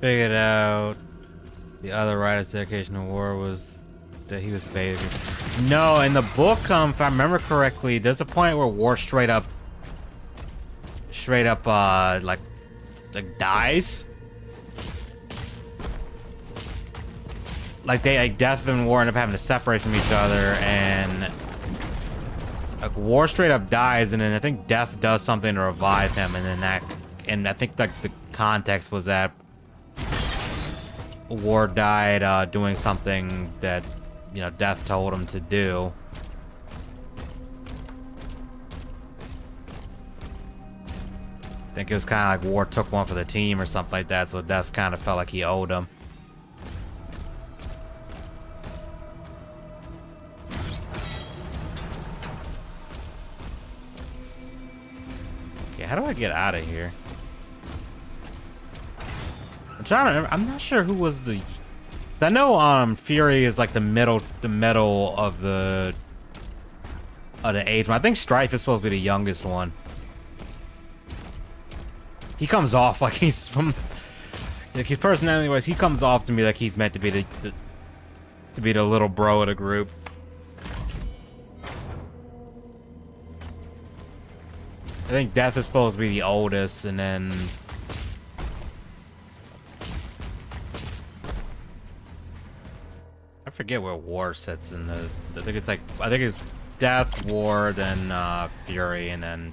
[SPEAKER 1] Figured out the other writer's dedication to war was that he was evading. No, in the book, if I remember correctly, there's a point where war straight up like dies. Like Death and War end up having to separate from each other, and like War straight up dies, and then I think Death does something to revive him, and then I think like the context was that War died doing something that, you know, Death told him to do. I think it was kind of like War took one for the team or something like that, so Death kind of felt like he owed him. Okay, how do I get out of here? I'm trying to remember. I'm not sure who was the... 'cause I know Fury is like the middle of the age one. I think Strife is supposed to be the youngest one. He comes off like he's from, like his personality wise, he comes off to me like he's meant to be the little bro of the group. I think Death is supposed to be the oldest, and then I forget where War sits in the. I think it's Death, War, then Fury, and then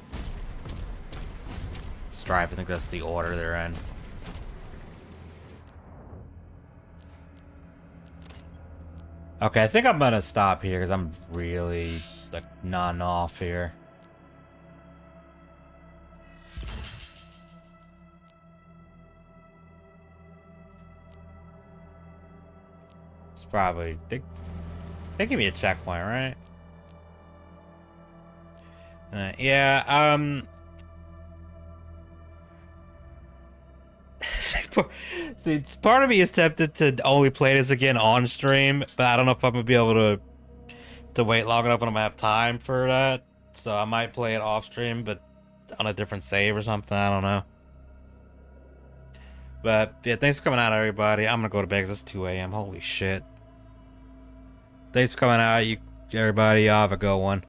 [SPEAKER 1] Strife. I think that's the order they're in. Okay, I think I'm gonna stop here because I'm really like nodding off here. It's probably they give me a checkpoint, right? Yeah. See, part of me is tempted to only play this again on stream, but I don't know if I'm gonna be able to wait long enough when I'm gonna have time for that. So I might play it off stream, but on a different save or something. I don't know. But yeah, thanks for coming out, everybody. I'm gonna go to bed because it's 2 a.m. Holy shit. Thanks for coming out. You everybody, have a good one.